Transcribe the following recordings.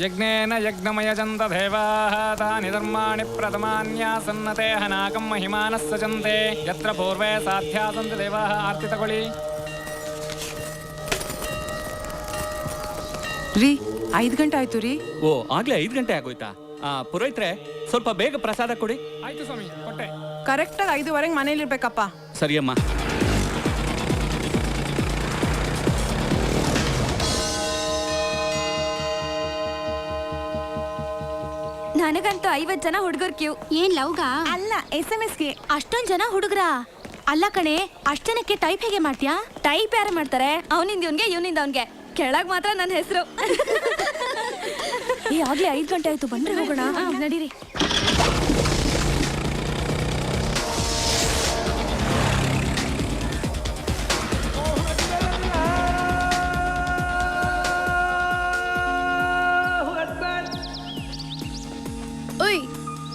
यज्ञेन यज्ञमयजन्त देवाः तानि धर्माणि प्रथमान्यासन्नते हनाकं महिमानः सजन्ते यत्र पूर्वे साध्या सन्ति देवाः आरती तಗೊಳ್ಳಿ ರೀ 5 ಗಂಟೆ ಆಯ್ತು ರೀ. ಓ ಆಗ್ಲೇ 5 ಗಂಟೆ ಆಗೋಯ್ತಾ? ಪುರೋಹಿತ್ರೆ ಸ್ವಲ್ಪ ಬೇಗ ಪ್ರಸಾದ ಕೊಡಿ. ಆಯ್ತು ಸ್ವಾಮಿ, ಕೊಟ್ಟೆ. ಕರೆಕ್ಟಾಗಿ 5:15 ಮನೇಲಿ ಇರ್ಬೇಕಪ್ಪ. ಸರಿಯಮ್ಮ. ನನಗಂತೂ 50 ಜನ ಹುಡುಗರ್ ಕ್ಯೂ. ಏನ್ ಲವ್ಗ? ಅಲ್ಲ, SMS ಗೆ. ಅಷ್ಟೊಂದ್ ಜನ ಹುಡುಗರ? ಅಲ್ಲ ಕಣೆ, ಅಷ್ಟ್ ಜನಕ್ಕೆ ಟೈಪ್ ಹೇಗೆ ಮಾಡ್ತೀಯಾ? ಟೈಪ್ ಯಾರು ಮಾಡ್ತಾರೆ? ಅವನಿಂದ ಇವನ್ಗೆ, ಇವನಿಂದ ಅವನ್ಗೆ. ಕೆಳಗ್ ಮಾತ್ರ ನನ್ನ ಹೆಸರು. ಆಗ್ಲೇ 5 ಗಂಟೆ ಆಯ್ತು, ಬನ್ರಿ ಹೋಗೋಣ. ನಡೀರಿ. ಓಯ್,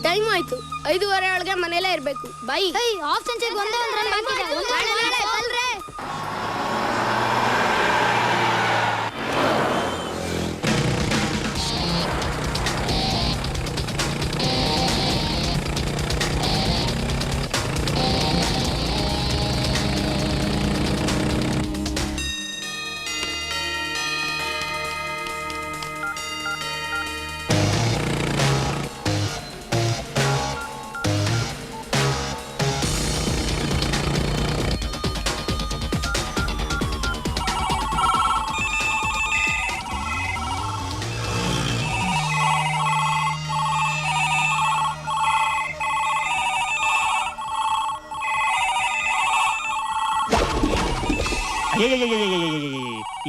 ಟೈಮ್ ಆಯ್ತು. 5:15 ಒಳಗೆ ಮನೇಲೇ ಇರ್ಬೇಕು. ಬೈ. ಆಫ್ ಸೆಂಚುರಿಗೆ ಒಂದೇ ಒಂದು ರನ್ ಬಾಕಿ ಇದೆ.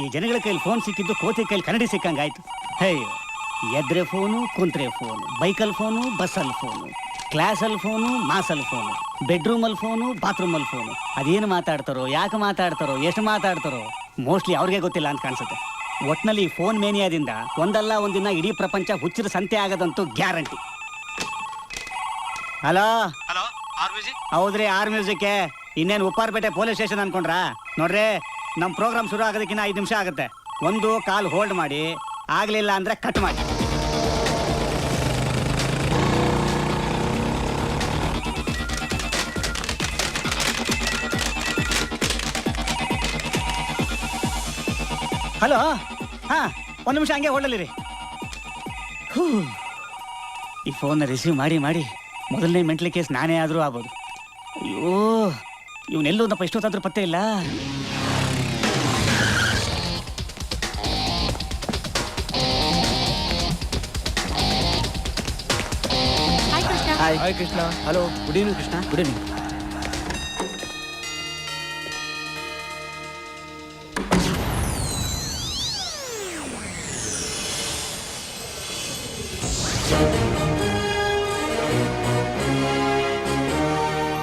ಈ ಜನಗಳ ಕೈಲಿ ಫೋನ್ ಸಿಕ್ಕಿದ್ದು ಕೋತಿ ಕೈಲಿ ಕನ್ನಡಿ ಸಿಕ್ಕಂಗಾಯ್ತು. ಹೇ, ಎದ್ರೆ ಫೋನು, ಕುಂತ್ರೆ ಫೋನು, ಬೈಕಲ್ ಫೋನು, ಬಸ್ಸಲ್ಲಿ ಫೋನು, ಕ್ಲಾಸಲ್ಲಿ ಫೋನು, ಮಾಸಲ್ಲಿ ಫೋನು, ಬೆಡ್ರೂಮಲ್ಲಿ ಫೋನು, ಬಾತ್ರೂಮಲ್ಲಿ ಫೋನು. ಅದೇನು ಮಾತಾಡ್ತಾರೋ, ಯಾಕೆ ಮಾತಾಡ್ತಾರೋ, ಎಷ್ಟು ಮಾತಾಡ್ತಾರೋ ಮೋಸ್ಟ್ಲಿ ಅವ್ರಿಗೆ ಗೊತ್ತಿಲ್ಲ ಅಂತ ಕಾಣಿಸುತ್ತೆ. ಒಟ್ನಲ್ಲಿ ಫೋನ್ ಮೇನಿಯಾದಿಂದ ಒಂದಲ್ಲ ಒಂದಿನ ಇಡೀ ಪ್ರಪಂಚ ಹುಚ್ಚಿರ ಸಂತೆ ಆಗೋದಂತೂ guarantee. Hello, hello, R music? ಹೌದ್ರಿ, ಆರ್ ಮ್ಯೂಸಿಕ್. ಇನ್ನೇನು ಉಪ್ಪಾರಪೇಟೆ ಪೊಲೀಸ್ ಸ್ಟೇಷನ್ ಅನ್ಕೊಂಡ್ರಾ? ನೋಡ್ರಿ, ನಮ್ಮ ಪ್ರೋಗ್ರಾಮ್ ಶುರು ಆಗೋದಕ್ಕಿಂತ 5 ನಿಮಿಷ ಆಗುತ್ತೆ. ಒಂದು ಕಾಲ್ ಹೋಲ್ಡ್ ಮಾಡಿ, ಆಗಲಿಲ್ಲ ಅಂದರೆ ಕಟ್ ಮಾಡಿ. ಹಲೋ, ಹಾಂ, 1 ನಿಮಿಷ ಹಂಗೆ ಹೋಲ್ಡಲ್ಲಿರಿ. ಈ ಫೋನ್ನ ರಿಸೀವ್ ಮಾಡಿ ಮೊದಲನೇ ಮೆಂಟ್ಲಿ ಕೇಸ್ ನಾನೇ ಆದರೂ ಆಗ್ಬೋದು. ಅಯ್ಯೋ, ಇವನೆಲ್ಲೋದಪ್ಪ, ಇಷ್ಟೊತ್ತಾದ್ರೂ ಪತ್ತೆ ಇಲ್ಲ. Hi Krishna. Hello, good evening Krishna. Good evening.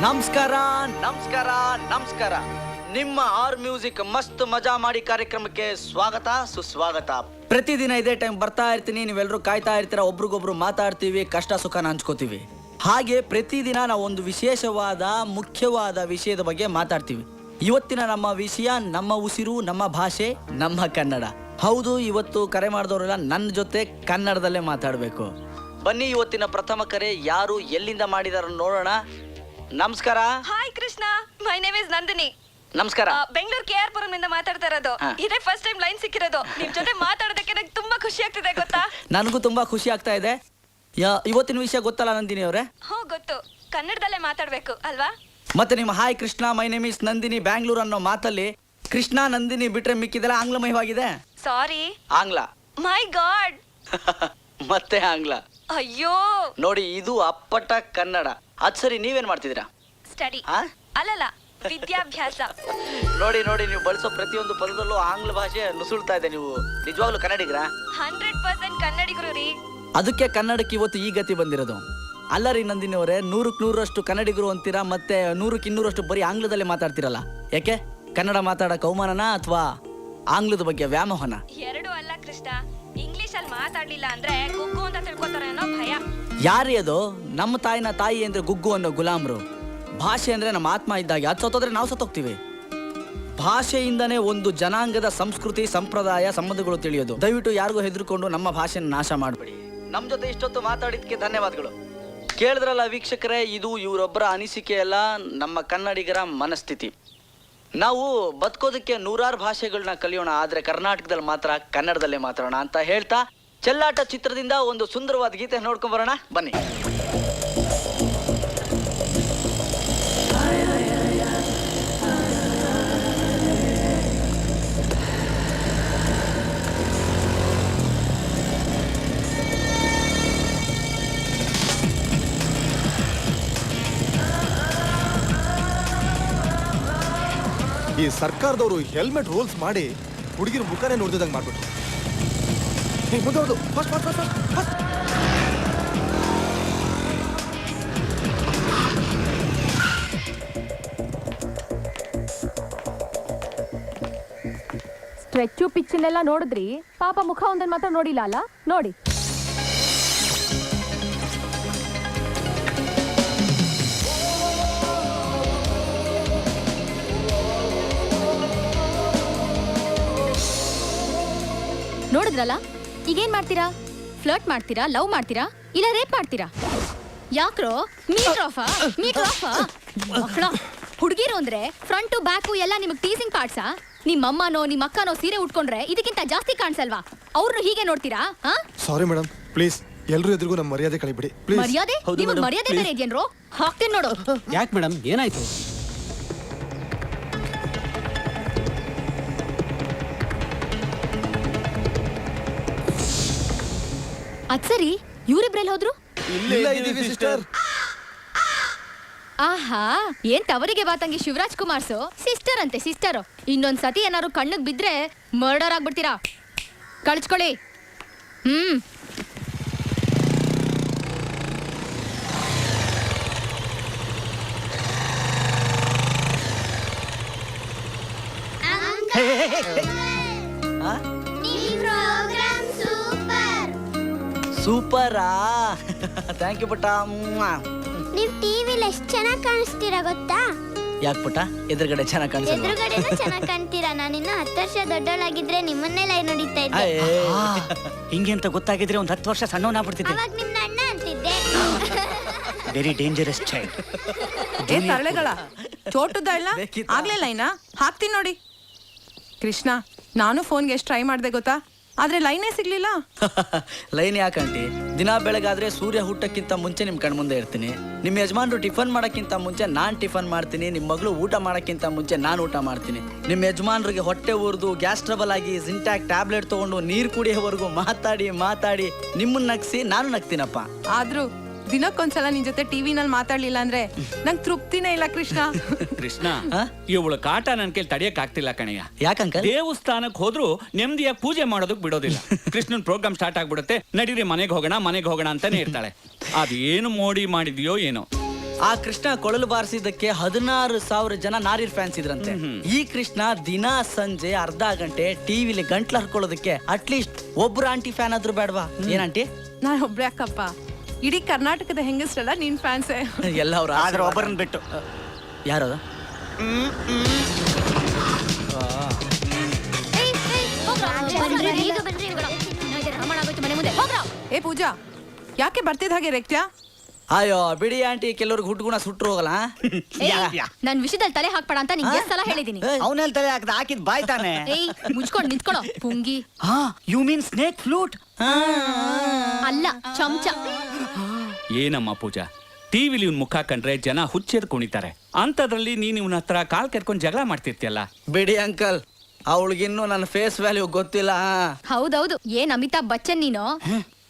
ನಮಸ್ಕಾರ ನಮಸ್ಕಾರ ನಮಸ್ಕಾರ. ನಿಮ್ಮ ಆರ್ ಮ್ಯೂಸಿಕ್ ಮಸ್ತ್ ಮಜಾ ಮಾಡಿ ಕಾರ್ಯಕ್ರಮಕ್ಕೆ ಸ್ವಾಗತ ಸುಸ್ವಾಗತ. ಪ್ರತಿದಿನ ಇದೇ ಟೈಮ್ ಬರ್ತಾ ಇರ್ತೀನಿ, ನೀವೆಲ್ಲರೂ ಕಾಯ್ತಾ ಇರ್ತೀರ. ಒಬ್ರಿಗೊಬ್ರು ಮಾತಾಡ್ತೀವಿ, ಕಷ್ಟ ಸುಖನ ಹಂಚ್ಕೋತೀವಿ. ಹಾಗೆ ಪ್ರತಿದಿನ ನಾವು ಒಂದು ವಿಶೇಷವಾದ ಮುಖ್ಯವಾದ ವಿಷಯದ ಬಗ್ಗೆ ಮಾತಾಡ್ತೀವಿ. ಇವತ್ತಿನ ನಮ್ಮ ವಿಷಯ ನಮ್ಮ ಉಸಿರು, ನಮ್ಮ ಭಾಷೆ, ನಮ್ಮ ಕನ್ನಡ. ಹೌದು, ಇವತ್ತು ಕರೆ ಮಾಡಿದವರೆಲ್ಲ ನನ್ನ ಜೊತೆ ಕನ್ನಡದಲ್ಲೇ ಮಾತಾಡಬೇಕು. ಬನ್ನಿ, ಇವತ್ತಿನ ಪ್ರಥಮ ಕರೆ ಯಾರು ಎಲ್ಲಿಂದ ಮಾಡಿದಾರ ನೋಡೋಣ. ನಮಸ್ಕಾರ. Hi Krishna, my name is Nandini. ನಮಸ್ಕಾರ. ಬೆಂಗಳೂರು KR ಪುರಮಿಂದ ಮಾತಾಡ್ತಾ ಇರೋದು. ಇದೇ ಫಸ್ಟ್ ಟೈಮ್ ಲೈನ್ ಸಿಕ್ಕಿರೋದು. ನಿಮ್ ಜೊತೆ ಮಾತಾಡೋದಕ್ಕೆ ನಂಗೆ ತುಂಬಾ ಖುಷಿ ಆಗ್ತಿದೆ, ಗೊತ್ತಾ? ನನಗೂ ತುಂಬಾ ಖುಷಿ ಆಗ್ತಾ ಇದೆ. ಇವತ್ತಿನ ವಿಷಯ ಗೊತ್ತಲ್ಲ ನಂದಿನಿ ಅವರೇ? ಹೋ, ಗೊತ್ತು. ಕನ್ನಡದಲ್ಲೇ ಮಾತಾಡ್ಬೇಕು ಅಲ್ವಾ? ಮತ್ತೆ ನಿಮ್ಮ hi Krishna, my name is Nandini, Bangalore ಅನ್ನೋ ಮಾತಲ್ಲಿ ಕೃಷ್ಣ ನಂದಿನಿ ಬಿಟ್ರೆ ಮಿಕ್ಕಿದೆಲ್ಲ ಆಂಗ್ಲಮಯವಾಗಿದೆ. ಸಾರಿ. ಆಂಗ್ಲ. ಮೈ ಗಾಡ್. ಮತ್ತೆ ಆಂಗ್ಲ. ಅಯ್ಯೋ ನೋಡಿ, ಇದು ಅಪ್ಪಟ ಕನ್ನಡ. ಅದ್ ಸರಿ, ನೀವೇನ್ ಮಾಡ್ತಿದ್ದೀರಾ? ಸ್ಟಡಿ. ಆ? ಅಲ್ಲಲ್ಲ, ವಿದ್ಯಾಭ್ಯಾಸ. ನೋಡಿ ನೋಡಿ, ನೀವು ಬಳಸೋ ಪ್ರತಿಯೊಂದು ಪದದಲ್ಲೂ ಆಂಗ್ಲ ಭಾಷೆ ನುಸುಳ್ತಾ ಇದೆ. ನೀವು ನಿಜವಾಗ್ಲೂ ಕನ್ನಡಿಗರಾ? 100% ಕನ್ನಡಿಗರು ರೀ. ಅದಕ್ಕೆ ಕನ್ನಡಕ್ಕೆ ಇವತ್ತು ಈ ಗತಿ ಬಂದಿರೋದು. ಅಲ್ಲ ರೀ ನಂದಿನಿ ಅವರೇ, 100ಕ್ಕೆ 100ರಷ್ಟು ಕನ್ನಡಿಗರು ಅಂತೀರಾ, ಮತ್ತೆ 100ಕ್ಕೆ 200ರಷ್ಟು ಬರೀ ಆಂಗ್ಲದಲ್ಲೇ ಮಾತಾಡ್ತಿರಲ್ಲ. ಯಾಕೆ? ಕನ್ನಡ ಮಾತಾಡೋಕೆ ಅವಮಾನನ ಅಥವಾ ಆಂಗ್ಲದ ಬಗ್ಗೆ ವ್ಯಾಮೋಹನ? ಎರಡೂ ಅಲ್ಲ ಕೃಷ್ಣ. ಇಂಗ್ಲಿಷ್ ಅಲ್ಲಿ ಮಾತಾಡ್ಲಿಲ್ಲ ಅಂದ್ರೆ ಗುಗ್ಗು ಅಂತ ತಿಳ್ಕೊತಾರೆ ಅನ್ನೋ ಭಯ. ಯಾರೇ ಅದು? ನಮ್ಮ ತಾಯಿನ ತಾಯಿ ಅಂದ್ರೆ ಗುಗ್ಗು ಅನ್ನೋ ಗುಲಾಮ್ರು. ಭಾಷೆ ಅಂದ್ರೆ ನಮ್ಮ ಆತ್ಮ ಇದ್ದಾಗೆ. ಅದು ಸತ್ತೋದ್ರೆ ನಾವು ಸತ್ತೋಗ್ತೀವಿ. ಭಾಷೆಯಿಂದನೇ ಒಂದು ಜನಾಂಗದ ಸಂಸ್ಕೃತಿ, ಸಂಪ್ರದಾಯ, ಸಂಬಂಧಗಳು ತಿಳಿಯೋದು. ದಯವಿಟ್ಟು ಯಾರಿಗೂ ಹೆದರ್ಕೊಂಡು ನಮ್ಮ ಭಾಷೆನ ನಾಶ ಮಾಡಬೇಡಿ. ನಮ್ಮ ಜೊತೆ ಇಷ್ಟೊತ್ತು ಮಾತಾಡಿದ್ದಕ್ಕೆ ಧನ್ಯವಾದಗಳು. ಕೇಳಿದ್ರಲ್ಲ ವೀಕ್ಷಕರೇ, ಇದು ಇವರೊಬ್ಬರ ಅನಿಸಿಕೆ ಅಲ್ಲ, ನಮ್ಮ ಕನ್ನಡಿಗರ ಮನಸ್ಥಿತಿ. ನಾವು ಬದುಕೋದಕ್ಕೆ 100 ಭಾಷೆಗಳನ್ನ ಕಲಿಯೋಣ, ಆದ್ರೆ ಕರ್ನಾಟಕದಲ್ಲಿ ಮಾತ್ರ ಕನ್ನಡದಲ್ಲೇ ಮಾತಾಡೋಣ ಅಂತ ಹೇಳ್ತಾ, ಚೆಲ್ಲಾಟ ಚಿತ್ರದಿಂದ ಒಂದು ಸುಂದರವಾದ ಗೀತೆ ನೋಡ್ಕೊಂಡ್ ಬರೋಣ ಬನ್ನಿ. ಈ ಸರ್ಕಾರದವರು ಹೆಲ್ಮೆಟ್ ರೂಲ್ಸ್ ಮಾಡಿ ಹುಡುಗಿರ ಮುಖನೇ ನೋಡ್ದಂಗೆ ಮಾಡ್ಬಿಟ್ರು. ಮುಂದೆ first first first first stretch ಪಿಚ್ಚನ್ನೆಲ್ಲ ನೋಡಿದ್ರಿ, ಪಾಪ ಮುಖ ಒಂದನ್ನು ಮಾತ್ರ ನೋಡಿಲ್ಲ ಅಲ್ಲ? ನೋಡಿ. ನೋಡಿದ್ರಲ್ಲ, ಈಗೇನ್ ಮಾಡ್ತೀರಾ? ಫ್ಲರ್ಟ್ ಮಾಡ್ತೀರಾ, ಲವ್ ಮಾಡ್ತೀರಾ, ಇಲ್ಲ ರೇಪ್ ಮಾಡ್ತೀರಾ? ಯಾಕ್ರೋ ಮೀಟರ್ ಆಫಾ? ಮಕ್ಕಳ ಹುಡುಗಿರು ಅಂದ್ರೆ ಫ್ರಂಟು ಬ್ಯಾಕು ಎಲ್ಲ ನಿಮಗೆ ಟೀಸಿಂಗ್ ಪಾರ್ಟ್ಸಾ? ನಿಮ್ಮಮ್ಮನೋ ನಿಮ್ಮ ಅಕ್ಕನೋ ಸೀರೆ ಉಟ್ಕೊಂಡ್ರೆ ಇದಕ್ಕಿಂತ ಜಾಸ್ತಿ ಕಾಣಿಸಲ್ವಾ? ಅವ್ರನ್ನು ಹೀಗೆ ನೋಡ್ತೀರಾ? ಸಾರಿ ಮೇಡಮ್, ಪ್ಲೀಸ್ ಎಲ್ರೂ ಎದುರಿಗೂ ನಮ್ಮ ಮರ್ಯಾದೆ ಕಳಿಬಿಡಿ. ಮರ್ಯಾದೆ? ನಿಮಗೆ ಮರ್ಯಾದೆ ಬೇರೆ ಇದೆಯೇನ್ರೋ? ಹಾಕ್ತೀನಿ ನೋಡು. ಯಾಕೆ ಮೇಡಮ್, ಏನಾಯ್ತು? ಅದ್ ಸರಿ, ಇವ್ರಿಬ್ರೆಲ್ ಹೋದ್ರು? ಇಲ್ಲ ಇದೀವಿ ಸಿಸ್ಟರ್. ಆಹಾ, ಏನ್ ತವರಿಗೆ ಬಾತಂಗಿ ಶಿವರಾಜ್ ಕುಮಾರ್ಸು ಸಿಸ್ಟರ್ ಅಂತೆ ಸಿಸ್ಟರ್. ಇನ್ನೊಂದ್ ಸತಿ ಏನಾದ್ರು ಕಣ್ಣಿಗೆ ಬಿದ್ರೆ ಮರ್ಡರ್ ಆಗ್ಬಿಡ್ತೀರಾ. ಕಳ್ಸ್ಕೊಳ್ಳಿ. ಸೂಪರಾ? ಥ್ಯಾಂಕ್ ಯು ಪುಟ್ಟ. ನೀವು ಟಿವಿಲಿ ಎಷ್ಟು ಚೆನ್ನಾಗಿ ಕಾಣಿಸ್ತೀರಾ ಗೊತ್ತಾ? ಯಾಕೆ ಪುಟ್ಟ ಎದುರುಗಡೆ ಚೆನ್ನಾಗಿ ಕಾಣಿಸಲ್ವಾ? ಎದುರುಗಡೆನೂ ಚೆನ್ನಾಗಿ ಕಾಣ್ತೀರಾ. ನಾನಿನ್ನ 10 ವರ್ಷ ದೊಡ್ಡವಳಾಗಿದ್ರೆ ನಿಮ್ಮನ್ನೇ ಲೈನ್ ಹೊಡಿತಾ ಇದ್ದೆ. ಹಿಂಗೆ ಅಂತ ಗೊತ್ತಾಗಿದ್ರೆ ಒಂದು 10 ವರ್ಷ ಸಣ್ಣವನಾಗ್ಬಿಡ್ತಿದ್ದೆ. ಅವಾಗ ನಿಮ್ನ ಅಣ್ಣ ಅಂತಿದ್ದೆ. Very dangerous child. ಏ ತರಳೆಗಳ ಚೋಟುದ ಇಲ್ಲ ಆಗ್ಲೇ ಲೈನಾ ಹಾಕ್ತೀನಿ ನೋಡಿ. ಕೃಷ್ಣ, ನಾನು ಫೋನ್ಗೆ ಎಷ್ಟು ಟ್ರೈ ಮಾಡಿದೆ ಗೊತ್ತಾ, ಆದ್ರೆ ಲೈನೇ ಸಿಗ್ಲಿಲ್ಲ. ಲೈನ್ ಯಾಕಂಟಿ? ದಿನ ಬೆಳಗಾದ್ರೆ ಸೂರ್ಯ ಹುಟ್ಟಕ್ಕಿಂತ ಮುಂಚೆ ನಿಮ್ ಕಣ್ ಮುಂದೆ ಇರ್ತೀನಿ. ನಿಮ್ಮ ಯಜಮಾನ್ರು ಟಿಫನ್ ಮಾಡಕ್ಕಿಂತ ಮುಂಚೆ ನಾನ್ ಟಿಫನ್ ಮಾಡ್ತೀನಿ. ನಿಮ್ಮ ಮಗಳು ಊಟ ಮಾಡಕ್ಕಿಂತ ಮುಂಚೆ ನಾನು ಊಟ ಮಾಡ್ತೀನಿ. ನಿಮ್ಮ ಯಜಮಾನ್ರಿಗೆ ಹೊಟ್ಟೆ ಉರಿದು ಗ್ಯಾಸ್ ಟ್ರಬಲ್ ಆಗಿ ಜಿಂಟ್ಯಾಕ್ ಟ್ಯಾಬ್ಲೆಟ್ ತಗೊಂಡು ನೀರ್ ಕುಡಿಯೋವರೆಗೂ ಮಾತಾಡಿ ಮಾತಾಡಿ ನಿಮ್ಮನ್ನ ನಗ್ಸಿ ನಾನು ನಗ್ತೀನಪ್ಪ. ಆದ್ರೂ ದಿನಕ್ಕೊಂದ್ಸಲ ನಿನ್ ಜೊತೆ ಟಿವಿನಲ್ಲಿ ಮಾತಾಡ್ಲಿಲ್ಲ ಅಂದ್ರೆ ನಂಗೆ ತೃಪ್ತಿನೇ ಇಲ್ಲ ಕೃಷ್ಣ. ಕೃಷ್ಣ, ಇವಳು ಕಾಟ ನನ್ ಕೈಲಿ ತಡಿಯಕ್ ಆಗ್ತಿಲ್ಲ ಕಣಯ್ಯ. ಯಾಕಂಕ? ದೇವಸ್ಥಾನಕ್ಕೆ ಹೋದ್ರು ನೆಮ್ಮದಿಯಾಗಿ ಪೂಜೆ ಮಾಡೋದಕ್ ಬಿಡೋದಿಲ್ಲ. ಕೃಷ್ಣನ್ ಪ್ರೋಗ್ರಾಮ್ ಸ್ಟಾರ್ಟ್ ಆಗ್ಬಿಡುತ್ತೆ. ನಡೀರಿ ಮನೆಗೆ ಹೋಗೋಣ ಅಂತಾನೆ ಇರ್ತಾಳೆ. ಅದೇನು ಮೋಡಿ ಮಾಡಿದ್ಯೋ ಏನೋ. ಆ ಕೃಷ್ಣ ಕೊಳಲು ಬಾರಿಸಿದ್ದಕ್ಕೆ 16,000 ಜನ ನಾರಿರ್ ಫ್ಯಾನ್ಸ್ ಇದ್ರಂತೆ. ಈ ಕೃಷ್ಣ ದಿನ ಸಂಜೆ ಅರ್ಧ ಗಂಟೆ ಟಿವಿಲಿ ಗಂಟ್ಲು ಹರ್ಕೊಳ್ಳೋದಕ್ಕೆ ಅಟ್ಲೀಸ್ಟ್ ಒಬ್ರು ಆಂಟಿ ಫ್ಯಾನ್ ಆದ್ರೂ ಬೇಡವಾ? ಏನಂಟಿ? ನಾನು ಒಬ್ಳೆ ಅಕ್ಕಪ್ಪ, ಇಡೀ ಕರ್ನಾಟಕದ ಹೆಂಗಸ್ರಲ್ಲ ನಿನ್ ಫ್ಯಾನ್ಸೇ. ಎಲ್ಲ ಅವ್ರು ಆದ್ರೆ ಒಬ್ಬರನ್ನ ಬಿಟ್ಟು. ಯಾರದ? ಏ ಪೂಜಾ, ಯಾಕೆ ಬರ್ತಿದ್ ಹಾಗೆ ರೇಗ್ತ್ಯಾ? ಅಯ್ಯೋ ಬಿಡಿ ಆಂಟಿ, ಕೆಲವ್ರಿಗೆ ಹುಟ್ಗುಣ ಸುಟ್ರು ಹೋಗಲ್ಲ. ನನ್ ವಿಷಯದಲ್ಲಿ ತಲೆ ಹಾಕ್ಬೇಡ ಅಂತ ನಿಂಗೆ ಎಷ್ಟ್ ಸಲ ಹೇಳಿದೀನಿ. ಅವನಲ್ಲಿ ತಲೆ ಹಾಕಿದ್ ಬಾಯ್ ತಾನೆ. ಏಯ್ ಮುಚ್ಕೊಂಡ್ ನಿಂತ್ಕೊಳ್ಳೋ ಪುಂಗಿ. You mean snake flute? ಅಲ್ಲ, ಚಮಚ. ಏನಮ್ಮ ಪೂಜಾ, ಟಿವಿಲಿ ಇವ್ನ ಮುಖ ಕಂಡ್ರೆ ಜನ ಹುಚ್ಚೆದ್ ಕುಣಿತಾರೆ. ಅಂತದ್ರಲ್ಲಿ ನೀನ್ ಇವನ ಹತ್ರ ಕಾಲ್ ಕೆರ್ಕೊಂಡ್ ಜಗಳ ಮಾಡ್ತಿರ್ತಿಯಲ್ಲ. ಬಿಡಿ ಅಂಕಲ್, ಅವಳಿಗಿನ್ನೂ ನನ್ನ ಫೇಸ್ ವ್ಯಾಲ್ಯೂ ಗೊತ್ತಿಲ್ಲ. ಹೌದೌದು, ಏನ್ ಅಮಿತಾಬ್ ಬಚ್ಚನ್ ನೀನು?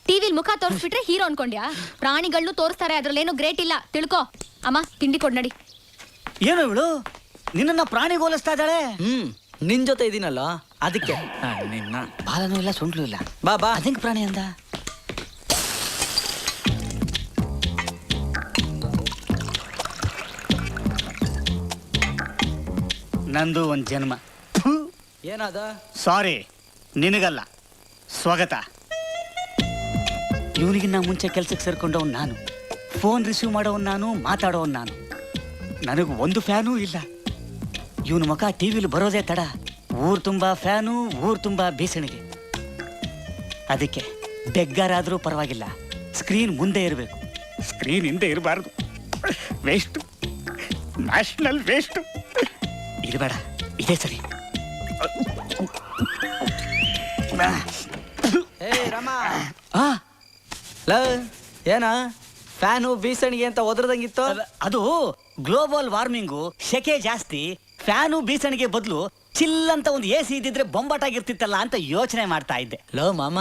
ಟಿವಿಲ್ ಮುಖ ತೋರಿಸ್ಬಿಟ್ರೆ ಹೀರೋ ಅನ್ಕೊಂಡ್ಯಾ? ಪ್ರಾಣಿಗಳನ್ನು ತೋರಿಸ್ತಾರೆ, ಅದ್ರಲ್ಲೇನು ಗ್ರೇಟ್ ಇಲ್ಲ, ತಿಳ್ಕೊ. ಅಮ್ಮ ತಿಂಡಿ ಕೊಡ್ ನಡಿ. ಏನು ಇವಳು ನಿನ್ನ ಪ್ರಾಣಿಗೆ ಹೋಲಿಸ್ತಾ ಇದ್ದಾಳೆ? ನಿನ್ ಜೊತೆ ಇದೀನಲ್ಲ ಅದಕ್ಕೆ. ನಿನ್ನ ಬಾಲನೂ ಇಲ್ಲ, ಸೊಂಡ್ಲು ಇಲ್ಲ. ಬಾ ಬಾ. ಅದಿಂಗ್ ಪ್ರಾಣಿ ಅಂದ. ನಂದು ಒಂದ್ ಜನ್ಮ. ಏನಾದ? ಸಾರಿ, ನಿನಗಲ್ಲ, ಸ್ವಾಗತ. ಇವನಿಗಿನ್ನ ಮುಂಚೆ ಕೆಲ್ಸಕ್ಕೆ ಸೇರ್ಕೊಂಡವನ್ ನಾನು, ಫೋನ್ ರಿಸೀವ್ ಮಾಡೋವನ್ ನಾನು, ಮಾತಾಡೋವನ್ ನಾನು. ನನಗೆ ಒಂದು ಫ್ಯಾನೂ ಇಲ್ಲ. ಇವನ ಮುಖ ಟಿವಿಲಿ ಬರೋದೇ ತಡ. ಊರ್ ತುಂಬಾ ಫ್ಯಾನು, ಊರ್ ತುಂಬಾ ಬೀಸಣಿಗೆ. ಅದಕ್ಕೆ ಬೆಗ್ಗಾರಾದ್ರೂ ಪರವಾಗಿಲ್ಲ, ಸ್ಕ್ರೀನ್ ಮುಂದೆ ಇರಬೇಕು. ಸ್ಕ್ರೀನ್ ಹಿಂದೆ ಇರಬಾರ್ದು. Waste, national waste. ಇದು ಬೇಡ, ಇದೇ ಸರಿ. ರಮ, ಏನ ಫ್ಯಾನು ಬೀಸಣಿಗೆ ಅಂತ ಒದ್ರದಂಗಿತ್ತು? ಅದು ಗ್ಲೋಬಲ್ ವಾರ್ಮಿಂಗು, ಸೆಕೆ ಜಾಸ್ತಿ. ಫ್ಯಾನು ಬೀಸಣಿಗೆ ಬದಲು ಚಿಲ್ ಅಂತ ಒಂದು AC ಇದ್ದಿದ್ರೆ ಬೊಂಬಾಟಾಗಿರ್ತಿತ್ತಲ್ಲ ಅಂತ ಯೋಚನೆ ಮಾಡ್ತಾ ಇದ್ದೆ. ಲೋ ಮಾಮ,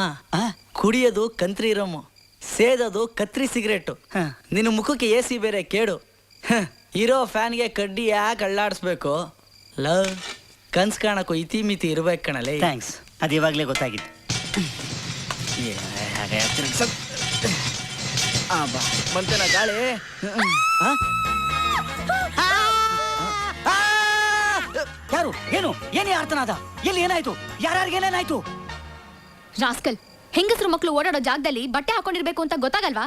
ಕುಡಿಯೋದು ಕಂತ್ರಿ ರಮ್ಮು, ಸೇದೋದು ಕತ್ರಿ ಸಿಗರೇಟು. ನಿನ್ನ ಮುಖಕ್ಕೆ AC ಬೇರೆ ಕೇಡು. ಇರೋ ಫ್ಯಾನ್ಗೆ ಕಡ್ಡಿ ಯಾಕೆ ಅಳ್ಳಾಡಿಸ್ಬೇಕು? ಲವ್ ಕನ್ಸ್ ಕಾಣಕ್ಕೂ ಇತಿ ಮಿತಿ ಇರ್ಬೇಕು ಕಣಲೆ. ಥ್ಯಾಂಕ್ಸ್, ಅದು ಇವಾಗಲೇ ಗೊತ್ತಾಗಿತ್ತು. ಬಂತೇನ ಗಾಳಿ? ಯಾರು? ಏನು ಏನೇ ಅರ್ಥನಾದ? ಎಲ್ಲಿ ಏನಾಯ್ತು? ಯಾರ್ಯಾರಿಗೆ ಏನೇನಾಯ್ತು? ರಾಸ್ಕಲ್, ಹೆಂಗಸರು ಮಕ್ಕಳು ಓಡಾಡೋ ಜಾಗದಲ್ಲಿ ಬಟ್ಟೆ ಹಾಕೊಂಡಿರ್ಬೇಕು ಅಂತ ಗೊತ್ತಾಗಲ್ವಾ?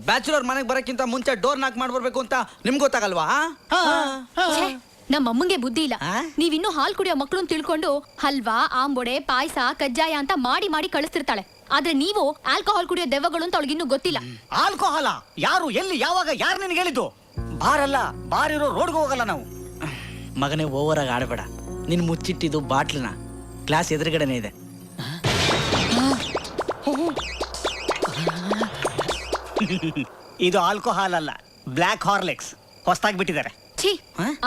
ಬ್ಯಾಚುಲರ್ ಮನೆಗೆ ಬರಕ್ಕಿಂತ ಮುಂಚೆ ಡೋರ್ ನಾಕ್ ಮಾಡ್ಬರ್ಬೇಕು ಅಂತ ನಿಮ್ಗೆ ಗೊತ್ತಾಗಲ್ವಾ? ನಮ್ಮ ಅಮ್ಮಂಗೆ ಬುದ್ಧಿ ಇಲ್ಲ. ನೀವಿನ್ನೂ ಹಾಲು ಕುಡಿಯೋ ಮಕ್ಕಳು ತಿಳ್ಕೊಂಡು ಹಲ್ವಾ, ಆಂಬೊಡೆ, ಪಾಯಸ, ಕಜ್ಜಾಯ ಅಂತ ಮಾಡಿ ಮಾಡಿ ಕಳಿಸ್ತಿರ್ತಾಳೆ. ಆದ್ರೆ ನೀವು ಆಲ್ಕೋಹಾಲ್ ಕುಡಿಯೋ ದೆವ್ವಗಳು ಅಂತ ಅವಳಿಗಿನ್ನೂ ಗೊತ್ತಿಲ್ಲ. ಆಲ್ಕೋಹಾಲ? ಯಾರು, ಎಲ್ಲಿ, ಯಾವಾಗ, ಯಾರು ನಿನ್ಗೆ ಹೇಳಿದ್ದು? ಬಾರಲ್ಲ, ಬಾರಿರೋ ರೋಡ್ಗೆ ಹೋಗಲ್ಲ ನಾವು. ಮಗನೇ ಓವರ್ ಆಗಿ ಆಡಬೇಡ. ನಿನ್ ಮುಚ್ಚಿಟ್ಟಿದ್ದು ಬಾಟ್ಲನ ಗ್ಲಾಸ್ ಎದುರುಗಡೆನೆ ಇದೆ. ಇದು ಆಲ್ಕೋಹಾಲ್ ಅಲ್ಲ, ಬ್ಲ್ಯಾಕ್ ಹಾರ್ಲಿಕ್ಸ್. ಹೊಸದಾಗಿ ಬಿಟ್ಟಿದ್ದಾರೆ. ಛೀ,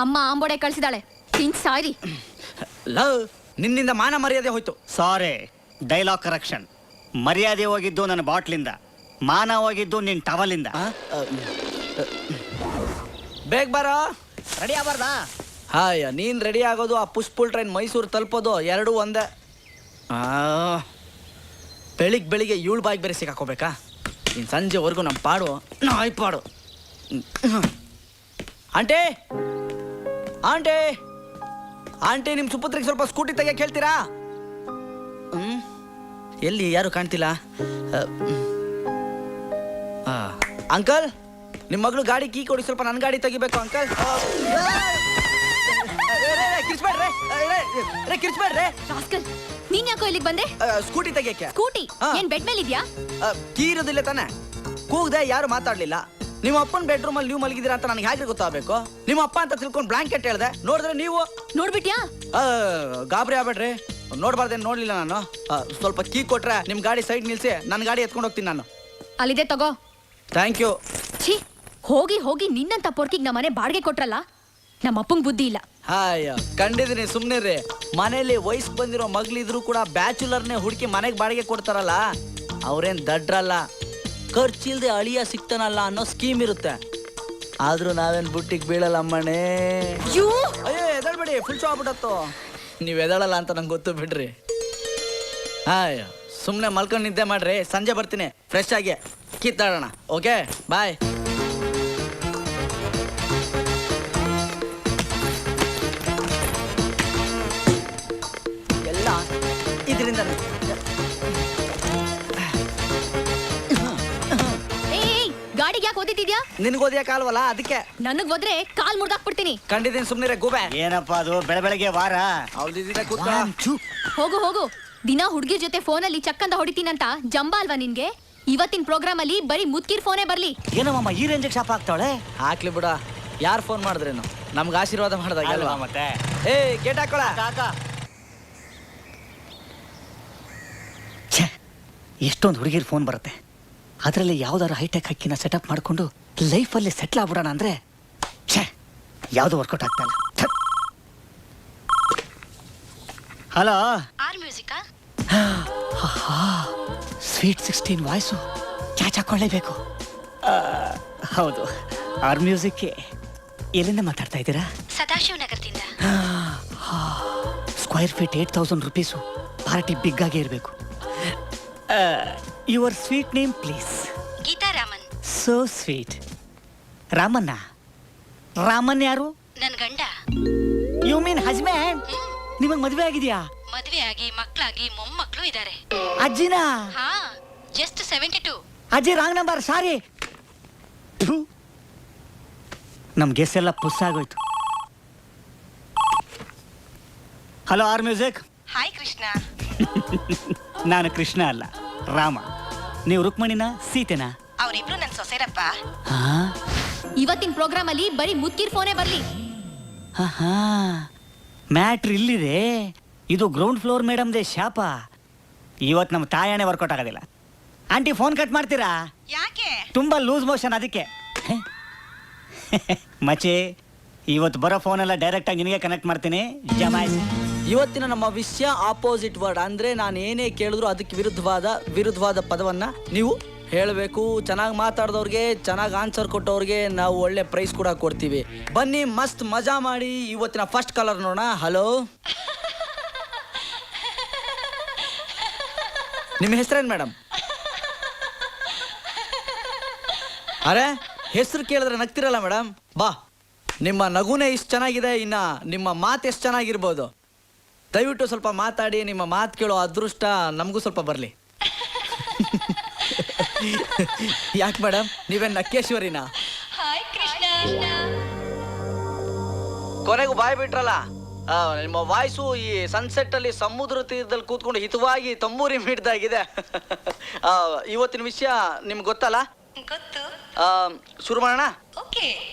ಅಮ್ಮ ಆಂಬೊಡೆ ಕಳ್ಸಿದಾಳೆ, ತಿನ್ ಸಾರಿ. ಲವ್, ನಿನ್ನಿಂದ ಮಾನ ಮರ್ಯಾದೆ ಹೋಯ್ತು. ಸಾರಿ, ಡೈಲಾಗ್ ಕರೆಕ್ಷನ್. ಮರ್ಯಾದೆ ಹೋಗಿದ್ದು ನನ್ನ ಬಾಟ್ಲಿಂದ, ಮಾನ ಹೋಗಿದ್ದು ನಿನ್ ಟವಲಿಂದ. ಬೇಗ ಬಾರ. ರೆಡಿ ಆಗ್ಬಾರ್ದಾ? ಹಾಯ್, ನೀನ್ ರೆಡಿ ಆಗೋದು, ಆ ಪುಷ್ಪುಲ್ ಟ್ರೈನ್ ಮೈಸೂರು ತಲುಪೋದು ಎರಡೂ ಒಂದೇ. ಬೆಳಿಗ್ಗೆ 7 ಬಾಯಿಗೆ ಬೇರೆ ಸಿಕ್ಕಾಕೋಬೇಕಾ? ಇನ್ನು ಸಂಜೆವರೆಗೂ ನಮ್ಮ ಪಾಡು ನಾಯಿ ಪಾಡು. ಆಂಟಿ, ಆಂಟಿ, ಆಂಟಿ, ನಿಮ್ಮ ಸುಪುತ್ರಿಗೆ ಸ್ವಲ್ಪ ಸ್ಕೂಟಿ ತೆಗಿಯಕ್ಕೆ ಹೇಳ್ತೀರಾ? ಎಲ್ಲಿ ಯಾರು ಕಾಣ್ತಿಲ್ಲ. ಅಂಕಲ್, ನಿಮ್ಮ ಮಗಳು ಗಾಡಿ ಕೀ ಕೊಡಿ, ಸ್ವಲ್ಪ ನನ್ನ ಗಾಡಿ ತೆಗಿಬೇಕು ಅಂಕಲ್. ಕಿರ್ಚ್ಬೇಡ್ರೆ. ರಾಸ್ಕಲ್, ನೀನ್ ಯಾಕೋ ಇಲ್ಲಿಗೆ ಬಂದೆ? ಸ್ಕೂಟಿ ತೆಗಿಯಕ್ಕೆ. ಸ್ಕೂಟಿ ಏನ್ ಬೆಡ್ ಮೇಲೆ ಇದ್ಯಾ? ಕೀ ಇರೋದಿಲ್ಲ ತಾನೆ. ಕೂಗ್ದೆ ಯಾರು ಮಾತಾಡ್ಲಿಲ್ಲ. ನಿಮ್ಮ ಅಪ್ಪನ ಬೆಡ್ರೂಮ್ ಅಲ್ಲಿ ನೀವು ಮಲಗಿದ್ದೀರಾ ಅಂತ ನನಗೆ ಹೇಗೆ ಗೊತ್ತಾಗಬೇಕು? ನಿಮ್ಮ ಅಪ್ಪ ಅಂತ ತಿಳ್ಕೊಂಡು ಬ್ಲಾಂಕೆಟ್ ಹೇಳ್ದೆ, ನೋಡಿದ್ರೆ ನೀವು ನೋಡ್ಬಿಟ್ಯಾ? ಗಾಬರಿ ಆಗ್ಬೇಡ್ರಿ, ನೋಡ್ಬಾರ್ದೇನು ನೋಡ್ಲಿಲ್ಲ ನಾನು. ಸ್ವಲ್ಪ ಕೀ ಕೊಟ್ರೆ ನಿಮ್ ಗಾಡಿ ಸೈಡ್ ನಿಲ್ಸಿ ನನ್ನ ಗಾಡಿ ಎತ್ಕೊಂಡು ಹೋಗ್ತೀನಿ ನಾನು. ಅಲ್ಲಿದೆ ತಗೋ. Thank you. ಛೀ, ಹೋಗಿ ಹೋಗಿ ನಿನ್ನಂತ ಪೊರ್ಕಿಗೆ ನಮ್ಮ ಮನೆ ಬಾಡಿಗೆ ಕೊಟ್ರಲ್ಲ, ನಮ್ಮ ಅಪ್ಪಂಗ್ ಬುದ್ಧಿ ಇಲ್ಲ. ಅಯ್ಯೋ ಕಂಡಿದ್ದೀನಿ, ಸುಮ್ನಿರ್ರಿ. ಮನೇಲಿ ವಯಸ್ಸು ಬಂದಿರೋ ಮಗಳಿದ್ರು ಕೂಡ ಬ್ಯಾಚುಲರ್ನೇ ಹುಡುಕಿ ಮನೆಗೆ ಬಾಡಿಗೆ ಕೊಡ್ತಾರಲ್ಲ, ಅವ್ರೇನ್ ದಡ್ರಲ್ಲ. ಖರ್ಚಿಲ್ದೆ ಅಳಿಯ ಸಿಗ್ತಾನಲ್ಲ ಅನ್ನೋ ಸ್ಕೀಮ್ ಇರುತ್ತೆ. ಆದ್ರೂ ನಾವೇನ್ ಬುಟ್ಟಿಗೆ ಬೀಳಲ್ಲ ಅಮ್ಮಣ್ಣೆ. ಅಯ್ಯೋ ಎದಳ್ಬೇಡಿ, ಫುಲ್ ಶೋ ಆಗ್ಬಿಟ್ಟತ್ತು. ನೀವ್ ಎದಳಲ್ಲ ಅಂತ ನಂಗೆ ಗೊತ್ತು ಬಿಡ್ರಿ. ಅಯ್ಯೋ ಸುಮ್ನೆ ಮಲ್ಕೊಂಡು ನಿದ್ದೆ ಮಾಡ್ರಿ, ಸಂಜೆ ಬರ್ತೀನಿ ಫ್ರೆಶ್ ಆಗಿ ಕಿತ್ತಾಡೋಣ. Okay bye. ಎಲ್ಲ ಇದರಿಂದ ಗಾಡಿಗೆ ಯಾಕೆ ಓದಿದ್ಯಾ? ನಿನ್ಗೆ ಓದಿಯಕ್ಕಾಲ್ವಲ್ಲ ಅದಕ್ಕೆ. ನನಗ್ ಹೋದ್ರೆ ಕಾಲ್ ಮುರ್ದಾಕ್ಬಿಡ್ತೀನಿ. ಕಂಡಿದ್ದೀನಿ, ಸುಮ್ನಿರೆ ಗೂಬೆ. ಏನಪ್ಪ ಅದು ಬೆಳಗ್ಗೆ ವಾರ? ಹೋಗು ಹೋಗು, ದಿನ ಹುಡುಗಿರ್ ಜೊತೆ ಫೋನಲ್ಲಿ ಚಕ್ಕಂದ ಹೊಡಿತೀನಂತ ಜಂಬ ಅಲ್ವಾ ನಿನ್ಗೆ? ಇವತ್ತಿನ ಪ್ರೋಗ್ರಾಮ್ ಅಲ್ಲಿ ಬರೀ ಮುದ್ಕಿರ್ ಫೋನೇ ಬರ್ಲಿ. ಏನಮ್ಮ ಈ ರೇಂಜಿಗೆ ಶಾಪ ಆಗ್ತಾವಳೆ? ಹಾಕ್ಲಿ ಬಿಡ, ಯಾರು ಫೋನ್ ಮಾಡಿದ್ರೇನು? ನಮ್ಗೆ ಆಶೀರ್ವಾದ ಮಾಡ್ದಾಗ ಅಲ್ವಾ? ಮತ್ತೆ ಗೇಟ್ ಹಾಕೋಳ. ಎಷ್ಟೊಂದು ಹುಡುಗಿರ್ ಫೋನ್ ಬರುತ್ತೆ, ಅದರಲ್ಲಿ ಯಾವ್ದಾರು ಹೈಟೆಕ್ ಹಕ್ಕಿನ ಸೆಟಪ್ ಮಾಡಿಕೊಂಡು ಲೈಫಲ್ಲಿ ಸೆಟ್ಲ್ ಆಗ್ಬಿಡೋಣ ಅಂದ್ರೆ ಯಾವುದು ವರ್ಕೌಟ್ ಆಗ್ತಲ್ಲ. ಹಲೋ, ಸ್ವೀಟ್ 16 ವಾಯ್ಸು ಕ್ಯಾಚ್ ಹಾಕೊಳ್ಳೇಬೇಕು. ಹೌದು, ಆರ್ ಮ್ಯೂಸಿಕ್ಗೆ. ಎಲ್ಲಿಂದ ಮಾತಾಡ್ತಾ ಇದ್ದೀರಾ? ಸದಾಶಿವ ನಗರದಿಂದ. Square feet 8000 rupees. Party big ಆಗೇ ಇರಬೇಕು. Your sweet name please? Geetha Raman. So sweet. ರಾಮನ್ನ? ರಾಮನ್ ಯಾರು? ನನ್ ಗಂಡ. You mean husband? ನಿಮಗ್ ಮದ್ವೆ ಆಗಿದ್ಯಾ? ಮದ್ವೆ ಆಗಿ ಮಕ್ಳಾಗಿ ಮೊಮ್ಮಕ್ಳು ಇದಾರೆ. ಅಜ್ಜಿನ? ಹಾ, ಜಸ್ಟ್ 72. ಅಜ್ಜಿ ರಾಂಗ್ ನಂಬರ್, ಸಾರಿ. ನಮ್ ಗೆಸ್ ಎಲ್ಲ ಪುಸ್ ಆಗೋಯ್ತು. Hello, R music. Hi Krishna. ನಾನು ಕೃಷ್ಣ ಅಲ್ಲ, ರಾಮ. ನೀವು ರುಕ್ಮಣಿನ, ಸೀತೆನಾ? ಅವರಿಬ್ರು ನನ್ ಸೊಸೆರಪ್ಪ. ಇವತ್ತಿನ ಪ್ರೋಗ್ರಾಮ್ ಅಲ್ಲಿ ಬರೀ ಮುದ್ಕಿರ್ ಫೋನೇ ಬರ್ಲಿ. ಮ್ಯಾಟ್ರ್ ಇಲ್ಲಿದೆ. ಇದು ಗ್ರೌಂಡ್ ಫ್ಲೋರ್ ಮೇಡಮ್ದೇ ಶಾಪ. ಇವತ್ತು ನಮ್ಮ ತಾಯಣೆ ವರ್ಕೌಟ್ ಆಗೋದಿಲ್ಲ. ಆಂಟಿ ಫೋನ್ ಕಟ್ ಮಾಡ್ತೀರಾ? ಯಾಕೆ? ತುಂಬಾ ಲೂಸ್ ಮೋಷನ್, ಅದಕ್ಕೆ. ಮಚೆ, ಇವತ್ತು ಬರೋ ಫೋನೆಲ್ಲ ಡೈರೆಕ್ಟ್ ಆಗಿ ನಿನಗೆ ಕನೆಕ್ಟ್ ಮಾಡ್ತೀನಿ. ಜಮಾಯಿಸಿ. ಇವತ್ತಿನ ನಮ್ಮ ವಿಷಯ ಆಪೋಸಿಟ್ ವರ್ಡ್. ಅಂದ್ರೆ ನಾನು ಏನೇ ಕೇಳಿದ್ರು ಅದಕ್ಕೆ ವಿರುದ್ಧವಾದ ಪದವನ್ನ ನೀವು ಹೇಳಬೇಕು. ಚೆನ್ನಾಗಿ ಮಾತಾಡಿದವ್ರಿಗೆ, ಚೆನ್ನಾಗಿ ಆನ್ಸರ್ ಕೊಟ್ಟವ್ರಿಗೆ ನಾವು ಒಳ್ಳೆ ಪ್ರೈಸ್ ಕೂಡ ಕೊಡ್ತೀವಿ. ಬನ್ನಿ, ಮಸ್ತ್ ಮಜಾ ಮಾಡಿ. ಇವತ್ತಿನ ಫಸ್ಟ್ ಕಾಲರ್ ನೋಡೋಣ. ಹಲೋ, ನಿಮ್ಮ ಹೆಸರೇನು ಮೇಡಮ್? ಅರೆ, ಹೆಸರು ಕೇಳಿದ್ರೆ ನಗ್ತಿರಲ್ಲ ಮೇಡಮ್. ಬಾ, ನಿಮ್ಮ ನಗುನೇ ಇಷ್ಟು ಚೆನ್ನಾಗಿದೆ, ಇನ್ನ ನಿಮ್ಮ ಮಾತು ಎಷ್ಟು ಚೆನ್ನಾಗಿರ್ಬೋದು. ದಯವಿಟ್ಟು ಸ್ವಲ್ಪ ಮಾತಾಡಿ. ನಿಮ್ಮ ಮಾತು ಕೇಳೋ ಅದೃಷ್ಟ ನಮಗೂ ಸ್ವಲ್ಪ ಬರಲಿ. ಯಾಕೆ ಮೇಡಮ್, ನೀವೇನು ನಕ್ಕೇಶ್ವರಿನಾ? ಕೊನೆಗೂ ಬಾಯ್ ಬಿಟ್ರಲ್ಲ. ನಿಮ್ಮ ವಾಯ್ಸು ಈ ಸನ್ಸೆಟ್ ಅಲ್ಲಿ ಸಮುದ್ರ ತೀರದಲ್ಲಿ ಕೂತ್ಕೊಂಡು ಹಿತವಾಗಿ ತಂಬೂರಿ ಮಿಡ್ದಾಗಿದೆ. ಇವತ್ತಿನ ವಿಷಯ ನಿಮ್ಗೆ ಗೊತ್ತಲ್ಲ? ಗೊತ್ತು. ಶುರು ಮಾಡೋಣ. ಓಕೆ.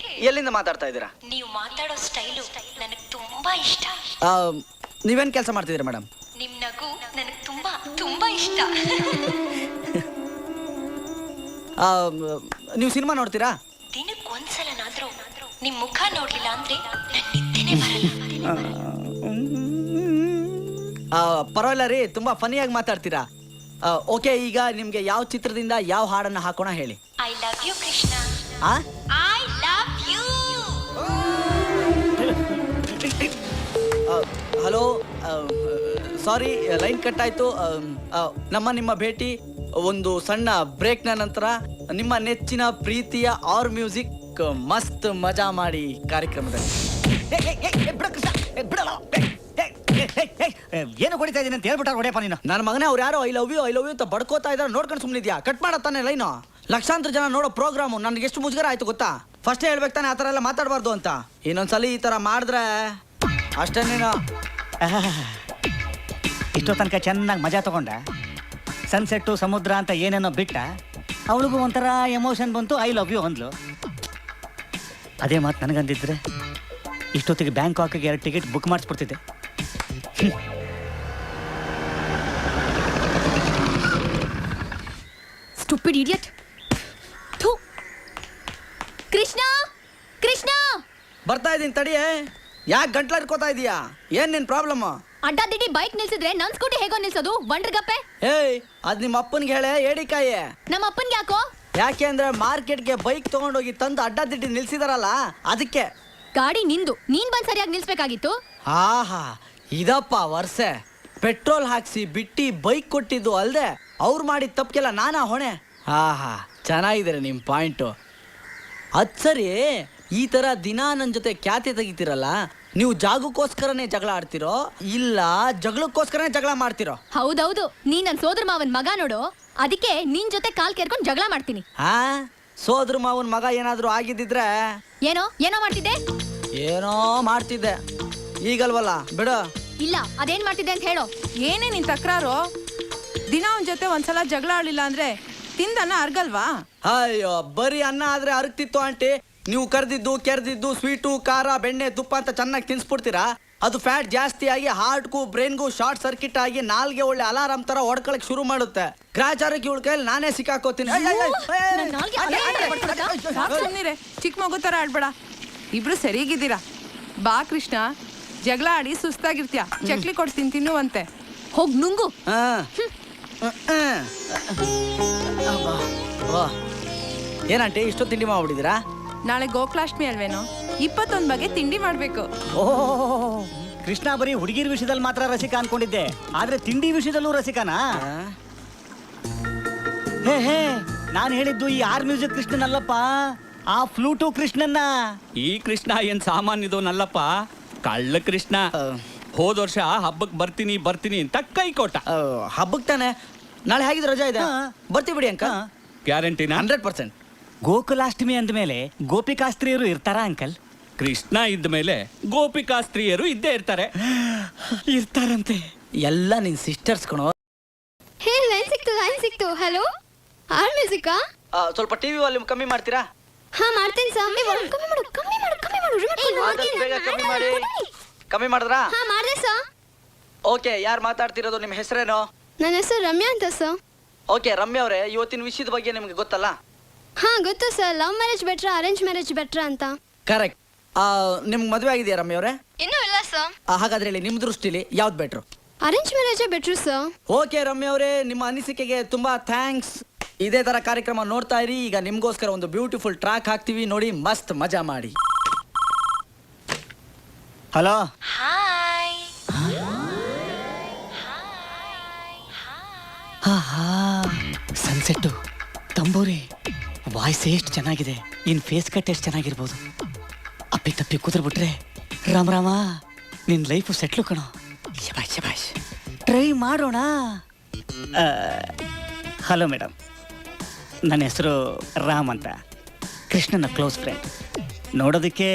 ಎಲ್ಲಿಂದ ಮಾತಾಡ್ತಾ ಇದ್ದೀರಾ? ನೀವು ಮಾತಾಡೋ ಸ್ಟೈಲು ನನಗೆ ತುಂಬಾ ಇಷ್ಟ. ನೀವೇನ್ ಕೆಲಸ ಮಾಡ್ತಿದ್ದೀರಾ ಮೇಡಮ್? ನಿಮ್ ನಗು ನನಗೆ ತುಂಬಾ ತುಂಬಾ ಇಷ್ಟ. ನೀವು ಸಿನಿಮಾ ನೋಡ್ತೀರಾ? ದಿನಕ್ಕೆ ಒಂದ್ಸಲನಾದ್ರೂ ನಿಮ್ ಮುಖ ನೋಡ್ಲಿಲ್ಲ ಅಂದ್ರೆ ನನ್ ನಿದ್ದೆನೇ ಬರಲ್ಲ. ಪರವಾಗಿಲ್ಲ ರೀ, ತುಂಬಾ ಫನಿಯಾಗಿ ಮಾತಾಡ್ತೀರಾ. ಓಕೆ, ಈಗ ನಿಮ್ಗೆ ಯಾವ ಚಿತ್ರದಿಂದ ಯಾವ ಹಾಡನ್ನ ಹಾಕೋಣ ಹೇಳಿ. I love you Krishna. I love you. Hello, sorry line cut ಆಯ್ತು. ನಿಮ್ಮ ಭೇಟಿ ಒಂದು ಸಣ್ಣ ಬ್ರೇಕ್ನ ನಂತರ ನಿಮ್ಮ ನೆಚ್ಚಿನ ಪ್ರೀತಿಯ ಆರ್ ಮ್ಯೂಸಿಕ್ ಮಸ್ತ್ ಮಜಾ ಮಾಡಿ ಕಾರ್ಯಕ್ರಮದಲ್ಲಿ. ಏನು ಹೊಡಿತಾ ಇದೀನಿ ಅಂತ ಹೇಳ್ಬಿಟ್ಟಾರ ಹೊಡೆಯಪ್ಪ ನೀನು. ನನ್ನ ಮಗನೇ, ಅವ್ರು ಯಾರೋ ಐ ಲವ್ ಯು ಅಂತ ಬಡ್ಕೋತಾ ಇದ್ದಾರೆ. ನೋಡ್ಕೊಂಡು ಸುಮ್ಮನಿದ್ಯಾ? Cut ಮಾಡತ್ತಾನೆ line. ಲಕ್ಷಾಂತರ ಜನ ನೋಡೋ ಪ್ರೋಗ್ರಾಮು ನನಗೆ ಎಷ್ಟು ಮುಜುಗರ ಆಯ್ತು ಗೊತ್ತಾ? ಫಸ್ಟೇ ಹೇಳ್ಬೇಕು ತಾನೆ ಆ ಥರ ಎಲ್ಲ ಮಾತಾಡಬಾರ್ದು ಅಂತ. ಇನ್ನೊಂದ್ಸಲಿ ಈ ಥರ ಮಾಡಿದ್ರೆ ಅಷ್ಟೇ ನೀನು. ಇಷ್ಟೋ ತನಕ ಚೆನ್ನಾಗಿ ಮಜಾ ತಗೊಂಡ, ಸನ್ಸೆಟ್ಟು ಸಮುದ್ರ ಅಂತ ಏನೇನೋ ಬಿಟ್ಟ, ಅವಳಿಗೂ ಒಂಥರ ಎಮೋಷನ್ ಬಂತು, ಐ ಲವ್ ಯು ಅಂದ್ಲು. ಅದೇ ಮಾತು ನನಗಂದಿದ್ರೆ ಇಷ್ಟೊತ್ತಿಗೆ ಬ್ಯಾಂಕಾಕ್ಗೆ 2 ಟಿಕೆಟ್ ಬುಕ್ ಮಾಡಿಸ್ಬಿಡ್ತಿದ್ದೆ. Stupid idiot. ಥು. ಕೃಷ್ಣ ಕೃಷ್ಣ ಬರ್ತಾ ಇದ್ದೀನಿ ತಡಿಯೇ. ಯಾಕೆ ಗಂಟ್ಲ ಇಟ್ಕೋತಾ ಇದೀಯಾ? ಏನ್ ನಿನ್ ಪ್ರಾಬ್ಲಮ್? ಅಡ್ಡಾದಿಡ್ಡಿ ಬೈಕ್ ನಿಲ್ಸಿದ್ರೆ ನನ್ ಸ್ಕೂಟಿ ಹೇಗೋ ನಿಲ್ಸೋದು? ಬಂಡ್ರಗಪ್ಪೆ. ಏಯ್, ಅದ್ ನಿಮ್ಮ ಅಪ್ಪನ್ಗೆ ಹೇಳೆ, ಏಡಿಕಾಯಿ. ನಮ್ಮ ಅಪ್ಪನ್ಗೆ ಯಾಕೋ? ಯಾಕೆ ಅಂದ್ರೆ ಮಾರ್ಕೆಟ್ಗೆ ಬೈಕ್ ತಗೊಂಡೋಗಿ ತಂದು ಅಡ್ಡಾದಿಡ್ಡಿ ನಿಲ್ಸಿದಾರಲ್ಲ, ಅದಕ್ಕೆ. ಗಾಡಿ ನಿಂದು, ನೀನ್ ಬಂದ್ ಸರಿಯಾಗಿ ನಿಲ್ಸ್ಬೇಕಾಗಿತ್ತು. ಆಹಾ, ಇದಪ್ಪ ವರ್ಷೆ. ಪೆಟ್ರೋಲ್ ಹಾಕ್ಸಿ ಬಿಟ್ಟಿ ಬೈಕ್ ಕೊಟ್ಟಿದ್ದು ಅಲ್ದೆ ಅವ್ರು ಮಾಡಿದ ತಪ್ಪಿಗೆಲ್ಲ ನಾನಾ ಹೊಣೆ. ಆಹಾ, ಚೆನ್ನಾಗಿದೆ ನಿಮ್ ಪಾಯಿಂಟು. ಅದ್ ಸರಿ, ಈ ತರ ದಿನ ನನ್ನ ಜೊತೆ ಖ್ಯಾತಿ ತೆಗಿತೀರಲ್ಲ, ನೀವು ಜಾಗಕ್ಕೋಸ್ಕರನೇ ಜಗಳ ಆಡ್ತಿರೋ ಇಲ್ಲ ಜಗಳಕ್ಕೋಸ್ಕರನೇ ಜಗಳ ಮಾಡ್ತಿರೋ? ಹೌದೌದು, ನೀ ನನ್ ಸೋದರ ಮಾವನ್ ಮಗ ನೋಡು, ಅದಕ್ಕೆ ನಿನ್ ಜೊತೆ ಕಾಲ್ ಕೇರ್ಕೊಂಡ್ ಜಗಳ ಮಾಡ್ತೀನಿ. ಹಾ, ಸೋದ್ರ ಮಾವನ್ ಮಗ ಏನಾದ್ರೂ ಆಗಿದ್ದಿದ್ರೆ ಏನೋ ಏನೋ ಮಾಡ್ತಿದ್ದೆ. ಏನೋ ಮಾಡ್ತಿದ್ದೆ, ಈಗಲ್ವಲ್ಲ ಬಿಡು. ಇಲ್ಲ, ಅದೇನ್ ಮಾಡ್ತಿದ್ದೆ ಅಂತ ಹೇಳೋ. ಏನೇ ನಿನ್ ತಕ್ರಾರು? ದಿನ ಅವನ ಜೊತೆ ಒಂದ್ಸಲ ಜಗಳ ಆಡ್ಲಿಲ್ಲ ಅಂದ್ರೆ ತಿಂದನ್ನ ಅರ್ಗಲ್ವಾ? ಅಯ್ಯೋ, ಬರೀ ಅನ್ನ ಆದ್ರೆ ಅರಗ್ತಿತ್ತು ಆಂಟಿ. ನೀವು ಕರ್ದಿದ್ದು ಕೆರ್ದಿದ್ದು ಸ್ವೀಟು ಖಾರ ಬೆಣ್ಣೆ ತುಪ್ಪ ಅಂತ ಚೆನ್ನಾಗಿ ತಿನ್ಸ್ಬಿಡ್ತೀರಾ. ಅದು ಫ್ಯಾಟ್ ಜಾಸ್ತಿ ಆಗಿ ಹಾರ್ಟ್ಗೂ ಬ್ರೈನ್ಗೂ ಶಾರ್ಟ್ ಸರ್ಕಿಟ್ ಆಗಿ ನಾಲ್ಗೆ ಒಳ್ಳೆ ಅಲಾರಾಮ್ ತರ ಹೊಡ್ಕೊಳಕ್ ಶುರು ಮಾಡುತ್ತೆ. ಗ್ರಾಚಾರಕ್ಕೆ ಇವಳ ಕೈಯಲ್ಲಿ ನಾನೇ ಸಿಕ್ಕಾಕೋತೀನಿ. ಸುಮ್ನಿರೆ, ಚಿಕ್ಕ ಮಗು ತರ ಆಡ್ಬೇಡ. ಇಬ್ರು ಸರಿಗಿದ್ದೀರಾ. ಬಾ ಕೃಷ್ಣ, ಜಗಳ ಆಡಿ ಸುಸ್ತಾಗಿರ್ತೀಯ, ಚಕ್ಲಿ ಕೊಡ್ತೀನಿ ತಿನ್ನುವಂತೆ. ಹೋಗ್ ನುಂಗು. ಏನಂಟಿ ಇಷ್ಟೊತ್ತು ತಿಂಡಿ ಮಾಡ್ಬಿಟ್ಟಿದ್ದೀರಾ? ನಾಳೆ ಗೋಕುಲಾಷ್ಟಮಿ ಅಲ್ವೇನೋ, 21 ಬಗೆ ತಿಂಡಿ ಮಾಡ್ಬೇಕು. ಓಹ್, ಕೃಷ್ಣ ಬರೀ ಹುಡುಗಿರ ವಿಷಯದಲ್ಲಿ ಮಾತ್ರ ರಸಿಕ ಅನ್ಕೊಂಡಿದ್ದೆ, ಆದ್ರೆ ತಿಂಡಿ ವಿಷಯದಲ್ಲೂ ರಸಿಕನಾ? ಹೇ ಹೇ, ನಾನು ಹೇಳಿದ್ದು ಈ ಆರ್ ಮ್ಯೂಸಿಕ್ ಕೃಷ್ಣನಲ್ಲಪ್ಪ, ಆ ಫ್ಲೂಟು ಕೃಷ್ಣನ್ನ. ಈ ಕೃಷ್ಣ ಏನ್ ಸಾಮಾನ್ಯದವನಲ್ಲಪ್ಪ, ಕಳ್ಳ ಕೃಷ್ಣ. ಹೋದ ವರ್ಷ ಹಬ್ಬಕ್ಕೆ ಬರ್ತೀನಿ ಬರ್ತೀನಿ ಅಂತ ಕೈ ಕೊಟ್ಟ. ಹಬ್ಬಕ್ಕೆ ತಾನೆ, ನಾಳೆ ಹೇಗಿದ್ರೆ ರಜಾ ಇದೆ, ಬರ್ತೀವಿ ಬಿಡಿ ಅಂಕ. ಗ್ಯಾರಂಟಿನ? 100%. ಗೋಕುಲಾಷ್ಟಮಿ ಅಂದ್ಮೇಲೆ ಗೋಪಿಕಾಸ್ತ್ರೀಯರು ಇರ್ತಾರ ಅಂಕಲ್? ಕೃಷ್ಣ ಇದ್ದ ಮೇಲೆ ಗೋಪಿಕಾಸ್ತ್ರೀಯರು ಇದ್ದೇ ಇರ್ತಾರೆ. ಇರ್ತಾರಂತೆ. ಎಲ್ಲ ನಿನ್ ಸಿಸ್ಟರ್ಸ್ ಕಣೋ. ಹೇ, ಲೈನ್ ಸಿಕ್ತು. ಹಲೋ, ಆರ್ ಮ್ಯೂಸಿಕಾ? ಸ್ವಲ್ಪ ಟಿವಿ ವಾಲ್ಯೂಮ್ ಕಮ್ಮಿ ಮಾಡ್ತೀರಾ? ಹಾ, ಮಾಡ್ತೀನಿ ಸರ್. ಕಮ್ಮಿ ಮಾಡು. ಆದಷ್ಟು ಬೇಗ ಕಮ್ಮಿ ಮಾಡಿ. ಕಮ್ಮಿ ಮಾಡಿದ್ರಾ? ಹಾ, ಮಾಡ್ದೆ ಸರ್. ಓಕೆ, ಯಾರು ಮಾತಾಡ್ತಿರೋದು? ನಿಮ್ಮ ಹೆಸರೇನು? ನನ್ನ ಹೆಸರು ರಮ್ಯಾ ಅಂತ ಸರ್. ಓಕೆ ರಮ್ಯಾ ಅವರೇ, ಇವತ್ತಿನ ವಿಷಯದ ಬಗ್ಗೆ ನಿಮ್ಗೆ ಗೊತ್ತಲ್ಲ? ಹಾ, ಗೊತ್ತು ಸರ್. ಲವ್ ಮ್ಯಾರೇಜ್ ಬೆಟ್ರಾ ಅರೇಂಜ್ ಮ್ಯಾರೇಜ್ ಬೆಟ್ರಾ ಅಂತ. ಕರೆಕ್ಟ್. ನಿಮ್ಗೆ ಮದುವೆ ಆಗಿದೆಯಾ ರಮ್ಯಾ ಅವರೇ? ಇನ್ನೂ ಇಲ್ಲ ಸರ್. ಹಾಗಾದ್ರೆ ಹೇಳಿ, ನಿಮ್ಮ ದೃಷ್ಟಿಲಿ ಯಾವ್ದು ಬೆಟ್ರು? ಅರೇಂಜ್ ಮ್ಯಾರೇಜೇ ಬೆಟ್ರು ಸರ್. ಓಕೆ ರಮ್ಯಾ ಅವರೇ, ನಿಮ್ಮ ಅನಿಸಿಕೆಗೆ ತುಂಬಾ ಥ್ಯಾಂಕ್ಸ್. ಇದೇ ತರ ಕಾರ್ಯಕ್ರಮ ನೋಡ್ತಾ ಇರಿ. ಈಗ ನಿಮ್ಗೋಸ್ಕರ ಒಂದು ಬ್ಯೂಟಿಫುಲ್ ಟ್ರ್ಯಾಕ್ ಹಾಕ್ತೀವಿ, ನೋಡಿ ಮಸ್ತ್ ಮಜಾ ಮಾಡಿ. ಹಲೋ. ಸನ್ಸೆಟ್ಟು, ತಂಬೂರಿ, ವಾಯ್ಸ್ ಎಷ್ಟು ಚೆನ್ನಾಗಿದೆ, ಇನ್ ಫೇಸ್ ಕಟ್ ಎಷ್ಟು ಚೆನ್ನಾಗಿರ್ಬೋದು. ಅಪ್ಪಿ ತಪ್ಪಿ ಕೂತ್ಬಿಟ್ರೆ ರಾಮ ನಿನ್ ಲೈಫು ಸೆಟ್ಲು ಕಣೋ. ಶಬಾಷ್, ಟ್ರೈ ಮಾಡೋಣ. ಹಲೋ ಮೇಡಮ್, ನನ್ನ ಹೆಸರು ರಾಮ್ ಅಂತ, ಕೃಷ್ಣನ ಕ್ಲೋಸ್ ಫ್ರೆಂಡ್. ನೋಡೋದಕ್ಕೆ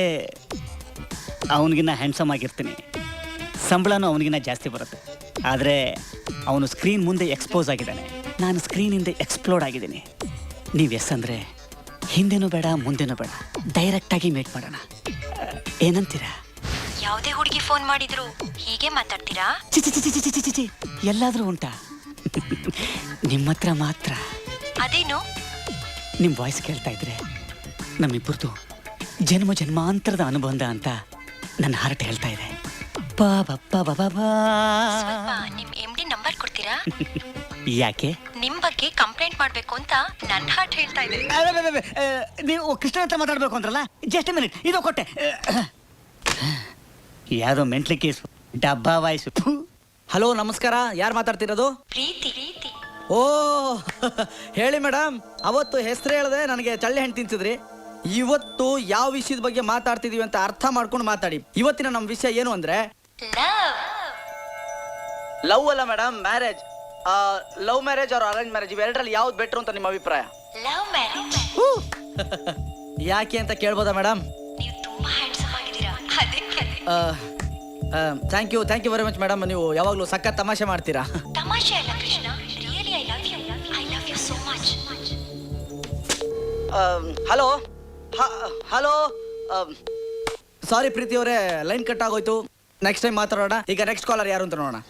ಅವನಿಗಿನ್ನ ಹ್ಯಾಂಡ್ಸಮ್ ಆಗಿರ್ತೀನಿ, ಸಂಬಳನೂ ಅವನಿಗಿನ್ನ ಜಾಸ್ತಿ ಬರುತ್ತೆ. ಆದರೆ ಅವನು ಸ್ಕ್ರೀನ್ ಮುಂದೆ ಎಕ್ಸ್ಪೋಸ್ ಆಗಿದ್ದಾನೆ, ನಾನು ಸ್ಕ್ರೀನಿಂದ ಎಕ್ಸ್ಪ್ಲೋರ್ಡ್ ಆಗಿದ್ದೀನಿ. ನೀವು ಎಸ್ ಅಂದರೆ ಹಿಂದೆನೂ ಬೇಡ ಮುಂದೆನೂ ಬೇಡ, ಡೈರೆಕ್ಟಾಗಿ ಮೇಟ್ ಮಾಡೋಣ. ಏನಂತೀರಾ? ಯಾವುದೇ ಹುಡುಗಿ ಫೋನ್ ಮಾಡಿದ್ರು ಹೀಗೆ ಮಾತಾಡ್ತೀರಾ? ಚಿಚಿ ಎಲ್ಲಾದರೂ ಉಂಟಾ? ನಿಮ್ಮ ಹತ್ರ ಮಾತ್ರ. ಅದೇನು? ನಿಮ್ಮ ವಾಯ್ಸ್ ಕೇಳ್ತಾ ಇದ್ರೆ ನಮ್ಮಿಬ್ಬರದು ಜನ್ಮ ಜನ್ಮಾಂತರದ ಅನುಬಂಧ ಅಂತ ನನ್ನ ಹಾರ್ಟ್ ಹೇಳ್ತಾ ಇದೆ. ಸ್ವಲ್ಪ ನಿಮ್ MD ನಂಬರ್ ಕೊಡ್ತೀರಾ? ಯಾಕೆ? ನಿಮ್ ಬಗ್ಗೆ ಕಂಪ್ಲೇಂಟ್ ಮಾಡ್ಬೇಕು ಅಂತ ನನ್ನ ಹಾರ್ಟ್ ಹೇಳ್ತಾ ಇದೆ. ನೀವು ಕೃಷ್ಣ ಹತ್ರ ಮಾತಾಡ್ಬೇಕು ಅಂದ್ರಲ್ಲ, ಜಸ್ಟ್ ಮಿನಿಟ್, ಇದು ಕೊಟ್ಟೆ. ಯಾವ್ದೋ ಮೆಂಟ್ಲಿ ಕೇಸು, ಡಬ್ಬಾ ವಾಯ್ಸು. ಹಲೋ, ನಮಸ್ಕಾರ. ಯಾರು ಮಾತಾಡ್ತಿರೋದು? ಪ್ರೀತಿ. ಓ ಹೇಳಿ ಮೇಡಮ್. ಅವತ್ತು ಹೆಸರು ಹೇಳ್ದೆ ನನಗೆ ಚಳ್ಳೆ ಹಣ್ಣು ತಿನ್ಸಿದ್ರಿ. ಇವತ್ತು ಯಾವ ವಿಷಯದ ಬಗ್ಗೆ ಮಾತಾಡ್ತಿದೀವಿ ಅಂತ ಅರ್ಥ ಮಾಡ್ಕೊಂಡು ಮಾತಾಡಿ. ಇವತ್ತಿನ ನಮ್ಮ ವಿಷಯ ಏನು ಅಂದ್ರೆ ಲವ್ ಅಲ್ಲ madam, marriage. Love marriage or arrange marriage, ಇವೆರಡರಲ್ಲಿ ಯಾವ್ದು ಬೆಟ್ರು ಅಂತ ನಿಮ್ಮ ಅಭಿಪ್ರಾಯ? Love marriage. ಯಾಕೆ ಅಂತ ಕೇಳ್ಬೋದಾ ಮೇಡಮ್? ನೀವು ತುಂಬಾ ಹ್ಯಾಂಡ್ಸಮ್ ಆಗಿದ್ದೀರಾ, ಅದಕ್ಕೆ. Thank you very much madam. ನೀವು ಯಾವಾಗಲೂ ಸಖತ್ ತಮಾಷೆ ಮಾಡ್ತೀರಾ. ತಮಾಷೆ ಅಲ್ಲ Krishna, really I love you so much. Hello hello, sorry Preethi ಅವರೇ, ಲೈನ್ ಕಟ್ ಆಗೋಯ್ತು. ನೆಕ್ಸ್ಟ್ ಟೈಮ್ ಮಾತಾಡೋಣ. ಈಗ ನೆಕ್ಸ್ಟ್ ಕಾಲರ್ ಯಾರು ಅಂತ ನೋಡೋಣ.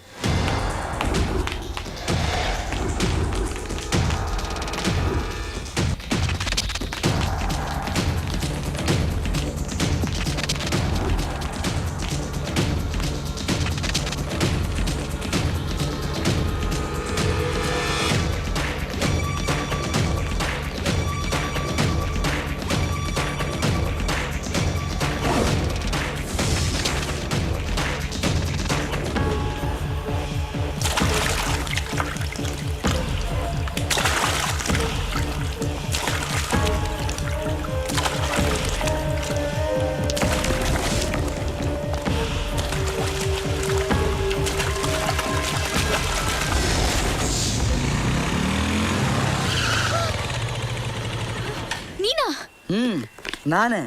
ನಾನೇ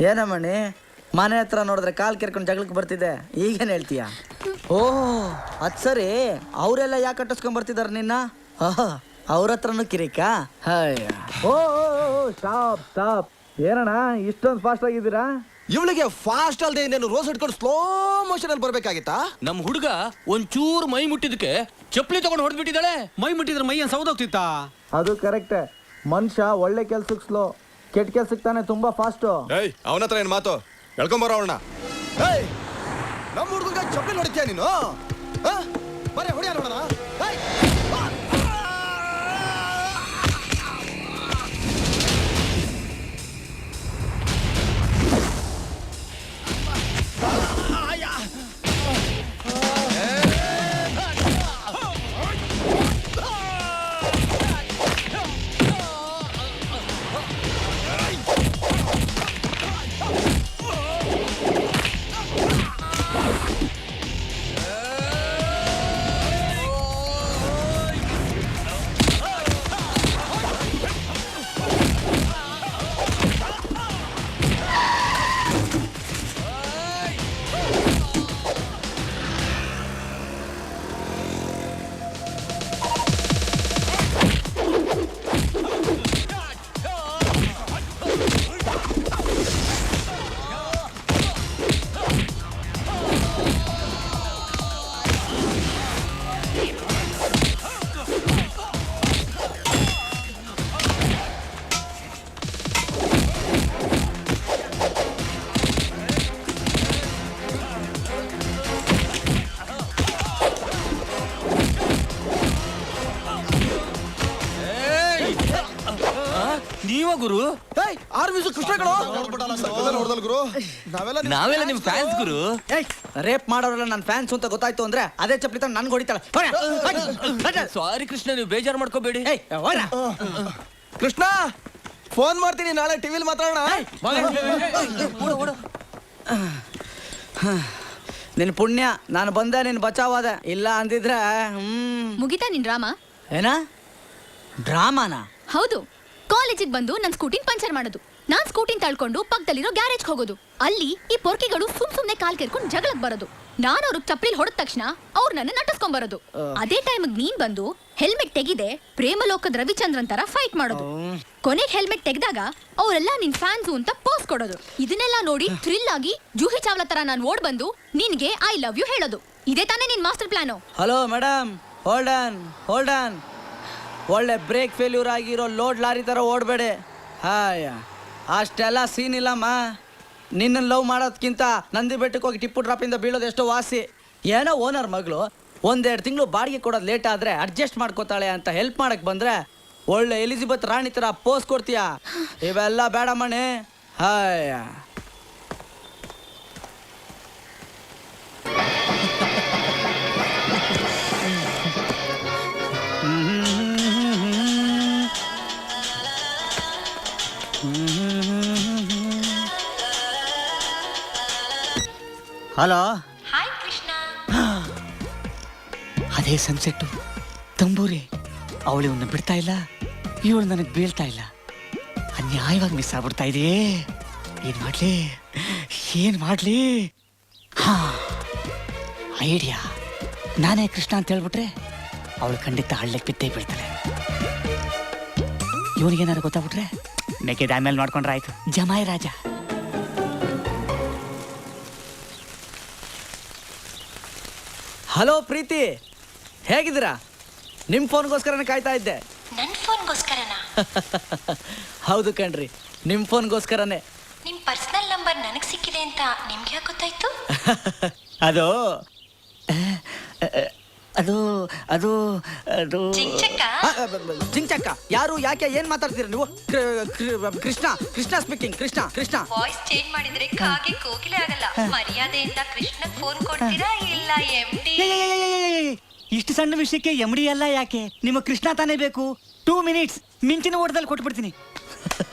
ಏನಮ್ಮಣ್ಣಿ, ಮನೆ ಹತ್ರ ನೋಡಿದ್ರೆ ಕಾಲ್ ಕೆರ್ಕೊಂಡು ಜಗಳಕ್ಕೆ ಬರ್ತಿದ್ದೆ, ಈಗೇನು ಹೇಳ್ತೀಯ? ಓಹ್ ಅದು ಸರಿ, ಅವರೆಲ್ಲ ಯಾಕೆ ಕಟ್ಟಿಸ್ಕೊಂಡ್ ಬರ್ತಿದಾರೆ ನಿನ್ನ? ಅವ್ರ ಹತ್ರನೂ ಕಿರಿಕಾ? ಓ ಸ್ಟಾಪ್. ಏನಣ್ಣ ಇಷ್ಟೊಂದು ಫಾಸ್ಟ್ ಆಗಿದ್ದೀರಾ? ಇವಳಿಗೆ ಫಾಸ್ಟ್ ಅಲ್ದೆ ಇನ್ನೇನು ರೋಸ್ ಹಿಡ್ಕೊಂಡು ಸ್ಲೋ ಮೋಷನ್ ಅಲ್ಲಿ ಬರ್ಬೇಕಾಗಿತ್ತಾ? ನಮ್ ಹುಡುಗ ಒಂಚೂರು ಮೈ ಮುಟ್ಟಿದಕ್ಕೆ ಚಪ್ಪಲಿ ತಗೊಂಡು ಹೊಡೆದ್ಬಿಟ್ಟಿದ್ದಾಳೆ. ಮೈ ಮುಟ್ಟಿದ್ರೆ ಮೈ ಏನ್ ಸೌದೋಗ್ತಿತ್ತ? ಅದು ಕರೆಕ್ಟ್. ಮನುಷ್ಯ ಒಳ್ಳೆ ಕೆಲ್ಸಕ್ಕೆ ಸ್ಲೋ, ಕೆಟ್ಟ ಕೆಲ್ಸಕ್ಕೆ ತಾನೆ ತುಂಬಾ ಫಾಸ್ಟು. ಏಯ್ ಅವನ ಹತ್ರ ಏನು ಮಾತು? ಹೇಳ್ಕೊಂಬರೋ ಅವಳನ್ನ. ಏಯ್ ನಮ್ಮ ಹುಡುಗ ಚಪ್ಪಲಿ ಹೊಡಿತೀಯ ನೀನು? ಬರೇ ಹೊಡಿಯ ನೋಡೋಣ. ನೀವ ಗುರು? ನಾವೆಲ್ಲ ನಿಮ್ ಫ್ಯಾನ್ಸ್ ಗುರು. ರೇಪ್ ಮಾಡೋರೆಲ್ಲ ನನ್ನ ಫ್ಯಾನ್ಸ್ ಅಂತ ಗೊತ್ತಾಯ್ತು ಅಂದ್ರೆ ಅದೇ ಚಪ್ಪಲಿ ತಂದು ನನ್ಗೆ ಹೊಡಿತಾಳೆ. ಸಾರಿ ಕೃಷ್ಣ, ನೀವು ಬೇಜಾರು ಮಾಡ್ಕೋಬೇಡಿ. ಕೃಷ್ಣ ಫೋನ್ ಮಾಡ್ತೀನಿ, ನಾಳೆ ಟಿವಿಲಿ ಮಾತಾಡೋಣ. ನಿನ್ ಪುಣ್ಯ ನಾನು ಬಂದೆ, ನಿನ್ ಬಚಾವಾದೆ. ಇಲ್ಲ ಅಂದಿದ್ರೆ ಮುಗಿತಾ ನಿನ್ ಡ್ರಾಮಾ? ಏನ ಡ್ರಾಮಾನ? ಹೌದು. ಕಾಲೇಜಿಗೆ ಬಂದು ನನ್ ಸ್ಕೂಟಿನ್ ಪಂಚರ್ ಮಾಡೋದು, ನಾನ್ ಸ್ಕೂಟಿನ್ ತಳ್ಕೊಂಡು ಪಕ್ಕದಲ್ಲಿರೋ ಗ್ಯಾರೇಜ್ ಹೋಗೋದು, ಅಲ್ಲಿ ಈ ಪೊರ್ಕಿಗಳು ಸುಮ್ನೆ ಕಾಲ್ ಕೆರ್ಕೊಂಡು ಜಗಳಕ್ ಬರೋದು, ನಾನು ಅವ್ರಿಗೆ ಚಪ್ಪಲಿ ಹೊಡೆದ ತಕ್ಷಣ ಅವ್ರು ನನ್ನ ನಟಿಸ್ಕೊಂಡ್ ಬರೋದು. ಅದೇ ಟೈಮಿಗೆ ನೀನ್ ಬಂದು ಹೆಲ್ಮೆಟ್ ತೆಗಿದೆ ಪ್ರೇಮಲೋಕದ ರವಿಚಂದ್ರನ್ ತರ ಫೈಟ್ ಮಾಡೋದು. ಕೊನೆಗೆ ಹೆಲ್ಮೆಟ್ ತೆಗೆದಾಗ ಅವರೆಲ್ಲ ನಿನ್ ಫ್ಯಾನ್ಸು ಅಂತ ಪೋಸ್ ಕೊಡೋದು. ಇದನ್ನೆಲ್ಲ ನೋಡಿ ಥ್ರಿಲ್ ಆಗಿ ಜೂಹಿ ಚಾವ್ಲಾ ತರ ನಾನು ಓಡ್ ಬಂದು ನಿನ್ಗೆ ಐ ಲವ್ ಯು ಹೇಳೋದು. ಇದೇ ತಾನೇ ನಿನ್ master plan? Hello madam, hold on. ಒಳ್ಳೆ ಬ್ರೇಕ್ ಫೇಲ್ಯೂರ್ ಆಗಿರೋ ಲೋಡ್ ಲಾರಿ ಥರ ಓಡಬೇಡಿ. ಅಷ್ಟೆಲ್ಲ ಸೀನ್ ಇಲ್ಲಮ್ಮ. ನಿನ್ನನ್ನು ಲವ್ ಮಾಡೋದಕ್ಕಿಂತ ನಂದಿ ಬೆಟ್ಟಕ್ಕೆ ಹೋಗಿ ಟಿಪ್ಪು ಡ್ರಾಪಿಂದ ಬೀಳೋದು ಎಷ್ಟೋ ವಾಸಿ. ಏನೋ ಓನರ್ ಮಗಳು 1-2 ತಿಂಗಳು ಬಾಡಿಗೆ ಕೊಡೋದು ಲೇಟ್ ಆದರೆ ಅಡ್ಜಸ್ಟ್ ಮಾಡ್ಕೋತಾಳೆ ಅಂತ ಹೆಲ್ಪ್ ಮಾಡಕ್ಕೆ ಬಂದರೆ ಒಳ್ಳೆ ಎಲಿಜಬೆತ್ ರಾಣಿ ಥರ ಪೋಸ್ ಕೊಡ್ತೀಯ. ಇವೆಲ್ಲ ಬೇಡ ಮಣಿ. ಹಲೋ. ಹಾಯ್ ಕೃಷ್ಣ. ಅದೇ ಸನ್ಸೆಟ್ಟು ತಂಬೂರಿ. ಅವಳು ಇವನ್ನ ಬಿಡ್ತಾ ಇಲ್ಲ, ಇವಳು ನನಗೆ ಬೀಳ್ತಾ ಇಲ್ಲ, ಅನ್ಯಾಯವಾಗಿ ಮಿಸ್ ಆಗ್ಬಿಡ್ತಾ ಇದೆ. ಏನ್ ಮಾಡ್ಲಿ? ಹಾ, ಐಡಿಯಾ. ನಾನೇ ಕೃಷ್ಣ ಅಂತ ಹೇಳ್ಬಿಟ್ರೆ ಅವಳು ಖಂಡಿತ ಹಳ್ಳಕ್ಕೆ ಬಿದ್ದೇ ಬೀಳ್ತಾಳೆ. ಇವನಿಗೇನಾರು ಗೊತ್ತಾಗ್ಬಿಟ್ರೆ ಮೇಕೆದ ಆಮೇಲೆ ನೋಡ್ಕೊಂಡ್ರೆ ಆಯ್ತು. ಜಮಾಯಿ ರಾಜ. ಹಲೋ ಪ್ರೀತಿ, ಹೇಗಿದ್ದೀರಾ? ನಿಮ್ಮ ಫೋನ್ಗೋಸ್ಕರನೇ ಕಾಯ್ತಾ ಇದ್ದೆ. ನನ್ನ ಫೋನ್ಗೋಸ್ಕರನಾ? ಹೌದು ಕಣ್ರಿ, ನಿಮ್ಮ ಫೋನ್ಗೋಸ್ಕರನೇ. ನಿಮ್ಮ ಪರ್ಸನಲ್ ನಂಬರ್ ನನಗೆ ಸಿಕ್ಕಿದೆ ಅಂತ ನಿಮ್ಗೆ ಯಾಕೆ ಗೊತ್ತಾಯ್ತು? ಅದು ಅದು ಅದು ಅದು ಚಿಂಚಕ್ಕ? ಚಿಂಚಕ್ಕ ಯಾರು? ಯಾಕೆ? ಏನ್ ಮಾತಾಡ್ತೀರಾ ನೀವು? Krishna speaking. Krishna voice change ಮಾಡಿದ್ರೆ ಕಾಗೆ ಕೋಗಿಲೆ ಆಗಲ್ಲ. ಮರ್ಯಾದೆಯಿಂದ ಕೃಷ್ಣಗ್ ಫೋನ್ ಕೊಡ್ತೀರಾ ಇಲ್ಲ MD? ಇಷ್ಟು ಸಣ್ಣ ವಿಷಯಕ್ಕೆ MD ಎಲ್ಲ ಯಾಕೆ? ನಿಮ್ಮ ಕೃಷ್ಣ ತಾನೇ ಬೇಕು. 2 ಮಿನಿಟ್ಸ್ ಮಿಂಚಿನ ಓಟದಲ್ಲಿ ಕೊಟ್ಬಿಡ್ತೀನಿ.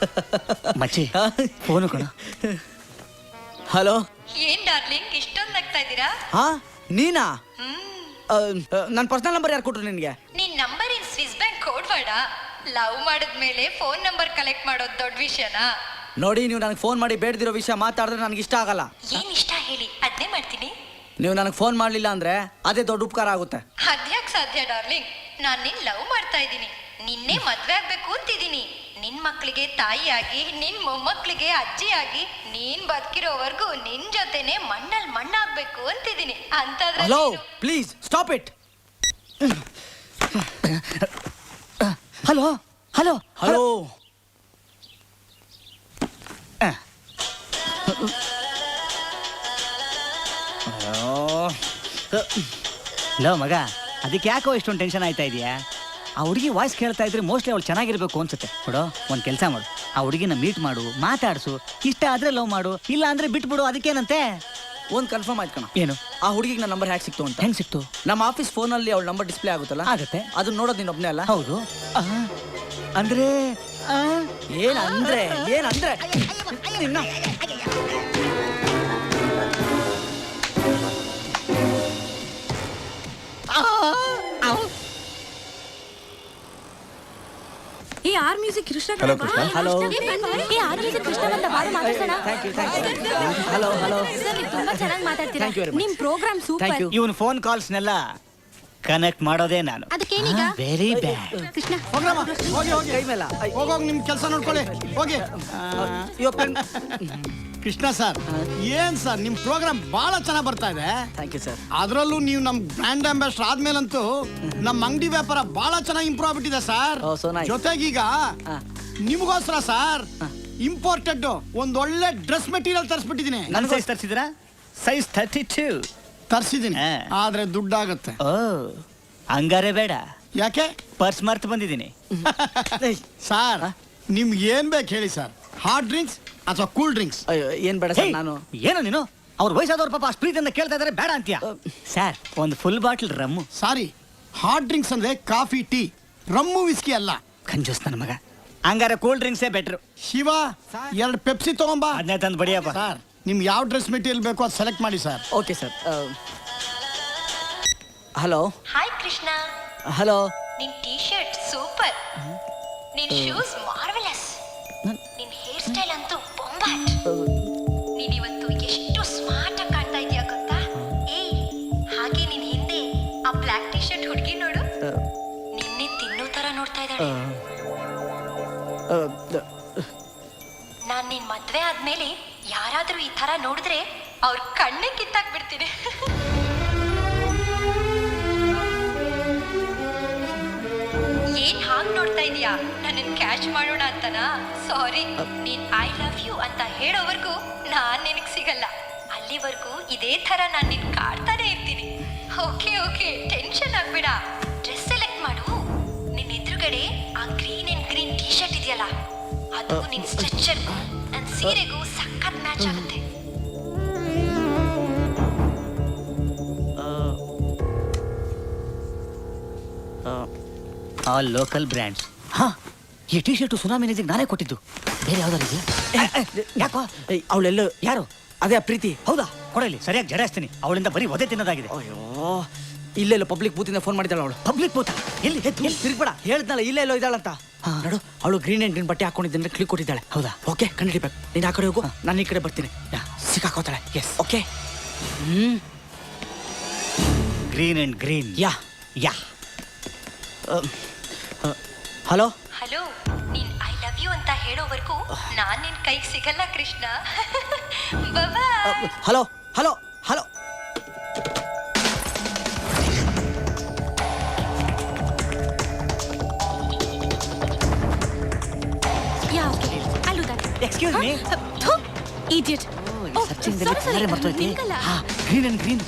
ಮಚ್ಚಿ ಫೋನು ಕೊಡು. ಹಲೋ. ಏನ್ ಡಾರ್ಲಿಂಗ್ ಇಷ್ಟೊಂದು ನಗ್ತಾ ಇದ್ದೀರಾ? ಹಾ, ನೀನಾ? ನನ್ನ ಪರ್ಸನಲ್ ನಂಬರ್ ಯಾರು ಕೊಟ್ರು ನಿನ್ಗೆ? ನಿನ್ number in Swiss bank code ಬೇಡ. ಲವ್ ಮಾಡಿದ್ಮೇಲೆ ಫೋನ್ ನಂಬರ್ ಕಲೆಕ್ಟ್ ಮಾಡೋದು ದೊಡ್ಡ ವಿಷಯನಾ? ನೋಡಿ, ನೀವು ನನಗೆ ಫೋನ್ ಮಾಡಿ ಬೇಡದಿರೋ ವಿಷಯ ಮಾತಾಡಿದ್ರೆ ನನಗೆ ಇಷ್ಟ ಆಗಲ್ಲ. ಏನ್ ಇಷ್ಟ ಹೇಳಿ, ಅದನ್ನೇ ಮಾಡ್ತೀನಿ. ನೀವು ನನಗೆ ಫೋನ್ ಮಾಡಲಿಲ್ಲ ಅಂದ್ರೆ ಅದೇ ದೊಡ್ಡ ಉಪಕಾರ ಆಗುತ್ತೆ. ಅದ್ಯಾಕ್ ಸಾಧ್ಯ ಡಾರ್ಲಿಂಗ್? ನಾನ್ ನಿನ್ ಲವ್ ಮಾಡ್ತಾ ಇದ್ದೀನಿ, ನಿನ್ನೆ ಮದ್ವೆ ಆಗ್ಬೇಕು ಅಂತಿದ್ದೀನಿ. ನಿನ್ ಮಕ್ಳಿಗೆ ತಾಯಿಯಾಗಿ, ನಿನ್ ಮೊಮ್ಮಕ್ಳಿಗೆ ಅಜ್ಜಿಯಾಗಿ, ನೀನ್ ಬದುಕಿರೋವರೆಗೂ ನಿನ್ ಜೊತೆನೆ ಮಣ್ಣಲ್ಲಿ ಮಣ್ಣಾಗ್ಬೇಕು ಅಂತಿದ್ದೀನಿ. Hello, please stop it. Hello hello hello. ಲೋ ಮಗ, ಅದಕ್ಕೆ ಯಾಕೋ ಇಷ್ಟೊಂದು ಟೆನ್ಷನ್ ಆಯ್ತಾ ಇದೆಯಾ? ಆ ಹುಡುಗಿ ವಾಯ್ಸ್ ಕೇಳ್ತಾ ಇದ್ರೆ ಮೋಸ್ಟ್ಲಿ ಅವಳು ಚೆನ್ನಾಗಿರ್ಬೇಕು ಅನ್ಸುತ್ತೆ. ನೋಡು, ಒಂದು ಕೆಲಸ ಮಾಡು, ಆ ಹುಡುಗಿನ ಮೀಟ್ ಮಾಡು, ಮಾತಾಡ್ಸು. ಇಷ್ಟ ಆದ್ರೆ ಲವ್ ಮಾಡು, ಇಲ್ಲ ಅಂದ್ರೆ ಬಿಟ್ಬಿಡು. ಅದಕ್ಕೇನಂತೆ? ಒಂದು ಕನ್ಫರ್ಮ್ ಆಯ್ತು ಕಣ. ಏನು? ಆ ಹುಡುಗಿಗೆ ನನ್ನ ನಂಬರ್ ಹ್ಯಾಕ್ ಸಿಕ್ತು ಅಂತ. ಹೆಂಗ್ ಸಿಕ್ತು? ನಮ್ಮ ಆಫೀಸ್ ಫೋನಲ್ಲಿ ಅವಳ ನಂಬರ್ ಡಿಸ್ಪ್ಲೇ ಆಗುತ್ತಲ್ಲ, ಆಗುತ್ತೆ. ಅದನ್ನ ನೋಡೋದು ನೀನು ಒಬ್ಬನೇ ಅಲ್ಲ? ಹೌದು. ಅಂದ್ರೆ ಏನಂದ್ರೆ ನಿನ್ನ ಈ R music Krishna. Hello Krishna. Hello. ಏ, ಆರ್ ಮ್ಯೂಸಿಕ್ ಕೃಷ್ಣ ಬಂದ, ಬಾರೋ ಮಾತಾಡ್ಸೋಣ. Thank you. ಹಲೋ. ಸರ್, ನೀವು ತುಂಬಾ ಚೆನ್ನಾಗಿ ಮಾತಾಡ್ತೀರಾ. Thank you very much. ನಿಮ್ ಪ್ರೋಗ್ರಾಮ್ ಸೂಪರ್. Thank you. ಇವನ್ ಫೋನ್ ಕಾಲ್ಸ್ನೆಲ್ಲ ಕನೆಕ್ಟ್ ಮಾಡೋದೇ ನಾನು. ಅದಕ್ಕೇನೀಗ? Very bad. ಕೃಷ್ಣ, ಹೋಗಿ ಕೈ ಮೇಲೆ ಹೋಗೋಗಿ ನಿಮ್ ಕೆಲಸ ನೋಡ್ಕೊಳ್ಳಿ, ಹೋಗಿ. ಕೃಷ್ಣ ಸರ್, ಏನ್ ಸರ್ ನಿಮ್ ಪ್ರೋಗ್ರಾಮ್ ಬಹಳ ಚೆನ್ನಾಗಿ ಬರ್ತಾ ಇದೆ. Thank you sir. ಅದರಲ್ಲೂ ನೀವು ನಮ್ ಬ್ರ್ಯಾಂಡ್ ಅಂಬಾಸಿಡರ್ ಆದ್ಮೇಲಂತೂ ನಮ್ಮ ಅಂಗಡಿ ವ್ಯಾಪಾರ ಬಹಳ ಚೆನ್ನಾಗಿ ಇಂಪ್ರೂವ್ ಆಗ್ಬಿಟ್ಟಿದೆ ಸರ್. Oh, so nice. ಜೊತೆಗೀಗ ನಿಮಗೋಸ್ಕರ ಸರ್ ಇಂಪೋರ್ಟೆಡ್ ಒಂದ್ ಒಳ್ಳೆ ಡ್ರೆಸ್ ಮೆಟೀರಿಯಲ್ ತರಿಸ್ಬಿಟ್ಟಿದೀನಿ. ನನ್ನ ಸೈಜ್ ತರಿಸಿದ್ರಾ? ಸೈಜ್ 32 ತರಿಸಿದೀನಿ, ಆದ್ರೆ ದುಡ್ಡಾಗತ್ತೆ. ಓ, ಹಂಗಾರೆ ಬೇಡ. ಯಾಕೆ? ಪರ್ಸ್ ಮರ್ತು ಬಂದಿದ್ದೀನಿ. ಸರ್ ನಿಮ್ಗೆ ಏನ್ ಬೇಕು ಹೇಳಿ ಸರ್, ಹಾಟ್ ಡ್ರಿಂಕ್ಸ್ ಅಥವಾ ಕೂಲ್ ಡ್ರಿಂಕ್ಸ್? ಅಯ್ಯೋ, ಏನ್ ಬೇಡ ಸರ್. ನಾನು ಏನು ನೀನು ಅವ್ರ ವಯಸ್ಸಾದವ್ರ ಪಾಪ ಅಷ್ಟು ಪ್ರೀತಿಯಿಂದ ಕೇಳ್ತಾ ಇದಾರೆ, ಬೇಡ ಅಂತೀಯ? ಸರ್, ಒಂದು ಫುಲ್ ಬಾಟಲ್ ರಮ್ಮು. ಸಾರಿ, ಹಾಟ್ ಡ್ರಿಂಕ್ಸ್ ಅಂದ್ರೆ ಕಾಫಿ, ಟೀ, ರಮ್ಮು, ವಿಸ್ಕಿ ಅಲ್ಲ. ಕಂಜೂಸ್ ನನ್ನ ಮಗ. ಹಂಗಾರೆ ಕೂಲ್ ಡ್ರಿಂಕ್ಸೇ ಬೆಟ್ರು. ಶಿವ, 2 ಪೆಪ್ಸಿ ತಗೊಂಬಾ. ಅದನ್ನೇ ತಂದು ಬಡಿಯಪ್ಪ. ಸರ್, ನಿಮ್ಗೆ ಯಾವ ಡ್ರೆಸ್ ಮೆಟೀರಿಯಲ್ ಬೇಕೋ ಅದು ಸೆಲೆಕ್ಟ್ ಮಾಡಿ sir. Okay sir. Hello. Hi Krishna. Hello. ನಿನ್ ಟೀ ಶರ್ಟ್ ಸೂಪರ್, ನಿನ್ ಶೂಸ್ ಮಾರ್ವೆಲಸ್, ನಿನ್ ಹೇರ್ ಸ್ಟೈಲ್ ಅಂತೂ ಬೊಂಬಾಟ್. ನೀನ್ ಇವತ್ತು ಎಷ್ಟು ಸ್ಮಾರ್ಟ್ ಆಗಿ ಕಾಣ್ತಾ ಇದೀಯ ಗೊತ್ತಾ? ಏಯ್, ಹಾಗೆ ನಿನ್ ಹಿಂದೆ ಆ ಬ್ಲ್ಯಾಕ್ ಟೀ ಶರ್ಟ್ ಹುಡುಗಿ ನೋಡು, ನಿನ್ನೆ ತಿನ್ನೋ ತರ ನೋಡ್ತಾ ಇದ್ದಾಳೆ. ನಾನ್ ನಿನ್ ಮದ್ವೆ ಆದ್ಮೇಲೆ ಯಾರಾದ್ರೂ ಈ ತರ ನೋಡಿದ್ರೆ ಅವ್ರ ಕಣ್ಣೆ ಕಿತ್ತಾಕ್ಬಿಡ್ತೀನಿ. ಏನ್ ಹಾಗೆ ನೋಡ್ತಾ ಇದೀಯಾ? ನನ್ನನ್ ಕ್ಯಾಚ್ ಮಾಡೋಣ ಅಂತನಾ? ಸಾರಿ, ನೀನ್ ಐ ಲವ್ ಯು ಅಂತ ಹೇಳೋವರೆಗೂ ನಾನ್ ನಿನಗ್ ಸಿಗಲ್ಲ. ಅಲ್ಲಿವರೆಗೂ ಇದೇ ತರ ನಾನ್ ನಿನ್ ಕಾಡ್ತಾನೆ ಇರ್ತೀನಿ. ಓಕೆ, ಟೆನ್ಷನ್ ಆಗ್ಬೇಡ. ಡ್ರೆಸ್ ಸೆಲೆಕ್ಟ್ ಮಾಡು. ನಿನ್ ಎದುರುಗಡೆ ಆ green and green T shirt ಇದೆಯಲ್ಲ, ಅದು ನಿನ್ ಸ್ಟ್ರೆಚರ್ಗೂ ನನ್ ಸೀರೆಗೂ ಸಖತ್ ಮ್ಯಾಚ್ ಆಗುತ್ತೆ. All local brands. ಹಾ, ಈ ಟಿ ಶರ್ಟು ಸುನಾಮಿ ಮ್ಯಾನೇಜಿಗೆ ನಾನೇ ಕೊಟ್ಟಿದ್ದು. ಬೇರೆ ಯಾವ್ದಾರು ಇದೆಯಾ? ಯಾಕೋ ಅವಳೆಲ್ಲ ಯಾರು? ಅದೇ ಪ್ರೀತಿ. ಹೌದಾ? ಕೊಡಲಿ, ಸರಿಯಾಗಿ ಜಡಾಯಿಸ್ತೀನಿ. ಅವಳಿಂದ ಬರೀ ಒದೆ ತಿನ್ನೋದಾಗಿದೆ. ಅಯ್ಯೋ, ಇಲ್ಲೆಲ್ಲೋ ಪಬ್ಲಿಕ್ ಬೂತಿಂದ ಫೋನ್ ಮಾಡಿದ್ದಾಳ ಅವಳು. ಪಬ್ಲಿಕ್ ಬೂತ ಎಲ್ಲಿ ತಿರ್ಗ್ಬೇಡ, ಹೇಳ್ದಲ್ಲ ಇಲ್ಲೆಲ್ಲೋ ಇದ್ದಾಳಂತ. ನೋಡು, ಅವಳು ಗ್ರೀನ್ ಅಂಡ್ ಗ್ರೀನ್ ಬಟ್ಟೆ ಹಾಕೊಂಡಿದ್ದಂದ್ರೆ ಕ್ಲಿಕ್ ಕೊಟ್ಟಿದ್ದಾಳೆ. ಹೌದಾ? ಓಕೆ, ಕಂಡಿಡಿಬೇಕು. ನೀನು ಆ ಕಡೆ ಹೋಗು, ನಾನು ಈ ಕಡೆ ಬರ್ತೀನಿ. ಸಿಕ್ಕಾಕೋತಾಳೆ. Yes, okay. Green and green. Yeah. Hello, ನೀನ್ ಐ ಲವ್ ಯು ಅಂತ ಹೇಳೋವರೆಗೂ ನಾನ್ ನಿನ್ ಕೈಗೆ ಸಿಗಲ್ಲ Krishna. Hello hello hello. Excuse me. Idiot. Searching ಮರ್ತೋಯ್ತಿ. Green and green.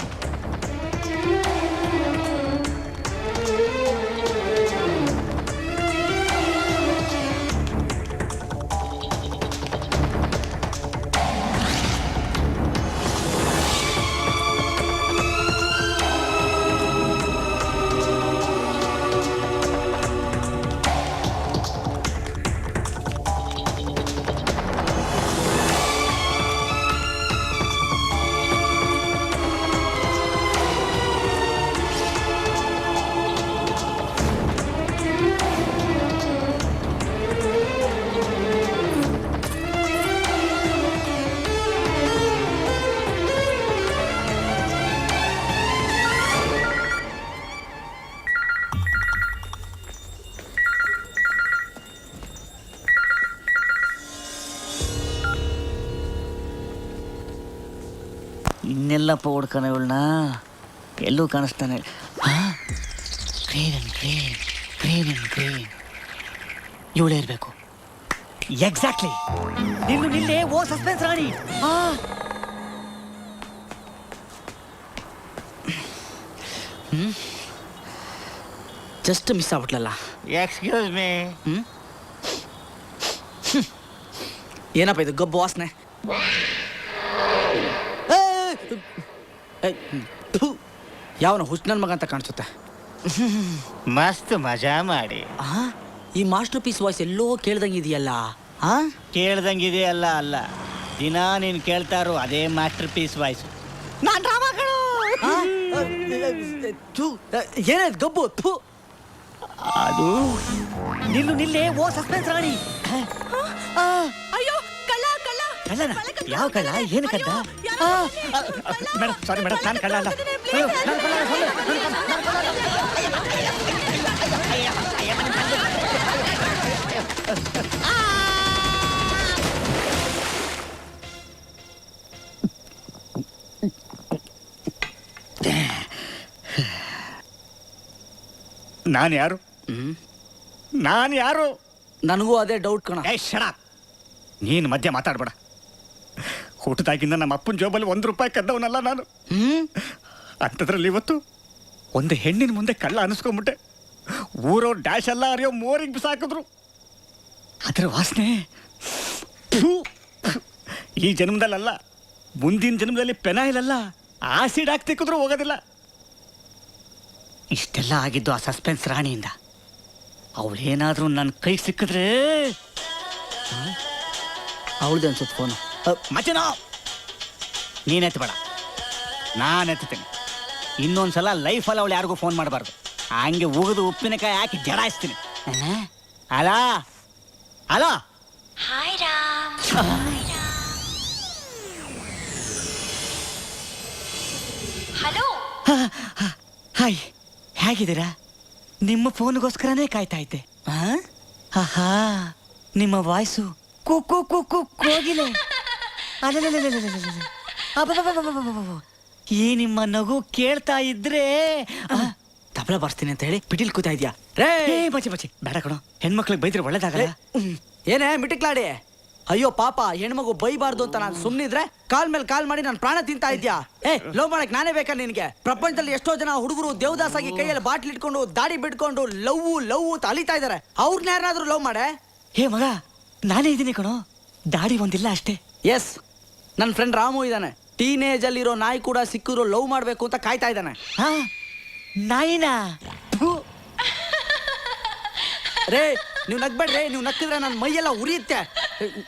ಇನ್ನೆಲ್ಲಪ್ಪ ಹುಡ್ಕನ ಇವಳನ್ನ, ಎಲ್ಲೂ ಕಾಣಿಸ್ತಾನೆ. Green and green, green and green. ಇವಳೇ ಇರಬೇಕು. ಎಕ್ಸಾಕ್ಟ್ಲಿ. ನಿಲ್ಲೇ ಓ ಸಸ್ಪೆನ್ಸ್ ರಾಣಿ. ಜಸ್ಟ್ ಮಿಸ್ ಆಗ್ಬಿಟ್ಲಲ್ಲ. Excuse me. ಏನಪ್ಪ ಇದು ಗಬ್ಬು ವಾಸನೆ? ಯಾವನ ಹುಚ್ಚನನ್ ಮಗ ಅಂತ ಕಾಣಿಸುತ್ತೆ. ಮಸ್ತ್ ಮಜಾ ಮಾಡಿ. ಈ ಮಾಸ್ಟರ್ ಪೀಸ್ ವಾಯ್ಸ್ ಎಲ್ಲೋ ಕೇಳ್ದಂಗಿದೆಯಲ್ಲ. ಕೇಳ್ದಂಗಿದೆಯಲ್ಲ ಅಲ್ಲ, ದಿನ ನೀನು ಕೇಳ್ತಾ ಇರೋ ಅದೇ ಮಾಸ್ಟರ್ ಪೀಸ್ ವಾಯ್ಸು. ನಾನ್ ರಾಮಗಳು. ಏನಾಯ್ತು ಗಬ್ಬು? ಅದು ನಿಲ್ಲೇ ಓ ಸಸ್ಪೆನ್ಸ್ ರಾಣಿ. ಅಯ್ಯೋ, ಕಳ್ಳ. ಕಳ್ಳನ? ಯಾವ ಕಳ್ಳ? ಏನು ಕದ್ದ? ಮೇಡಮ್, ಸಾರಿ ಮೇಡಮ್, ನಾನು ಕಳ್ಳ ಅಲ್ಲ. ನಾನು ಯಾರು? ನನಗೂ ಅದೇ ಡೌಟ್ ಕಣ. ನೀನು ಮಧ್ಯ ಮಾತಾಡ್ಬೇಡ. ಹುಟ್ಟದಾಗಿಂದ ನಮ್ಮ ಅಪ್ಪನ ಜೋಬಲ್ಲಿ ₹1 ಕದ್ದವನಲ್ಲ ನಾನು. ಅಂಥದ್ರಲ್ಲಿ ಇವತ್ತು ಒಂದು ಹೆಣ್ಣಿನ ಮುಂದೆ ಕಳ್ಳ ಅನಿಸ್ಕೊಂಬಿಟ್ಟೆ. ಊರವ್ರು ಡ್ಯಾಶ್ ಎಲ್ಲ ಅರಿಯೋ ಮೋರಿಗೆ ಬಿಸಾಕಿದ್ರು. ಅದರ ವಾಸನೆ ಈ ಜನ್ಮದಲ್ಲ, ಮುಂದಿನ ಜನ್ಮದಲ್ಲಿ ಪೆನಾಯಿಲ್ ಅಲ್ಲ, ಆಸಿಡ್ ಹಾಕಿ ತಿಕ್ಕಿದ್ರು ಹೋಗೋದಿಲ್ಲ. ಇಷ್ಟೆಲ್ಲ ಆಗಿದ್ದು ಆ ಸಸ್ಪೆನ್ಸ್ ರಾಣಿಯಿಂದ. ಅವಳೇನಾದ್ರೂ ನನ್ನ ಕೈ ಸಿಕ್ಕಿದ್ರೆ ಅವಳದೇ ಅನ್ಸುತ್ತೆ ಫೋನು. ಮಚನೋ, ನೀನೆತ್ತಬೇಡ, ನಾನು ಎತ್ತುತ್ತೇನೆ. ಇನ್ನೊಂದ್ಸಲ ಲೈಫಲ್ಲಿ ಅವಳು ಯಾರಿಗೂ ಫೋನ್ ಮಾಡಬಾರ್ದು. ಹಂಗೆ ಉಗಿದು ಉಪ್ಪಿನಕಾಯಿ ಹಾಕಿ ಜಡಾಯಿಸ್ತೀನಿ. Hello hello. Hi Ram. Hello. Hi, ಹೇಗಿದ್ದೀರಾ? ನಿಮ್ಮ ಫೋನ್ಗೋಸ್ಕರನೇ ಕಾಯ್ತಾ ಇದ್ದೆ. ಆಹಾ, ನಿಮ್ಮ ವಾಯ್ಸು ಕೋಗಿಲೆ. ಈ ನಿಮ್ಮ ನಗು ಕೇಳ್ತಾ ಇದ್ರೆ ತಬಲ ಬರ್ತೀನಿ ಅಂತ ಹೇಳಿ ಪಿಟೀಲ್ ಕೂತಾ ಇದ್ಯಾ? ಬಚ್ಚಿ ಬೇಡ ಕಣೋ, ಹೆಣ್ಮಕ್ಳಿಗೆ ಬೈದ್ರೆ ಒಳ್ಳೇದಾಗಲ್ಲ. ಏನೇ ಮಿಟಿಕ್ಲಾಡಿ? ಅಯ್ಯೋ ಪಾಪ, ಹೆಣ್ಮಗು ಬೈಬಾರ್ದು ಅಂತ ನಾನು ಸುಮ್ಮನಿದ್ರೆ ಕಾಲ್ ಮೇಲೆ ಕಾಲ್ ಮಾಡಿ ನಾನು ಪ್ರಾಣ ತಿಂತಾ ಇದ್ಯಾ? ಲವ್ ಮಾಡಕ್ ನಾನೇ ಬೇಕಾ ನಿನ್ಗೆ? ಪ್ರಪಂಚದಲ್ಲಿ ಎಷ್ಟೋ ಜನ ಹುಡುಗರು ದೇವದಾಸ್ ಆಗಿ ಕೈಯಲ್ಲಿ ಬಾಟ್ಲಿ ಇಟ್ಕೊಂಡು ದಾಡಿ ಬಿಟ್ಕೊಂಡು ಲವ್ ಅಂತ ಅಲಿತಾ ಇದಾರೆ. ಅವ್ರನ್ನ ಯಾರನ್ನಾದ್ರೂ ಲವ್ ಮಾಡೆ? ಮಗ, ನಾನೇ ಇದ್ದೀನಿ ಕಣೋ, ದಾಡಿ ಒಂದಿಲ್ಲ ಅಷ್ಟೇ. ಎಸ್, ನನ್ನ ಫ್ರೆಂಡ್ ರಾಮು ಇದ್ದಾನೆ. ಟೀನೇಜ್ ಅಲ್ಲಿರೋ ನಾಯಿ ಕೂಡ ಸಿಕ್ಕಿದ್ರು ಲವ್ ಮಾಡ್ಬೇಕು ಅಂತ ಕಾಯ್ತಾ ಇದ್ದಾನೆ. ನಾಯಿನಾ? ರೇ, ನೀವು ನಗ್ಬೇಡ್ರಿ. ನೀವು ನಕ್ಕಿದ್ರೆ ನನ್ನ ಮೈಯೆಲ್ಲ ಉರಿಯುತ್ತೆ.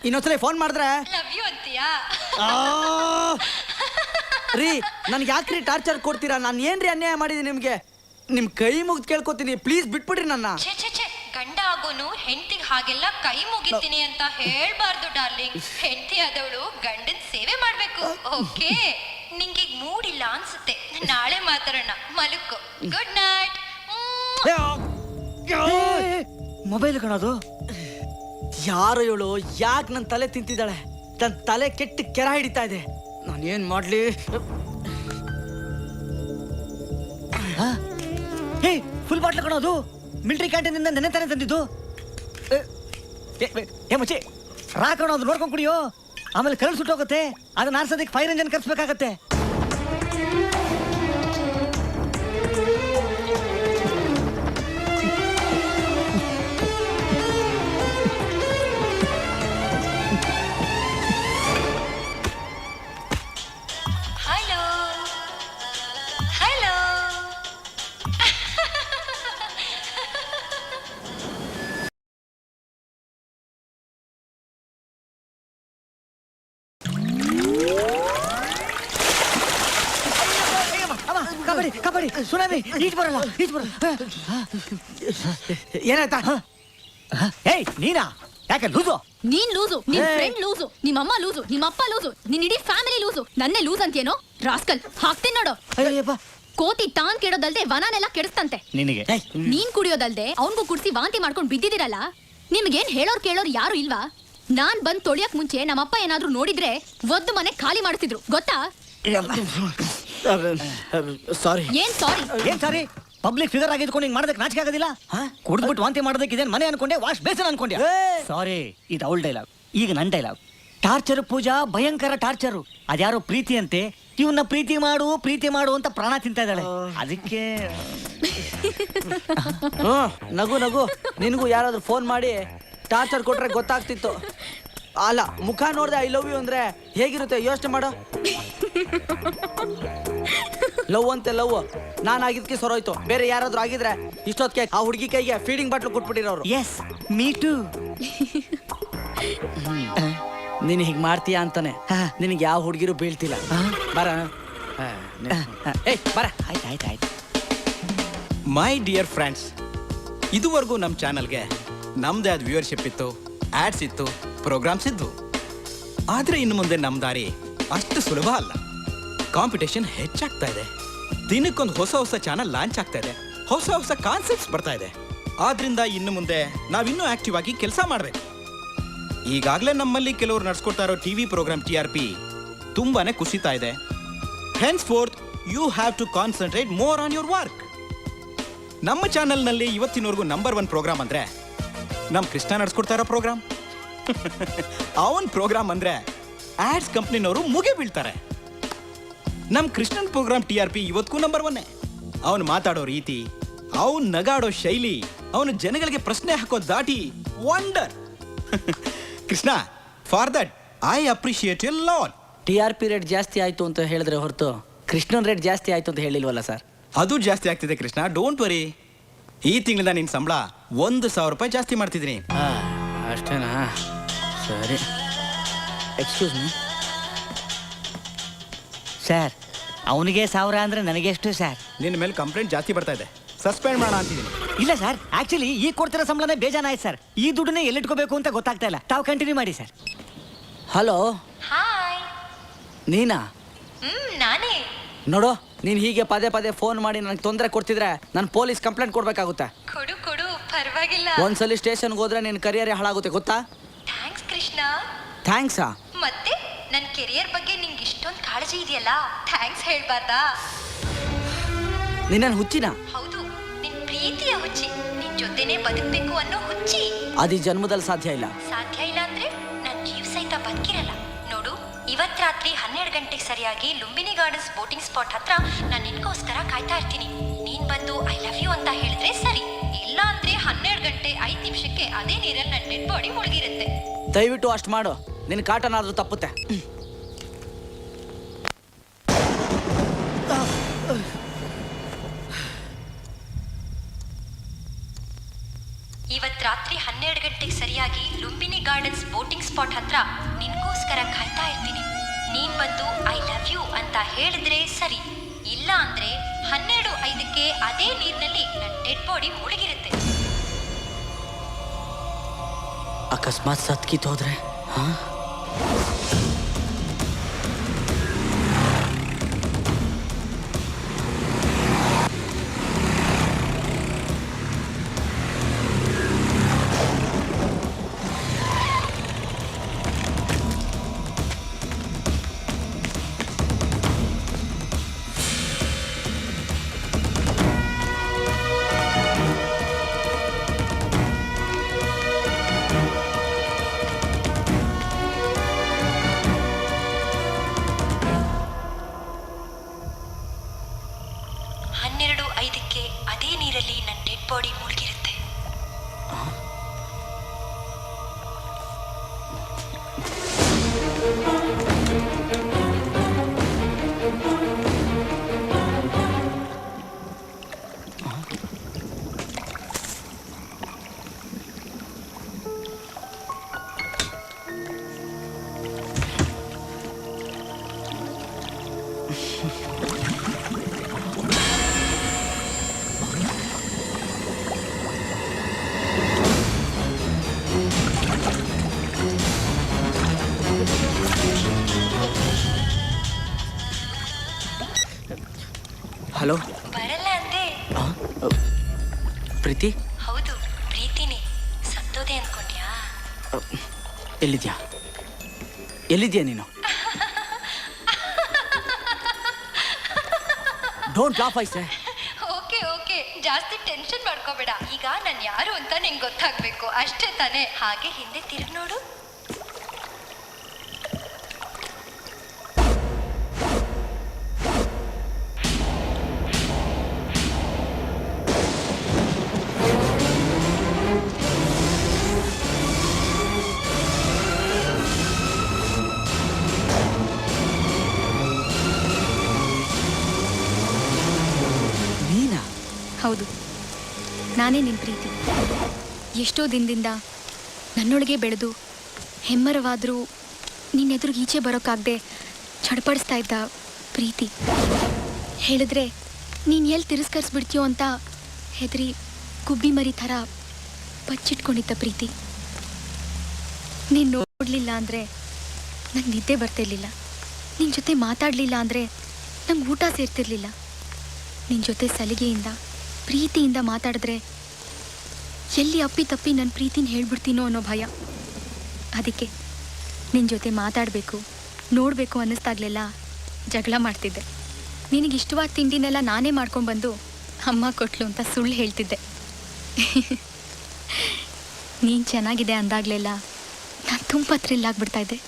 ಇನ್ನೊಂದ್ಸಲ ಫೋನ್ ಮಾಡಿದ್ರೆ ಲವ್ ಯು ಅಂತೀಯಾ? ರೀ ನನ್ಗೆ ಯಾಕ್ರಿ ಟಾರ್ಚರ್ ಕೊಡ್ತೀರಾ? ನಾನು ಏನ್ರಿ ಅನ್ಯಾಯ ಮಾಡಿದೀನಿ ನಿಮ್ಗೆ? ನಿಮ್ ಕೈ ಮುಗ್ದು ಕೇಳ್ಕೊತೀನಿ, ಪ್ಲೀಸ್ ಬಿಟ್ಬಿಡ್ರಿ ನನ್ನ. ಛೇ ಛೇ ಛೇ, ಗಂಡ ಆಗೋನು ಹೆಂಡತಿಗೆ ಹಾಗೆಲ್ಲ ಕೈ ಮುಗಿತೀನಿ ಅಂತ ಹೇಳ್ಬಾರ್ದು ಡಾರ್ಲಿಂಗ್. ಹೆಂಡತಿ ಆದವಳು ಗಂಡನ್ ಸೇವೆ ಮಾಡ್ಬೇಕು. ಓಕೆ, ನಿಂಗೆ ಈಗ ಮೂಡಿಲ್ಲ ಅನ್ಸುತ್ತೆ, ನಾಳೆ ಮಾತಾಡೋಣ. ಮಲಕ್ಕೋ, ಗುಡ್ ನೈಟ್. ಮೊಬೈಲ್ ಕಣೋದು. ಯಾರು ಹೇಳು? ಯಾಕೆ ನನ್ನ ತಲೆ ತಿಂತಿದ್ದಾಳೆ? ನನ್ನ ತಲೆ ಕೆಟ್ಟ ಕೆರ ಹಿಡಿತಾ ಇದೆ. ನಾನು ಏನ್ ಮಾಡ್ಲಿ? ಫುಲ್ ಬಾಟ್ಲ್ ಕಣೋದು. ಮಿಲಿಟರಿ ಕ್ಯಾಂಟೀನಿಂದ ನೆನೆ ತಾನೇ ತಂದಿದ್ದು. ಮಚ್ಚಿ ರಾ ಕಣೋದು, ನೋಡ್ಕೊಂಡು ಕುಡಿಯೋ. ಆಮೇಲೆ ಕರೆಂಟ್ ಸುಟ್ಟೋಗುತ್ತೆ. ಅದನ್ನ ಆರ್ಸೋದಕ್ಕೆ ಫೈರ್ ಇಂಜನ್ ಕರ್ಸ್ಬೇಕಾಗತ್ತೆ. Hello hello. Kabaddi kabaddi tsunami, ಈಜ್ ಬರಲ್ಲ, ಈಜ್ ಬರಲ್ಲ. ಏನಾಯ್ತಾ? ಏಯ್ ನೀನಾ? ಯಾಕೆ ಲೂಸು? ನೀನ್ ಲೂಸು, ನಿನ್ ಫ್ರೆಂಡ್ ಲೂಸು, ನಿಮ್ಮಮ್ಮ ಲೂಸು, ನಿಮ್ಮಪ್ಪ ಲೂಸು, ನಿನ್ ಇಡೀ ಫ್ಯಾಮಿಲಿ ಲೂಸು. ನನ್ನೇ ಲೂಸ್ ಅಂತೇನೋ? ರಾಸ್ಕಲ್, ಹಾಕ್ತೀನಿ ನೋಡು. ಕೋತಿ ಟಾನ್ ಕೆಡೋದಲ್ದೆ ವನಾನೆಲ್ಲ ಕೆಡಿಸ್ತಂತೆ ನಿನಗೆ. ನೀನ್ ಕುಡಿಯೋದಲ್ದೆ ಅವನ್ಗೂ ಕುಡ್ಸಿ ವಾಂತಿ ಮಾಡ್ಕೊಂಡು ಬಿದ್ದಿದಿರಲ್ಲ. ನಿಮ್ಗೇನ್ ಹೇಳೋರ್ ಕೇಳೋರ್ ಯಾರು ಇಲ್ವಾ? ನಾನ್ ಬಂದ್ ತೊಳಿಯಕ್ ಮುಂಚೆ ನಮ್ಮಪ್ಪ ಏನಾದ್ರೂ ನೋಡಿದ್ರೆ ಒದ್ದು ಮನೆ ಖಾಲಿ ಮಾಡ್ತಿದ್ರು, ಗೊತ್ತಾ? ಸಾರಿ. ಏನ್ ಸಾರಿ? ಏನ್ ಸಾರಿ? ಪಬ್ಲಿಕ್ ಫಿಗರ್ ಆಗಿದ್ಕೊಂಡು ಹಿಂಗ್ ಮಾಡೋದಕ್ಕೆ ನಾಚಿಕೆ ಆಗೋದಿಲ್ಲ? ಕುಡಿದ್ಬಿಟ್ಟು ವಾಂತಿ ಮಾಡೋದಕ್ಕೆ ಇದೇನ್ ಮನೆ ಅನ್ಕೊಂಡೆ, ವಾಶ್ ಬೇಸನ್ ಅನ್ಕೊಂಡೆ? ಸಾರಿ, ಇದು ಅವಳ ಡೈಲಾಗ್, ಈಗ ನನ್ ಡೈಲಾಗ್. ಟಾರ್ಚರ್ ಪೂಜಾ, ಭಯಂಕರ ಟಾರ್ಚರು. ಅದ್ಯಾರೋ ಪ್ರೀತಿ ಅಂತೆ, ಇವನ್ನ ಪ್ರೀತಿ ಮಾಡು ಅಂತ ಪ್ರಾಣ ತಿಂತಾ ಇದ್ದಾಳೆ. ಅದಕ್ಕೆ ನಗು ನಗು. ನಿನಗೂ ಯಾರಾದ್ರೂ ಫೋನ್ ಮಾಡಿ ಟಾರ್ಚರ್ ಕೊಟ್ರೆ ಗೊತ್ತಾಗ್ತಿತ್ತು. ಅಲ್ಲ, ಮುಖ ನೋಡ್ದೆ ಐ ಲವ್ ಯು ಅಂದ್ರೆ ಹೇಗಿರುತ್ತೆ ಯೋಚನೆ ಮಾಡು. ಲವ್ ಅಂತೆ ಲವ್. ನಾನು ಆಗಿದ್ಕೆ ಸರೋಯ್ತು. ಬೇರೆ ಯಾರಾದ್ರೂ ಆಗಿದ್ರೆ ಇಷ್ಟೊತ್ತಿಗೆ ಆ ಹುಡುಗಿ ಕೈಗೆ ಫೀಡಿಂಗ್ ಬಾಟ್ಲು ಕೊಟ್ಬಿಟ್ಟಿರೋರು. Yes, me too. ನೀನ್ ಹೀಗ್ ಮಾಡ್ತೀಯಾ ಅಂತಾನೆ ನಿನಗೆ ಯಾವ ಹುಡುಗಿರು ಬೀಳ್ತಿಲ್ಲ. ಬರ ಬರ. ಆಯ್ತು. ಮೈ ಡಿಯರ್ ಫ್ರೆಂಡ್ಸ್, ಇದುವರೆಗೂ ನಮ್ಮ ಚಾನಲ್ಗೆ ನಮ್ದೇ ಆದ ವ್ಯೂವರ್ಶಿಪ್ ಇತ್ತು, ಆಡ್ಸ್ ಇತ್ತು, ಪ್ರೋಗ್ರಾಮ್ಸ್ ಇದ್ವು. ಆದರೆ ಇನ್ನು ಮುಂದೆ ನಮ್ಮ ದಾರಿ ಅಷ್ಟು ಸುಲಭ ಅಲ್ಲ. ಕಾಂಪಿಟೇಷನ್ ಹೆಚ್ಚಾಗ್ತಾ ಇದೆ. ದಿನಕ್ಕೊಂದು ಹೊಸ ಚಾನಲ್ ಲಾಂಚ್ ಆಗ್ತಾ ಇದೆ, ಹೊಸ ಕಾನ್ಸೆಪ್ಟ್ಸ್ ಬರ್ತಾ ಇದೆ. ಆದ್ರಿಂದ ಇನ್ನು ಮುಂದೆ ನಾವಿನ್ನೂ ಆಕ್ಟಿವ್ ಆಗಿ ಕೆಲಸ ಮಾಡಬೇಕು. ಈಗಾಗಲೇ ನಮ್ಮಲ್ಲಿ ಕೆಲವರು ನಡ್ಸ್ಕೊಡ್ತಾ ಇರೋ ಟಿವಿ ಪ್ರೋಗ್ರಾಮ್ TRP ತುಂಬಾನೇ ಕುಸಿತಾ ಇದೆ. Henceforth you have to concentrate more on your work. ನಮ್ಮ ಚಾನಲ್ನಲ್ಲಿ ಇವತ್ತಿನವರೆಗೂ ನಂಬರ್ 1 ಪ್ರೋಗ್ರಾಮ್ ಅಂದ್ರೆ ನಮ್ಮ ಕೃಷ್ಣ ನಡ್ಸ್ಕೊಡ್ತಾ ಇರೋ ಪ್ರೋಗ್ರಾಮ್. ಅವನ್ ಪ್ರೋಗ್ರಾಮ್ ಅಂದ್ರೆ ಆಡ್ಸ್ ಕಂಪ್ನಿನವರು ಮುಗಿ ಬೀಳ್ತಾರೆ. ನಮ್ಮ ಕೃಷ್ಣನ್ ಪ್ರೋಗ್ರಾಮ್ TRP ಇವತ್ತಿಗೂ ನಂಬರ್ 1. ಅವನು ಮಾತಾಡೋ ರೀತಿ, ಅವನು ನಗಾಡೋ ಶೈಲಿ, ಅವನು ಜನಗಳಿಗೆ ಪ್ರಶ್ನೆ ಹಾಕೋ ದಾಟಿ wonder. Krishna, for that I appreciate you lot. TRP rate ಜಾಸ್ತಿ ಆಯ್ತು ಅಂತ ಹೇಳಿದ್ರೆ ಹೊರತು ಕೃಷ್ಣನ್ ರೇಟ್ ಜಾಸ್ತಿ ಆಯ್ತು ಅಂತ ಹೇಳಿಲ್ವಲ್ಲ ಸರ್? ಅದು ಜಾಸ್ತಿ ಆಗ್ತಿದೆ ಕೃಷ್ಣ, ಡೋಂಟ್ ವರಿ. ಈ ತಿಂಗಳಿಂದ ನಿನ್ನ ಸಂಬಳ 1,000 ರೂಪಾಯಿ ಜಾಸ್ತಿ ಮಾಡ್ತಿದ್ದೀನಿ. ಅಷ್ಟೇನಾ? ಸರಿ. ಎಕ್ಸ್ಕ್ಯೂಸ್ ಮೀ ಸರ್, ಅವನಿಗೆ 1000 ಅಂದ್ರೆ ನನಗೆ ಎಷ್ಟು ಸರ್? ನಿನ್ನ ಮೇಲೆ ಕಂಪ್ಲೇಂಟ್ ಜಾಸ್ತಿ ಬರ್ತಾ ಇದೆ, ಸಸ್ಪೆಂಡ್ ಮಾಡೋಣ ಅಂತಿದ್ದೀನಿ. ಇಲ್ಲ ಸರ್, ಆಕ್ಚುಲಿ ಈಗ ಕೊಡ್ತಿರೋ ಸಂಬಳನೇ ಬೇಜಾನಾಯ್ತು ಸರ್. ಈ ದುಡ್ಡನ್ನೇ ಎಲ್ಲಿಟ್ಕೋಬೇಕು ಅಂತ ಗೊತ್ತಾಗ್ತಾ ಇಲ್ಲ. ತಾವು ಕಂಟಿನ್ಯೂ ಮಾಡಿ ಸರ್. Hello, hi. ನೀನಾ? ನಾನೇ. ನೋಡು, ನೀನ್ ಹೀಗೆ ಪದೇ ಫೋನ್ ಮಾಡಿ ನನಗೆ ತೊಂದರೆ ಕೊಡ್ತಿದ್ರೆ ನಾನು ಪೊಲೀಸ್ ಕಂಪ್ಲೇಂಟ್ ಕೊಡ್ಬೇಕಾಗುತ್ತೆ. ಕೊಡು, ಪರವಾಗಿಲ್ಲ. ಒಂದ್ಸಲಿ ಸ್ಟೇಷನ್ಗೆ ಹೋದ್ರೆ ನಿನ್ನ ಕರಿಯರೇ ಹಾಳಾಗುತ್ತೆ, ಗೊತ್ತಾ? ಥ್ಯಾಂಕ್ಸ್ ಕೃಷ್ಣ. ಥ್ಯಾಂಕ್ಸಾ? ಮತ್ತೆ ನನ್ನ ಕೆರಿಯರ್ ಬಗ್ಗೆ ನಿಂಗೆ ಇಷ್ಟೊಂದು ಕಾಳಜಿ ಇದೆಯಲ್ಲ, ಥ್ಯಾಂಕ್ಸ್ ಹೇಳ್ಬಾರ್ದಾ? ನಿನ್ನ ಹುಚ್ಚಿನ? ಹೌದು, ನಿನ್ ಪ್ರೀತಿಯ ಹುಚ್ಚಿ. ನಿನ್ ಜೊತೆನೆ ಬದುಕಬೇಕು ಅನ್ನೋ ಹುಚ್ಚಿ. ಅದು ಈ ಜನ್ಮದಲ್ಲಿ ಸಾಧ್ಯ ಇಲ್ಲ. ಸಾಧ್ಯ ಇಲ್ಲ ಅಂದ್ರೆ ನನ್ನ ಜೀವ ಸಹಿತ ಬದುಕಿರಲ್ಲ. ನೋಡು, ಇವತ್ ರಾತ್ರಿ 12 ಗಂಟೆಗೆ ಸರಿಯಾಗಿ ಲುಂಬಿನಿ ಗಾರ್ಡನ್ಸ್ ಬೋಟಿಂಗ್ ಸ್ಪಾಟ್ ಹತ್ರ ನಾನು ನಿನ್ಗೋಸ್ಕರ ಕಾಯ್ತಾ ಇರ್ತೀನಿ. ನೀನ್ ಬಂದು ಐ ಲವ್ ಯು ಅಂತ ಹೇಳಿದ್ರೆ ಸರಿ, ಇಲ್ಲ ಅಂದ್ರೆ 12 ಗಂಟೆ 5 ನಿಮಿಷಕ್ಕೆ ಅದೇ ನೀರಲ್ಲಿ ನನ್ನ ಡೆಡ್ ಬಾಡಿ ಮುಳುಗಿರುತ್ತೆ. ದಯವಿಟ್ಟು ಅಷ್ಟು ಮಾಡು, ನಿನ್ನ ಕಾಟನಾದ್ರೂ ತಪ್ಪುತ್ತೆ. ಇವತ್ ರಾತ್ರಿ 12 ಗಂಟೆಗೆ ಸರಿಯಾಗಿ ಲುಂಬಿನಿ ಗಾರ್ಡನ್ಸ್ ಬೋಟಿಂಗ್ ಸ್ಪಾಟ್ ಹತ್ರ ನಿನ್ಗೋಸ್ಕರ ಕಾಯ್ತಾ ಇರ್ತೀನಿ. ನೀನ್ ಬಂದು ಐ ಲವ್ ಯು ಅಂತ ಹೇಳಿದ್ರೆ ಸರಿ, ಇಲ್ಲ ಅಂದ್ರೆ 12:05ಕ್ಕೆ ಅದೇ ನೀರಿನಲ್ಲಿ ನನ್ನ ಡೆಡ್ ಬಾಡಿ ಮುಳುಗಿರುತ್ತೆ. ಅಕಸ್ಮಾತ್ ಸತ್ಕಿತ್ತೋದ್ರೆ ಹಾ? ಅದೇ ನೀರಲ್ಲಿ ನನ್ನ ಡೆಡ್ ಬಾಡಿ ಮುಳುಗಿರುತ್ತೆ. ಹಲೋ, ಬರಲ್ಲ ಅಂದೆ. ಪ್ರೀತಿ? ಹೌದು, ಪ್ರೀತಿನೇ. ಸತ್ತೋದೆ ಅನ್ಕೊಂಡ್ಯಾ? ಎಲ್ಲಿದ್ಯಾ ಎಲ್ಲಿದ್ಯಾ ನೀನು? ಡೋಂಟ್ ಲಾಫ್ ಐಸೆ. ಓಕೆ ಓಕೆ, ಜಾಸ್ತಿ ಟೆನ್ಷನ್ ಮಾಡ್ಕೋಬೇಡ. ಈಗ ನಾನು ಯಾರು ಅಂತ ನಿಂಗೆ ಗೊತ್ತಾಗ್ಬೇಕು ಅಷ್ಟೇ ತಾನೇ. ಹಾಗೆ ಹಿಂದೆ ತಿರುಗಿ ನೋಡು. ಹೌದು, ನಾನೇ ನಿನ್ನ ಪ್ರೀತಿ. ಎಷ್ಟೋ ದಿನದಿಂದ ನನ್ನೊಳಗೆ ಬೆಳೆದು ಹೆಮ್ಮರವಾದರೂ ನಿನ್ನೆದುರಿಗೆ ಈಚೆ ಬರೋಕ್ಕಾಗದೆ ಚಡ್ಪಡಿಸ್ತಾ ಇದ್ದ ಪ್ರೀತಿ. ಹೇಳಿದ್ರೆ ನೀನು ಎಲ್ಲಿ ತಿರಸ್ಕರಿಸ್ಬಿಡ್ತೀಯೋ ಅಂತ ಹೆದರಿ ಗುಬ್ಬಿ ಮರಿ ಥರ ಬಚ್ಚಿಟ್ಕೊಂಡಿದ್ದ ಪ್ರೀತಿ. ನೀನು ನೋಡಲಿಲ್ಲ ಅಂದರೆ ನಂಗೆ ನಿದ್ದೆ ಬರ್ತಿರ್ಲಿಲ್ಲ. ನಿನ್ನ ಜೊತೆ ಮಾತಾಡಲಿಲ್ಲ ಅಂದರೆ ನಂಗೆ ಊಟ ಸೇರ್ತಿರ್ಲಿಲ್ಲ. ನಿನ್ನ ಜೊತೆ ಸಲಿಗೆಯಿಂದ ಪ್ರೀತಿಯಿಂದ ಮಾತಾಡಿದ್ರೆ ಎಲ್ಲಿ ಅಪ್ಪಿ ತಪ್ಪಿ ನನ್ನ ಪ್ರೀತಿನ ಹೇಳ್ಬಿಡ್ತೀನೋ ಅನ್ನೋ ಭಯ. ಅದಕ್ಕೆ ನಿನ್ನ ಜೊತೆ ಮಾತಾಡಬೇಕು, ನೋಡಬೇಕು ಅನ್ನಿಸ್ದಾಗಲೆಲ್ಲ ಜಗಳ ಮಾಡ್ತಿದ್ದೆ. ನಿನಗಿಷ್ಟವಾದ ತಿಂಡಿನೆಲ್ಲ ನಾನೇ ಮಾಡ್ಕೊಂಡ್ಬಂದು ಅಮ್ಮ ಕೊಟ್ಲು ಅಂತ ಸುಳ್ಳು ಹೇಳ್ತಿದ್ದೆ. ನೀನು ಚೆನ್ನಾಗಿದೆ ಅಂದಾಗಲೆಲ್ಲ ನಾನು ತುಂಬ ಥ್ರಿಲ್ ಆಗಿಬಿಡ್ತಾಯಿದ್ದೆ.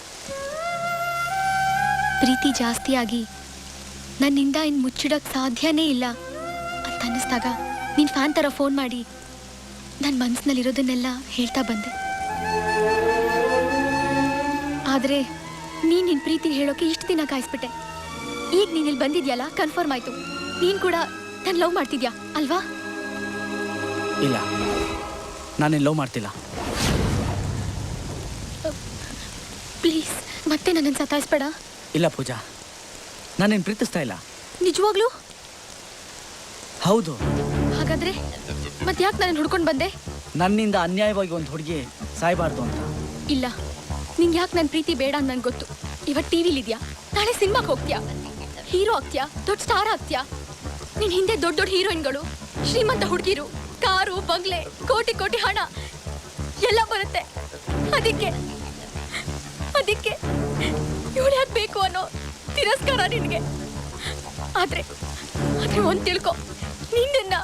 ಪ್ರೀತಿ ಜಾಸ್ತಿಯಾಗಿ ನನ್ನಿಂದ ಇನ್ನು ಮುಚ್ಚಿಡೋಕ್ಕೆ ಸಾಧ್ಯನೇ ಇಲ್ಲ ಅಂತ ಅನ್ನಿಸ್ದಾಗ ನೀನು ಫ್ಯಾನ್ ಥರ ಫೋನ್ ಮಾಡಿ ನನ್ನ ಮನಸ್ಸಿನಲ್ಲಿರೋದನ್ನೆಲ್ಲ ಹೇಳ್ತಾ ಬಂದೆ. ಆದರೆ ನೀನು ನಿನ್ನ ಪ್ರೀತಿನ ಹೇಳೋಕೆ ಇಷ್ಟು ದಿನ ಕಾಯಿಸ್ಬಿಟ್ಟೆ. ಈಗ ನೀನು ಇಲ್ಲಿ ಬಂದಿದ್ಯಲ್ಲ, ಕನ್ಫರ್ಮ್ ಆಯಿತು, ನೀನು ಕೂಡ ನಾನು ಲವ್ ಮಾಡ್ತಿದ್ಯಾ ಅಲ್ವಾ? ಇಲ್ಲ, ನಾನೇನು ಲವ್ ಮಾಡ್ತಿಲ್ಲ. ಪ್ಲೀಸ್ ಮತ್ತೆ ನನ್ನನ್ನು ಸತಾಯಿಸ್ಬೇಡ. ಇಲ್ಲ ಪೂಜಾ, ನಾನೇನು ಪ್ರೀತಿಸ್ತಾ ಇಲ್ಲ. ನಿಜವಾಗ್ಲೂ? ಹೌದು. ಹಾಗಾದ್ರೆ ಮತ್ತೆ ಯಾಕೆ ನಾನು ಹುಡ್ಕೊಂಡು ಬಂದೆ? ನನ್ನಿಂದ ಅನ್ಯಾಯವಾಗಿ ಒಂದು ಹುಡುಗಿ ಸಾಯಬಾರ್ದು ಅಂತ. ಇಲ್ಲ, ನಿಂಗೆ ಯಾಕೆ ನನ್ನ ಪ್ರೀತಿ ಬೇಡ ಅಂತ ನನಗೆ ಗೊತ್ತು. ಇವತ್ತು ಟಿವಿಲಿದ್ಯಾ, ನಾಳೆ ಸಿನಿಮಾಗೆ ಹೋಗ್ತೀಯಾ, ಹೀರೋ ಆಗ್ತೀಯಾ, ದೊಡ್ಡ ಸ್ಟಾರ್ ಆಗ್ತೀಯಾ. ನಿನ್ನ ಹಿಂದೆ ದೊಡ್ಡ ದೊಡ್ಡ ಹೀರೋಯಿನ್ಗಳು, ಶ್ರೀಮಂತ ಹುಡುಗಿರು, ಕಾರು, ಬಂಗ್ಲೆ, ಕೋಟಿ ಕೋಟಿ ಹಣ ಎಲ್ಲ ಬರುತ್ತೆ. ಅದಕ್ಕೆ ಇವಳು ಯಾಕೆ ಬೇಕು ಅನ್ನೋ ತಿರಸ್ಕಾರ ನಿನಗೆ. ಆದ್ರೆ ಒಂದು ತಿಳ್ಕೊ, ನಿನ್ನ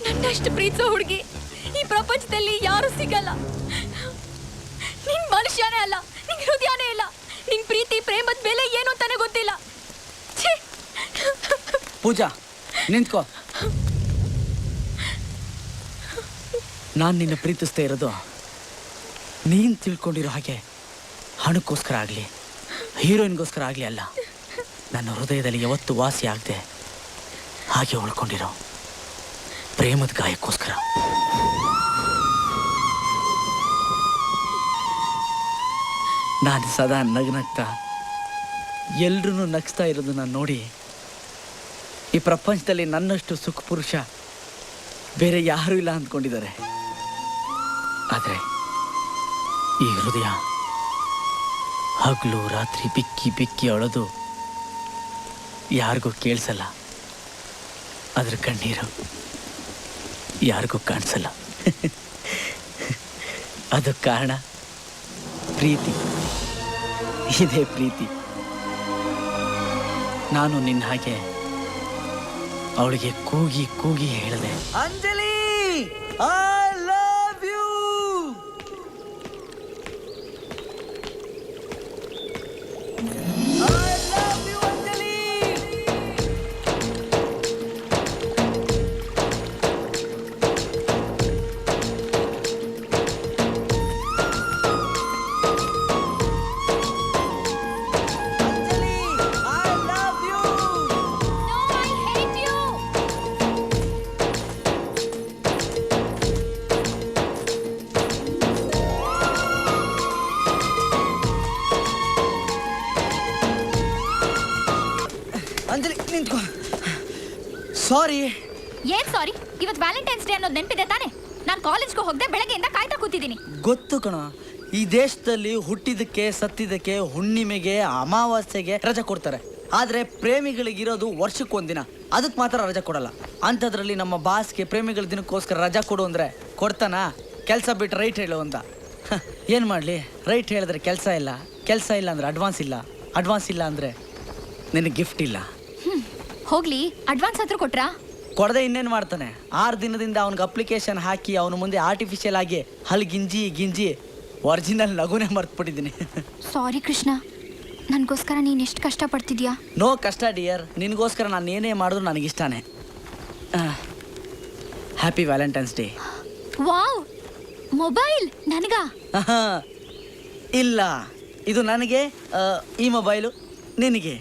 ನನ್ನಷ್ಟು ಪ್ರೀತಿಸೋ ಹುಡುಗಿ ಈ ಪ್ರಪಂಚದಲ್ಲಿ ಯಾರು ಸಿಗಲ್ಲ. ನಿನ್ ಮನುಷ್ಯನೇ ಅಲ್ಲ, ನಿನ್ ಹೃದಯನೇ ಇಲ್ಲ, ನಿನ್ ಪ್ರೀತಿ ಪ್ರೇಮದ ಬೆಲೆ ಏನು ಅಂತಾನೆ ಗೊತ್ತಿಲ್ಲ. ಪೂಜಾ ನಿಂತ್ಕೋ. ನಾನು ನಿನ್ನ ಪ್ರೀತಿಸ್ತಾ ಇರೋದು ನೀನು ತಿಳ್ಕೊಂಡಿರೋ ಹಾಗೆ ಹಣಕ್ಕೋಸ್ಕರ ಆಗಲಿ, ಹೀರೋಯಿನ್ಗೋಸ್ಕರ ಆಗಲಿ ಅಲ್ಲ. ನನ್ನ ಹೃದಯದಲ್ಲಿ ಯಾವತ್ತೂ ವಾಸಿ ಆಗದೆ ಹಾಗೆ ಉಳ್ಕೊಂಡಿರೋ ಪ್ರೇಮದ ಗಾಯಕ್ಕೋಸ್ಕರ. ನಾನು ಸದಾ ನಗ್ನಗ್ತಾ ಎಲ್ರೂ ನಗಿಸ್ತಾ ಇರೋದನ್ನ ನೋಡಿ ಈ ಪ್ರಪಂಚದಲ್ಲಿ ನನ್ನಷ್ಟು ಸುಖ ಪುರುಷ ಬೇರೆ ಯಾರೂ ಇಲ್ಲ ಅಂದ್ಕೊಂಡಿದ್ದಾರೆ. ಆದರೆ ಈ ಹೃದಯ ಹಗಲು ರಾತ್ರಿ ಬಿಕ್ಕಿ ಬಿಕ್ಕಿ ಅಳೋದು ಯಾರಿಗೂ ಕೇಳಿಸಲ್ಲ. ಅದ್ರ ಕಣ್ಣೀರು ಯಾರಿಗೂ ಕಾಣಿಸಲ್ಲ. ಅದಕ್ಕೆ ಕಾರಣ ಪ್ರೀತಿ. ಇದೇ ಪ್ರೀತಿ. ನಾನು ನಿನ್ನ ಹಾಗೆ ಅವಳಿಗೆ ಕೂಗಿ ಕೂಗಿ ಹೇಳಿದೆ, Anjali I love you. Anjali ನಿಂತ್ಕೋ. ಸಾರಿ. ಏನ್ ಸಾರಿ? ಇವತ್ತು ವ್ಯಾಲೆಂಟೈನ್ಸ್ ಡೇ ಅನ್ನೋದು ನೆನಪಿದೆ ತಾನೆ? ನಾನು ಕಾಲೇಜ್ಗೆ ಹೋಗದೆ ಬೆಳಗ್ಗೆಯಿಂದ ಕಾಯ್ತಾ ಕೂತಿದ್ದೀನಿ. ಗೊತ್ತು ಕಣ, ಈ ದೇಶದಲ್ಲಿ ಹುಟ್ಟಿದಕ್ಕೆ ಸತ್ತಿದ್ದಕ್ಕೆ ಹುಣ್ಣಿಮೆಗೆ ಅಮಾವಾಸ್ಯೆಗೆ ರಜೆ ಕೊಡ್ತಾರೆ. ಆದರೆ ಪ್ರೇಮಿಗಳಿಗಿರೋದು ವರ್ಷಕ್ಕೊಂದಿನ, ಅದಕ್ಕೆ ಮಾತ್ರ ರಜೆ ಕೊಡಲ್ಲ. ಅಂಥದ್ರಲ್ಲಿ ನಮ್ಮ ಬಾಸ್ಗೆ ಪ್ರೇಮಿಗಳ ದಿನಕ್ಕೋಸ್ಕರ ರಜಾ ಕೊಡು ಅಂದರೆ ಕೊಡ್ತಾನ? ಕೆಲಸ ಬಿಟ್ಟು ರೈಟ್ ಹೇಳು ಅಂತ. ಏನು ಮಾಡಲಿ, ರೈಟ್ ಹೇಳಿದ್ರೆ ಕೆಲಸ ಇಲ್ಲ, ಕೆಲಸ ಇಲ್ಲ ಅಂದರೆ ಅಡ್ವಾನ್ಸ್ ಇಲ್ಲ, ಅಡ್ವಾನ್ಸ್ ಇಲ್ಲ ಅಂದರೆ ನಿನಗೆ ಗಿಫ್ಟ್ ಇಲ್ಲ. ಹೋಗ್ಲಿ, ಅಡ್ವಾನ್ಸ್ ಆದ್ರೂ ಕೊಟ್ರಾ? ಕೊಡದೆ ಇನ್ನೇನು ಮಾಡ್ತಾನೆ? 6 ದಿನದಿಂದ ಅವನಿಗೆ ಅಪ್ಲಿಕೇಶನ್ ಹಾಕಿ ಅವನ ಮುಂದೆ ಆರ್ಟಿಫಿಷಿಯಲ್ ಆಗಿ ಹಲ್ ಗಿಂಜಿ ಒರಿಜಿನಲ್ ನಗುನೇ ಮರ್ತ್ಬಿಟ್ಟಿದ್ದೀನಿ. ಸಾರಿ ಕೃಷ್ಣ, ನನಗೋಸ್ಕರ ನೀನು ಎಷ್ಟು ಕಷ್ಟಪಡ್ತಿದ್ಯಾ? ನೋ ಕಷ್ಟ ಡಿಯರ್, ನಿನಗೋಸ್ಕರ ನಾನು ಏನೇ ಮಾಡಿದ್ರು ನನಗಿಷ್ಟಾನೆ. Happy Valentine's day. Wow, mobile ನನಗ? ಇಲ್ಲ, ಇದು ನನಗೆ, ಈ ಮೊಬೈಲು ನಿನಗೆ.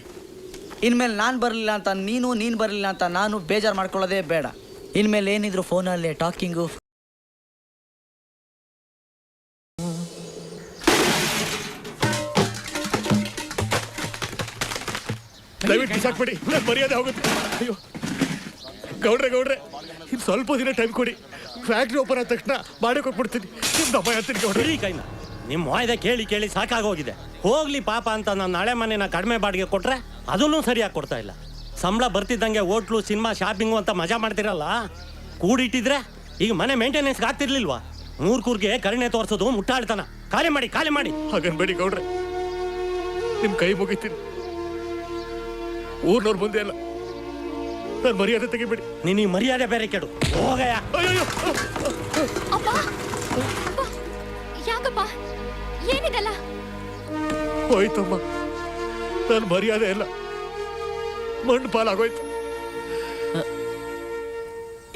ಇನ್ಮೇಲೆ ನಾನು ಬರಲಿಲ್ಲ ಅಂತ ನೀನು ಬರಲಿಲ್ಲ ಅಂತ ನಾನು ಬೇಜಾರು ಮಾಡ್ಕೊಳ್ಳೋದೇ ಬೇಡ. ಇನ್ಮೇಲೆ ಏನಿದ್ರು ಫೋನಲ್ಲೇ ಟಾಕಿಂಗು. ದಯವಿಟ್ಟು ಬಿಸಾಕ್ಬಿಡಿ, ಮರ್ಯಾದೆ ಹೋಗುತ್ತೆ. ಅಯ್ಯೋ ಗೌಡ್ರೆ, ಇನ್ನು ಸ್ವಲ್ಪ ದಿನ ಟೈಮ್ ಕೊಡಿ. ಫ್ಯಾಕ್ಟ್ರಿ ಓಪನ್ ಆದ ತಕ್ಷಣ ಮಾಡಿ ಕೊಟ್ಬಿಡ್ತೀನಿ. ನಿಮ್ದು ಅಪಾಯ ಅಂತೀನಿ ಗೌಡ್ರೆ. ಕೈನ ನಿಮ್ಮ ವಾಯ್ದೆ ಕೇಳಿ ಸಾಕಾಗೋಗಿದೆ. ಹೋಗ್ಲಿ ಪಾಪ ಅಂತ ನಾನು ನಾಳೆ ಮನೆನ ಕಡಿಮೆ ಬಾಡಿಗೆ ಕೊಟ್ರೆ ಅದನ್ನೂ ಸರಿಯಾಗಿ ಕೊಡ್ತಾ ಇಲ್ಲ. ಸಂಬಳ ಬರ್ತಿದ್ದಂಗೆ ಹೋಟ್ಲು, ಸಿನಿಮಾ, ಶಾಪಿಂಗು ಅಂತ ಮಜಾ ಮಾಡ್ತಿರಲ್ಲ, ಕೂಡಿಟ್ಟಿದ್ರೆ ಈಗ ಮನೆ ಮೇಂಟೆನೆನ್ಸ್ಗೆ ಆಗ್ತಿರ್ಲಿಲ್ವಾ? ಮೂರ್ಕೂರ್ಗೆ ಕರುಣೆ ತೋರಿಸೋದು ಮುಟ್ಟಾಡ್ತಾನ. ಖಾಲಿ ಮಾಡಿ. ಹಾಗನ್ಬೇಡಿ ಗೌಡ್ರೆ, ನಿಮ್ ಕೈ ಮುಗಿತೀನಿ. ಊರ್ನವ್ರ ಮುಂದೆ ಅಲ್ಲ, ನಾನು ಮರ್ಯಾದೆ ತೆಗಿಬೇಡಿ. ನಿನಗೆ ಮರ್ಯಾದೆ ಬೇರೆ ಕೆಡು. ಹೋಗಯ್ಯ. ಯಾಕಪ್ಪ, ಏನಿದೆಲ್ಲ? ಹೋಯ್ತಮ್ಮ, ನಾನು ಮರ್ಯಾದೆ ಇಲ್ಲ, ಮಣ್ಣು ಪಾಲಾಗೋಯ್ತು.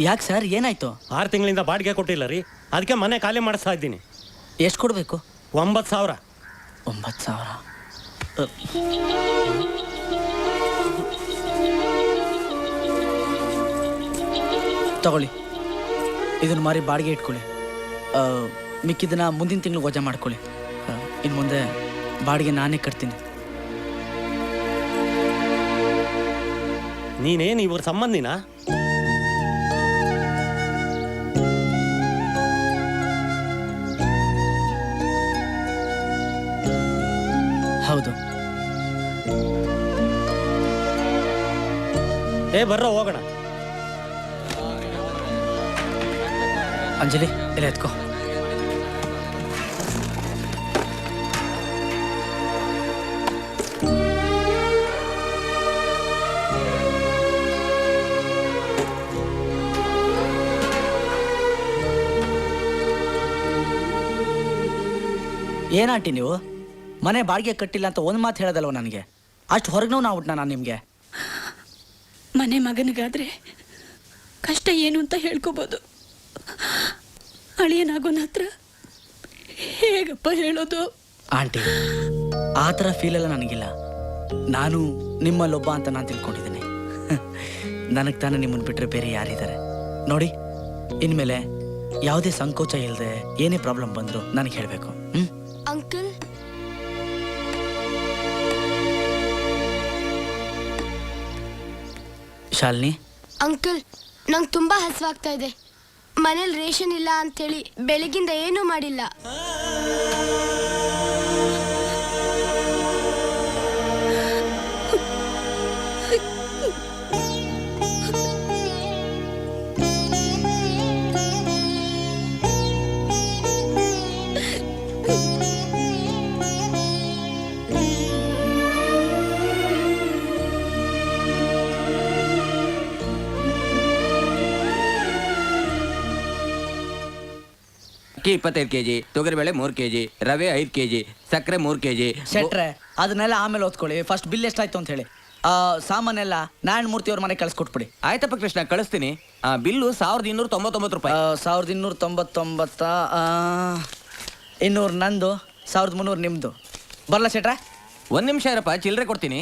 ಯಾಕೆ ಸರ್, ಏನಾಯ್ತು? 6 ತಿಂಗಳಿಂದ ಬಾಡಿಗೆ ಕೊಟ್ಟಿಲ್ಲ ರೀ, ಅದಕ್ಕೆ ಮನೆ ಖಾಲಿ ಮಾಡಿಸ್ತಾ ಇದ್ದೀನಿ. ಎಷ್ಟು ಕೊಡಬೇಕು? 9,000. 9,000 ತಗೊಳ್ಳಿ. ಇದನ್ನು ಮಾರಿ ಬಾಡಿಗೆ ಇಟ್ಕೊಳ್ಳಿ. ಮಿಕ್ಕಿದ್ದನ್ನ ಮುಂದಿನ ತಿಂಗಳು ವಜಾ ಮಾಡ್ಕೊಳ್ಳಿ. ಇನ್ನು ಮುಂದೆ ಬಾಡಿಗೆ ನಾನೇ ಕಟ್ತೀನಿ. ನೀನೇನು ಇವ್ರ ಸಂಬಂಧಿನ? ಹೌದು. ಬರ್ರೋ ಹೋಗೋಣ. ಅಂಜಲಿ, ಇಲ್ಲ ಎತ್ಕೋ. ಏನಾಂಟಿ ನೀವು ಮನೆ ಬಾಡಿಗೆ ಕಟ್ಟಿಲ್ಲ ಅಂತ ಒಂದು ಮಾತು ಹೇಳೋದಲ್ವ ನನಗೆ? ಅಷ್ಟು ಹೊರಗೆ ನಾವು ನಾನು ನಿಮಗೆ. ಮನೆ ಮಗನಿಗಾದ್ರೆ ಕಷ್ಟ ಏನು ಅಂತ ಹೇಳ್ಕೋಬೋದು. ಅಳಿಯನಾಗೋನ ಹತ್ರ ಹೇಗಪ್ಪ ಹೇಳೋದು? ಆಂಟಿ, ಆ ಥರ ಫೀಲೆಲ್ಲ ನನಗಿಲ್ಲ. ನಾನು ನಿಮ್ಮಲ್ಲೊಬ್ಬ ಅಂತ ನಾನು ತಿಳ್ಕೊಂಡಿದ್ದೀನಿ. ನನಗೆ ತಾನೇ ನಿಮ್ಮನ್ನು ಬಿಟ್ಟರೆ ಬೇರೆ ಯಾರಿದ್ದಾರೆ ನೋಡಿ. ಇನ್ಮೇಲೆ ಯಾವುದೇ ಸಂಕೋಚ ಇಲ್ಲದೆ ಏನೇ ಪ್ರಾಬ್ಲಮ್ ಬಂದರೂ ನನಗೆ ಹೇಳಬೇಕು. ಅಂಕಲ್, ಶಾಲಿನಿ, ಅಂಕಲ್ ನಂಗೆ ತುಂಬಾ ಹಸಿವಾಗ್ತಾ ಇದೆ. ಮನೇಲಿ ರೇಷನ್ ಇಲ್ಲ ಅಂತೇಳಿ ಬೆಳಗಿಂದ ಏನೂ ಮಾಡಿಲ್ಲ. ಅಕ್ಕಿ 25 kg, ತೊಗರಿಬೇಳೆ 3 kg, ರವೆ 5 kg, ಸಕ್ಕರೆ 3 kg. ಶೆಟ್ರೆ ಅದನ್ನೆಲ್ಲ ಆಮೇಲೆ ಓದ್ಕೊಳ್ಳಿ. ಫಸ್ಟ್ ಬಿಲ್ ಎಷ್ಟಾಯ್ತು ಅಂತ ಹೇಳಿ. ಸಾಮಾನೆಲ್ಲ ನಾರಾಯಣ ಮೂರ್ತಿ ಅವ್ರ ಮನೆ ಕಳ್ಸಿಕೊಟ್ಬಿಡಿ. ಆಯ್ತಪ್ಪ ಕೃಷ್ಣ, ಕಳಿಸ್ತೀನಿ. ಬಿಲ್ಲು 1299 ರೂಪಾಯಿ. 1299. 200 ನಂದು, 1300 ನಿಮ್ದು. ಬರ್ಲಾ ಶೆಟ್ರೆ? 1 ನಿಮಿಷ ಇರಪ್ಪ, ಚಿಲ್ಲರೆ ಕೊಡ್ತೀನಿ.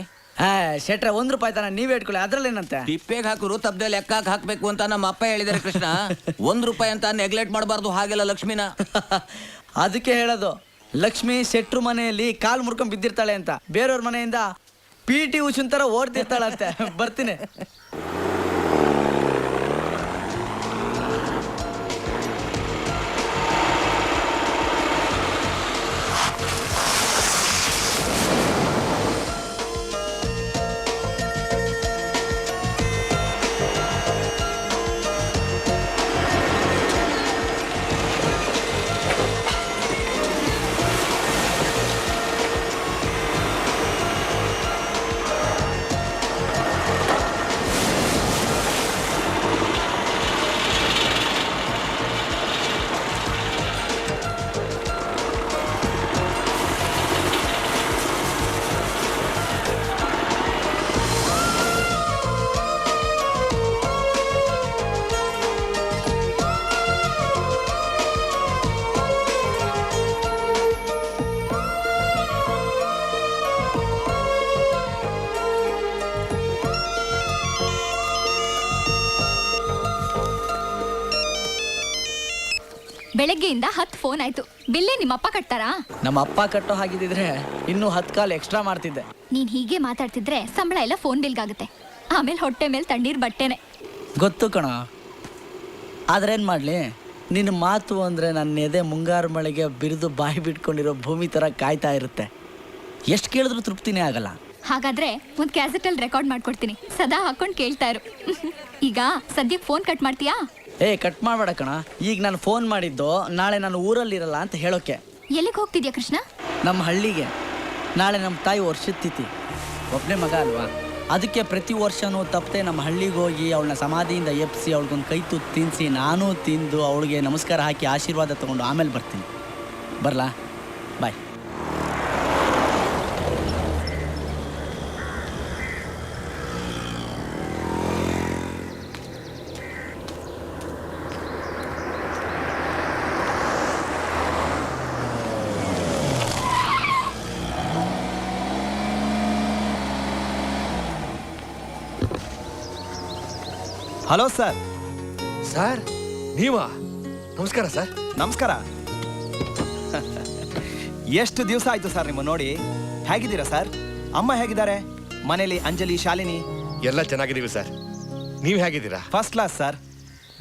ಶೆಟ್ರೆ 1 ರೂಪಾಯಿ ತಾನ ನೀವೇ ಇಟ್ಕೊಳ್ಳಿ, ಅದ್ರಲ್ಲೇನಂತೆ. ತಿಪ್ಪೆಗೆ ಹಾಕುರು ತಪ್ಪದೆ ಲೆಕ್ಕ ಹಾಕ್ಬೇಕು ಅಂತ ನಮ್ಮ ಅಪ್ಪ ಹೇಳಿದಾರೆ ಕೃಷ್ಣ. 1 ರೂಪಾಯಿ ಅಂತ ನೆಗ್ಲೆಕ್ಟ್ ಮಾಡಬಾರ್ದು, ಹಾಗೆಲ್ಲ ಲಕ್ಷ್ಮಿನ. ಅದಕ್ಕೆ ಹೇಳೋದು, ಲಕ್ಷ್ಮಿ ಶೆಟ್ರು ಮನೆಯಲ್ಲಿ ಕಾಲು ಮುರ್ಕೊಂಡ್ ಬಿದ್ದಿರ್ತಾಳೆ ಅಂತ. ಬೇರೆಯವ್ರ ಮನೆಯಿಂದ PT ಉಷನ್ ತರ ಓಡ್ತಿರ್ತಾಳಂತೆ. ಬರ್ತೀನಿ. ಬೆಳಗ್ಗೆಯಿಂದ 10 ಫೋನ್ ಆಯ್ತು. ಬಿಲ್ಲೇ ನಿಮ್ಮಪ್ಪ ಕಟ್ತಾರಾ? ನಮ್ಮ ಅಪ್ಪ ಕಟ್ಟೋ ಹಾಗಿದ್ರೆ ಇನ್ನೂ 10 ಕಾಲ್ ಎಕ್ಸ್ಟ್ರಾ ಮಾಡ್ತಿದ್ದೆ. ನೀನ್ ಹೀಗೆ ಮಾತಾಡ್ತಿದ್ರೆ ಸಂಬಳ ಎಲ್ಲ ಫೋನ್ ಬಿಲ್ಗಾಗುತ್ತೆ. ಆಮೇಲೆ ಹೊಟ್ಟೆ ಮೇಲೆ ತಣ್ಣೀರ್ ಬಟ್ಟೆನೆ. ಗೊತ್ತು ಕಣ, ಆದ್ರೇನ್ ಮಾಡ್ಲಿ, ನಿನ್ನ ಮಾತು ಅಂದ್ರೆ ನನ್ನ ಎದೆ ಮುಂಗಾರು ಮಳೆಗೆ ಬಿರಿದು ಬಾಯಿ ಬಿಟ್ಕೊಂಡಿರೋ ಭೂಮಿ ತರ ಕಾಯ್ತಾ ಇರುತ್ತೆ. ಎಷ್ಟು ಕೇಳಿದ್ರು ತೃಪ್ತಿನೇ ಆಗಲ್ಲ. ಹಾಗಾದ್ರೆ ಒಂದ್ ಕ್ಯಾಸೆಟ್ ಅಲ್ಲಿ ರೆಕಾರ್ಡ್ ಮಾಡ್ಕೊಡ್ತೀನಿ, ಸದಾ ಹಾಕೊಂಡ್ ಕೇಳ್ತಾ ಇರು. ಈಗ ಸದ್ಯಕ್ಕೆ ಫೋನ್ ಕಟ್ ಮಾಡ್ತೀಯಾ? ಕಟ್ ಮಾಡ್ಬೇಡ ಕಣ. ಈಗ ನಾನು ಫೋನ್ ಮಾಡಿದ್ದು ನಾಳೆ ನಾನು ಊರಲ್ಲಿರಲ್ಲ ಅಂತ ಹೇಳೋಕೆ. ಎಲ್ಲಿಗೆ ಹೋಗ್ತಿದ್ಯಾ ಕೃಷ್ಣ? ನಮ್ಮ ಹಳ್ಳಿಗೆ. ನಾಳೆ ನಮ್ಮ ತಾಯಿ ವರ್ಷದ ತಿಥಿ. ಒಬ್ಬನೇ ಮಗ ಅಲ್ವಾ, ಅದಕ್ಕೆ ಪ್ರತಿ ವರ್ಷನೂ ತಪ್ಪದೆ ನಮ್ಮ ಹಳ್ಳಿಗೆ ಹೋಗಿ ಅವಳನ್ನ ಸಮಾಧಿಯಿಂದ ಎಪ್ಸಿ ಅವಳಿಗೊಂದು ಕೈ ತುತ್ತು ತಿನ್ನಿಸಿ ನಾನು ತಿಂದು ಅವಳಿಗೆ ನಮಸ್ಕಾರ ಹಾಕಿ ಆಶೀರ್ವಾದ ತಗೊಂಡು ಆಮೇಲೆ ಬರ್ತೀನಿ. ಬರಲಾ? ಬಾಯ್. Hello sir. ಸರ್ ನೀವಾ? ನಮಸ್ಕಾರ ಸರ್. ನಮಸ್ಕಾರ. ಎಷ್ಟು ದಿವಸ ಆಯ್ತು ಸರ್ ನಿಮ್ಮ ನೋಡಿ. ಹೇಗಿದ್ದೀರಾ ಸರ್? ಅಮ್ಮ ಹೇಗಿದ್ದಾರೆ? ಮನೇಲಿ ಅಂಜಲಿ, ಶಾಲಿನಿ ಎಲ್ಲ ಚೆನ್ನಾಗಿದ್ದೀವಿ ಸರ್. ನೀವು ಹೇಗಿದ್ದೀರಾ? First class sir.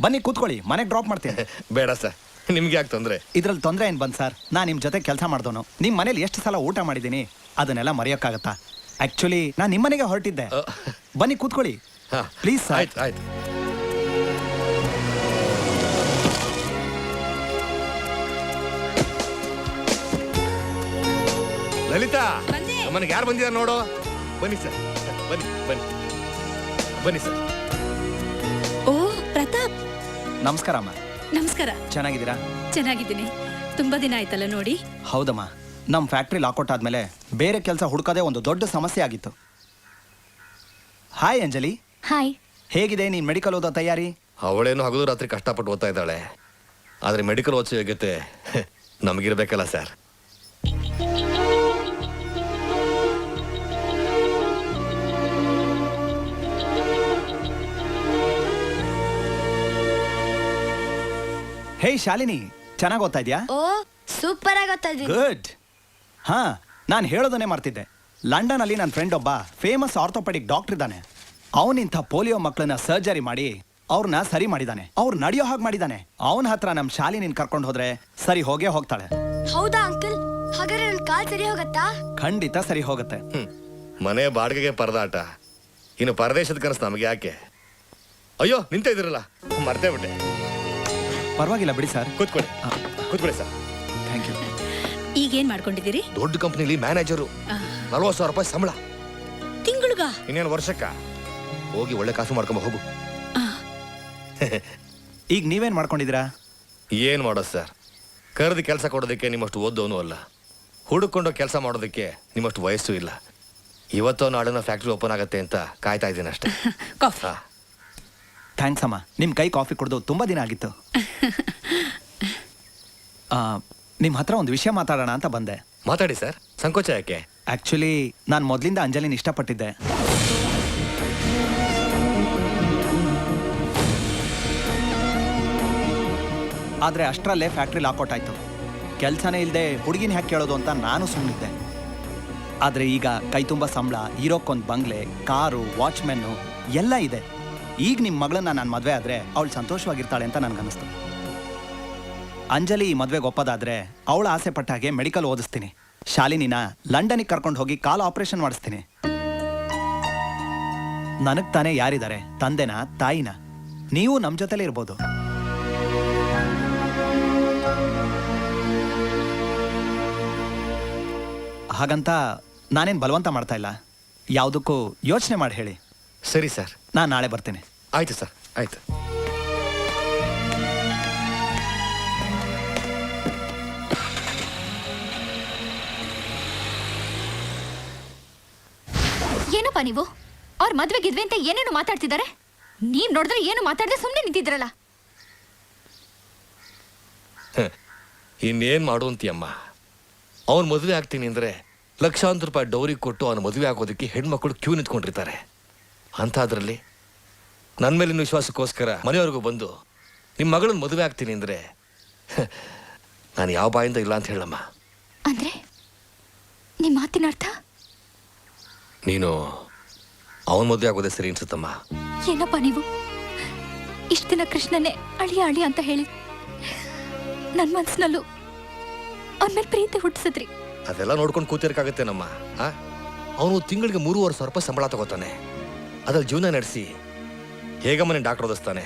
ಬನ್ನಿ ಕೂತ್ಕೊಳ್ಳಿ, ಮನೆಗೆ ಡ್ರಾಪ್ ಮಾಡ್ತೀನಿ. ಬೇಡ ಸರ್, ನಿಮ್ಗೆ ಯಾಕೆ ತೊಂದರೆ? ಇದ್ರಲ್ಲಿ ತೊಂದರೆ ಏನು ಬಂತು ಸರ್? ನಾನು ನಿಮ್ಮ ಜೊತೆ ಕೆಲಸ ಮಾಡ್ದೋನು. ನಿಮ್ಮ ಮನೇಲಿ ಎಷ್ಟು ಸಲ ಊಟ ಮಾಡಿದ್ದೀನಿ, ಅದನ್ನೆಲ್ಲ ಮರೆಯೋಕ್ಕಾಗತ್ತಾ? ಆಕ್ಚುಲಿ ನಾನು ನಿಮ್ಮ ಮನೆಗೆ ಹೊರಟಿದ್ದೆ. ಬನ್ನಿ ಕೂತ್ಕೊಳ್ಳಿ ಪ್ಲೀಸ್ ಸರ್. ಆಯ್ತು ಆಯ್ತು. ಲಲಿತಾ, ನಮ್ಮನೆಗೆ ಯಾರು ಬಂದಿದ್ದಾರೆ ನೋಡು. ಬನ್ನಿ ಸರ್, ಬನ್ನಿ ಬನ್ನಿ ಬನ್ನಿ ಸರ್. ಓ ಪ್ರತಾಪ್, ನಮಸ್ಕಾರ ಅಮ್ಮ. ನಮಸ್ಕಾರ. ಚೆನ್ನಾಗಿದ್ದೀರಾ? ಚೆನ್ನಾಗಿದ್ದೀನಿ. ತುಂಬಾ ದಿನ ಆಯ್ತಲ್ಲ ನೋಡಿ. ಹೌದಮ್ಮ, ನಮ್ಮ ಫ್ಯಾಕ್ಟ್ರಿ ಲಾಕೌಟ್ ಆದ್ಮೇಲೆ ಬೇರೆ ಕೆಲಸ ಹುಡುಕೋದೇ ಒಂದು ದೊಡ್ಡ ಸಮಸ್ಯೆ ಆಗಿತ್ತು. ಹಾಯ್ ಅಂಜಲಿ. ಹಾಯ್. ಹೇಗಿದೆ ನೀನ್ ಮೆಡಿಕಲ್ ಓದೋ ತಯಾರಿ? ಅವಳೇನು ಹಗಲು ರಾತ್ರಿ ಕಷ್ಟಪಟ್ಟು ಓದ್ತಾ ಇದ್ದಾಳೆ, ಆದ್ರೆ ಮೆಡಿಕಲ್ ಓದಿಸೋ ಯೋಗ್ಯತೆ ನಮಗಿರ್ಬೇಕಲ್ಲ ಸರ್. ಹೇ ಶಾಲಿನಿ, ಚೆನ್ನಾಗಿ ಓದ್ತಾ ಇದೆಯಾ? ಓ ಸೂಪರ್ ಆಗಿ ಓದ್ತಾ ಇದ್ದೀನಿ. ಗುಡ್. ಹಾ, ನಾನು ಹೇಳೋದನ್ನೇ ಮಾಡ್ತಿದ್ದೆ. ಲಂಡನ್ ಅಲ್ಲಿ ನನ್ನ ಫ್ರೆಂಡ್ ಒಬ್ಬ ಫೇಮಸ್ ಆರ್ಥೋಪೆಡಿಕ್ ಡಾಕ್ಟರ್ ಇದ್ದಾನೆ. ಅವನಿಂಥ ಪೋಲಿಯೋ ಮಕ್ಕಳನ್ನ ಸರ್ಜರಿ ಮಾಡಿ ಅವ್ರನ್ನ ಸರಿ ಮಾಡಿದಾನೆ. ಅವ್ರು ನಡೆಯೋ ಹಾಗೆ ಮಾಡಿದಾನೆ. ಅವನ ಹತ್ರ ನಮ್ಮ ಶಾಲಿನಿನ್ ಕರ್ಕೊಂಡು ಹೋದ್ರೆ ಸರಿ ಹೋಗೇ ಹೋಗ್ತಾಳೆ. ಹೌದಾ ಅಂಕಲ್? ಹಾಗಾದ್ರೆ ನನ್ ಕಾಲ್ ಸರಿ ಹೋಗತ್ತಾ? ಖಂಡಿತ ಸರಿ ಹೋಗುತ್ತೆ. ಮನೆ ಬಾಡಿಗೆಗೆ ಪರದಾಟ, ಇನ್ನು ಪರದೇಶದ ಕನಸು ನಮಗೆ ಯಾಕೆ? ಅಯ್ಯೋ ನಿಂತ ಇದ್ರಲ್ಲ, ಮರ್ತೇ ಬಿಟ್ಟೆ. ಪರವಾಗಿಲ್ಲ ಬಿಡಿ ಸರ್, ಕೂತ್ಕೊಳ್ಳಿ ಕೂತ್ಕೊಳ್ಳಿ ಸರ್. Thank you. ಈಗೇನ್ ಮಾಡ್ಕೊಂಡಿದ್ದೀರಿ? ದೊಡ್ಡ ಕಂಪ್ನಿಲಿ ಮ್ಯಾನೇಜರು, 40,000 ರೂಪಾಯಿ ಸಂಬಳ. ತಿಂಗಳಿಗ? ಇನ್ನೇನು ವರ್ಷಕ್ಕ? ಹೋಗಿ ಒಳ್ಳೆ ಕಾಸು ಮಾಡ್ಕೊಂಬ ಹೋಗು. ಈಗ ನೀವೇನ್ ಮಾಡ್ಕೊಂಡಿದ್ದೀರಾ? ಏನ್ ಮಾಡೋದು ಸರ್, ಕರೆದು ಕೆಲಸ ಕೊಡೋದಕ್ಕೆ ನಿಮ್ಮಷ್ಟು ಓದೋನು ಅಲ್ಲ, ಹುಡುಕೊಂಡು ಕೆಲಸ ಮಾಡೋದಕ್ಕೆ ನಿಮ್ಮಷ್ಟು ವಯಸ್ಸು ಇಲ್ಲ. ಇವತ್ತೋ ನಾಳೆನೋ ಫ್ಯಾಕ್ಟ್ರಿ ಓಪನ್ ಆಗತ್ತೆ ಅಂತ ಕಾಯ್ತಾ ಇದ್ದೀನಿ ಅಷ್ಟೇ. ಥ್ಯಾಂಕ್ಸ್ ಅಮ್ಮ, ನಿಮ್ಮ ಕೈ ಕಾಫಿ ಕುಡಿದು ತುಂಬಾ ದಿನ ಆಗಿತ್ತು. ನಿಮ್ಮ ಹತ್ರ ಒಂದು ವಿಷಯ ಮಾತಾಡೋಣ ಅಂತ ಬಂದೆ. ಮಾತಾಡಿ ಸರ್, ಸಂಕೋಚ ಯಾಕೆ? ಆಕ್ಚುಲಿ ನಾನು ಮೊದಲಿಂದ ಅಂಜಲಿನ ಇಷ್ಟಪಟ್ಟಿದ್ದೆ. ಆದರೆ ಅಷ್ಟರಲ್ಲೇ ಫ್ಯಾಕ್ಟ್ರಿ ಲಾಕೌಟ್ ಆಯಿತು. ಕೆಲಸನೇ ಇಲ್ಲದೆ ಹುಡುಗಿನ ಹ್ಯಾಕೆ ಕೇಳೋದು ಅಂತ ನಾನು ಸುಮ್ಮನಿದ್ದೆ. ಆದರೆ ಈಗ ಕೈ ತುಂಬ ಸಂಬಳ, ಇರೋಕ್ಕೊಂದು ಬಂಗ್ಲೆ, ಕಾರು, ವಾಚ್ಮೆನ್ನು ಎಲ್ಲ ಇದೆ. ಈಗ ನಿಮ್ಮ ಮಗಳನ್ನ ನಾನು ಮದುವೆ ಆದರೆ ಅವಳು ಸಂತೋಷವಾಗಿರ್ತಾಳೆ ಅಂತ ನನಗನ್ನಿಸ್ತು. ಅಂಜಲಿ ಈ ಮದುವೆಗೆ ಒಪ್ಪದಾದರೆ ಅವಳು ಆಸೆ ಪಟ್ಟ ಹಾಗೆ ಮೆಡಿಕಲ್ ಓದಿಸ್ತೀನಿ. ಶಾಲಿನಿನ ಲಂಡನಿಗೆ ಕರ್ಕೊಂಡು ಹೋಗಿ ಕಾಲು ಆಪರೇಷನ್ ಮಾಡಿಸ್ತೀನಿ. ನನಗೆ ತಾನೇ ಯಾರಿದ್ದಾರೆ? ತಂದೆನ, ತಾಯಿನ? ನೀವು ನಮ್ಮ ಜೊತೆಲೇ ಇರ್ಬೋದು. ಹಾಗಂತ ನಾನೇನು ಬಲವಂತ ಮಾಡ್ತಾ ಇಲ್ಲ. ಯಾವುದಕ್ಕೂ ಯೋಚನೆ ಮಾಡಿ ಹೇಳಿ. ಸರಿ ಸರ್, ನಾನು ನಾಳೆ ಬರ್ತೇನೆ. ಆಯ್ತು ಸರ್, ಆಯ್ತು. ಏನಪ್ಪ ನೀವು? ಅವ್ರ ಮದ್ವೆಗಿದ್ವಿ ಅಂತ ಏನೇನು ಮಾತಾಡ್ತಿದ್ದಾರೆ. ನೀವ್ ನೋಡಿದ್ರೆ ಏನು ಮಾತಾಡದೆ ಸುಮ್ಮನೆ ನಿಂತಿದ್ರಲ್ಲ. ಇನ್ನೇನ್ ಮಾಡು ಅಂತೀಯಮ್ಮ? ಅವನ್ ಮದುವೆ ಆಗ್ತೀನಿ ಅಂದ್ರೆ ಲಕ್ಷಾಂತರ ರೂಪಾಯಿ ಡೌರಿ ಕೊಟ್ಟು ಅವನ ಮದುವೆ ಆಗೋದಕ್ಕೆ ಹೆಣ್ಮಕ್ಳು ಕ್ಯೂ ನಿಂತ್ಕೊಂಡಿರ್ತಾರೆ. ಅಂಥದ್ರಲ್ಲಿ ನನ್ನ ಮೇಲಿನ ವಿಶ್ವಾಸಕ್ಕೋಸ್ಕರ ಮನೆಯವರೆಗೂ ಬಂದು ನಿಮ್ಮ ಮಗಳನ್ನ ಮದುವೆ ಆಗ್ತೀನಿ ಅಂದ್ರೆ ನಾನು ಯಾವ ಬಾಯಿಂದ ಇಲ್ಲ ಅಂತ ಹೇಳಮ್ಮ. ಅಂದ್ರೆ ನಿಮ್ ಮಾತಿನ ಅರ್ಥ? ನೀನು ಅವನ ಮದುವೆ ಆಗೋದೇ ಸರಿ ಅನ್ಸುತ್ತಮ್ಮ. ಏನಪ್ಪ ನೀವು ಇಷ್ಟ ದಿನ ಕೃಷ್ಣನೇ ಅಳಿ ಅಳಿ ಅಂತ ಹೇಳಿ ನನ್ನ ಮನ್ಸಿನಲ್ಲೂ ಅವನ ಮೇಲೆ ಪ್ರೀತಿ ಹುಟ್ಟಿಸಿದ್ರಿ. ಅದೆಲ್ಲ ನೋಡ್ಕೊಂಡು ಕೂತಿರ್ಕಾಗತ್ತೇನಮ್ಮ? ಅವನು ತಿಂಗಳಿಗೆ 3,500 ರೂಪಾಯಿ ಸಂಬಳ ತಗೋತಾನೆ. ಅದ್ರಲ್ಲಿ ಜೀವನ ನಡೆಸಿ ಹೇಗಮ್ಮನೆ ಡಾಕ್ಟರ್ ಓದಿಸ್ತಾನೆ?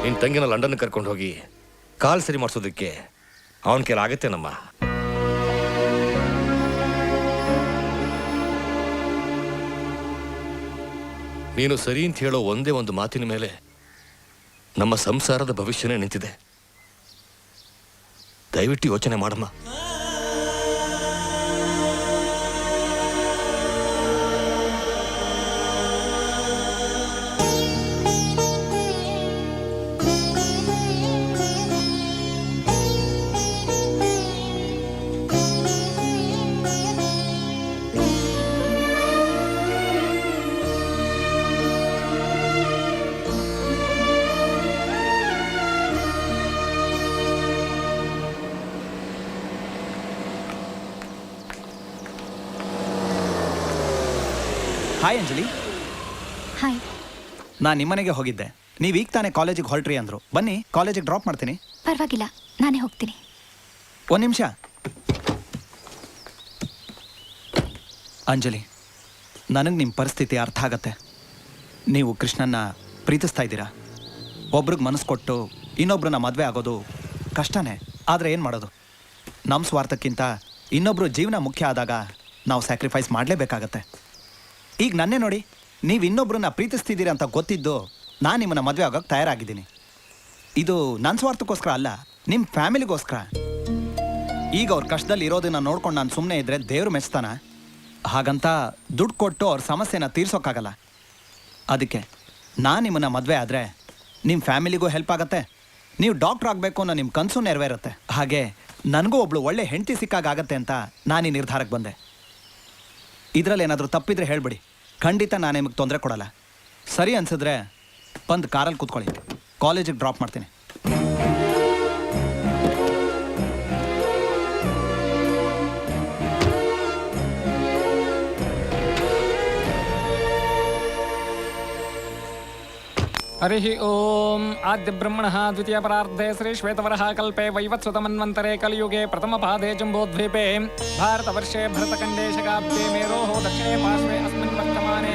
ನಿನ್ ತಂಗಿನ ಲಂಡನ್ ಕರ್ಕೊಂಡು ಹೋಗಿ ಕಾಲ್ ಸರಿ ಮಾಡಿಸೋದಕ್ಕೆ ಅವನ ಕೈಲಿ ಆಗತ್ತೇನಮ್ಮ? ನೀನು ಸರಿ ಅಂತ ಹೇಳೋ ಒಂದೇ ಒಂದು ಮಾತಿನ ಮೇಲೆ ನಮ್ಮ ಸಂಸಾರದ ಭವಿಷ್ಯನೇ ನಿಂತಿದೆ. ದಯವಿಟ್ಟು ಯೋಚನೆ ಮಾಡಮ್ಮ. ಹಾಯ್ ಅಂಜಲಿ. ಹಾಯ್. ನಾನು ನಿಮ್ಮನೆಗೆ ಹೋಗಿದ್ದೆ. ನೀವು ಈಗ ತಾನೇ ಕಾಲೇಜಿಗೆ ಹೊರಟ್ರಿ ಅಂದರು. ಬನ್ನಿ, ಕಾಲೇಜಿಗೆ ಡ್ರಾಪ್ ಮಾಡ್ತೀನಿ. ಪರವಾಗಿಲ್ಲ, ನಾನೇ ಹೋಗ್ತೀನಿ. ಒಂದು ನಿಮಿಷ ಅಂಜಲಿ, ನನಗೆ ನಿಮ್ಮ ಪರಿಸ್ಥಿತಿ ಅರ್ಥ ಆಗತ್ತೆ. ನೀವು ಕೃಷ್ಣನ್ನ ಪ್ರೀತಿಸ್ತಾ ಇದ್ದೀರಾ. ಒಬ್ರಿಗೆ ಮನಸ್ಸು ಕೊಟ್ಟು ಇನ್ನೊಬ್ರನ್ನ ಮದುವೆ ಆಗೋದು ಕಷ್ಟನೇ. ಆದರೆ ಏನು ಮಾಡೋದು? ನಮ್ಮ ಸ್ವಾರ್ಥಕ್ಕಿಂತ ಇನ್ನೊಬ್ರು ಜೀವನ ಮುಖ್ಯ ಆದಾಗ ನಾವು ಸ್ಯಾಕ್ರಿಫೈಸ್ ಮಾಡಲೇಬೇಕಾಗತ್ತೆ. ಈಗ ನನ್ನೇ ನೋಡಿ, ನೀವು ಇನ್ನೊಬ್ರನ್ನ ಪ್ರೀತಿಸ್ತಿದ್ದೀರಾ ಅಂತ ಗೊತ್ತಿದ್ದು ನಾನು ನಿಮ್ಮನ್ನ ಮದುವೆ ಆಗೋಕ್ಕೆ ತಯಾರಾಗಿದ್ದೀನಿ. ಇದು ನನ್ನ ಸ್ವಾರ್ಥಕ್ಕೋಸ್ಕರ ಅಲ್ಲ, ನಿಮ್ಮ ಫ್ಯಾಮಿಲಿಗೋಸ್ಕರ. ಈಗ ಅವ್ರ ಕಷ್ಟದಲ್ಲಿ ಇರೋದನ್ನ ನೋಡ್ಕೊಂಡು ನಾನು ಸುಮ್ಮನೆ ಇದ್ದರೆ ದೇವ್ರು ಮೆಚ್ತಾನ? ಹಾಗಂತ ದುಡ್ಡು ಕೊಟ್ಟು ಅವ್ರ ಸಮಸ್ಯೆನ ತೀರ್ಸೋಕ್ಕಾಗಲ್ಲ. ಅದಕ್ಕೆ ನಾನು ನಿಮ್ಮನ್ನ ಮದುವೆ ಆದರೆ ನಿಮ್ಮ ಫ್ಯಾಮಿಲಿಗೂ ಹೆಲ್ಪ್ ಆಗುತ್ತೆ, ನೀವು ಡಾಕ್ಟ್ರ್ ಆಗಬೇಕು ಅನ್ನೋ ನಿಮ್ಮ ಕನಸು ನೆರವೇರುತ್ತೆ. ಹಾಗೆ ನನಗೂ ಒಬ್ಳು ಒಳ್ಳೆ ಹೆಂಡತಿ ಸಿಕ್ಕಾಗತ್ತೆ ಅಂತ ನಾನು ಈ ನಿರ್ಧಾರಕ್ಕೆ ಬಂದೆ. ಇದರಲ್ಲಿ ಏನಾದರೂ ತಪ್ಪಿದ್ರೆ ಹೇಳ್ಬಿಡಿ, ಖಂಡಿತ ನಾನು ನಿಮಗೆ ತೊಂದರೆ ಕೊಡಲ್ಲ. ಸರಿ ಅನ್ಸಿದ್ರೆ ಬಂದು ಕಾರಲ್ಲಿ ಕೂತ್ಕೊಳ್ಳಿ, ಕಾಲೇಜಿಗೆ ಡ್ರಾಪ್ ಮಾಡ್ತೀನಿ. हरिः ओम् आद्य ब्रह्मणः द्वितीय परार्धे श्री श्वेतवरः कल्पे वैवत्सुतमन्वन्तरे कलियुगे प्रथमपादे जम्बोद्वीपे भारतवर्षे भरतखण्डे शकाब्दे मेरोः दक्षिणे पार्श्वे अस्मिन् वर्तमाने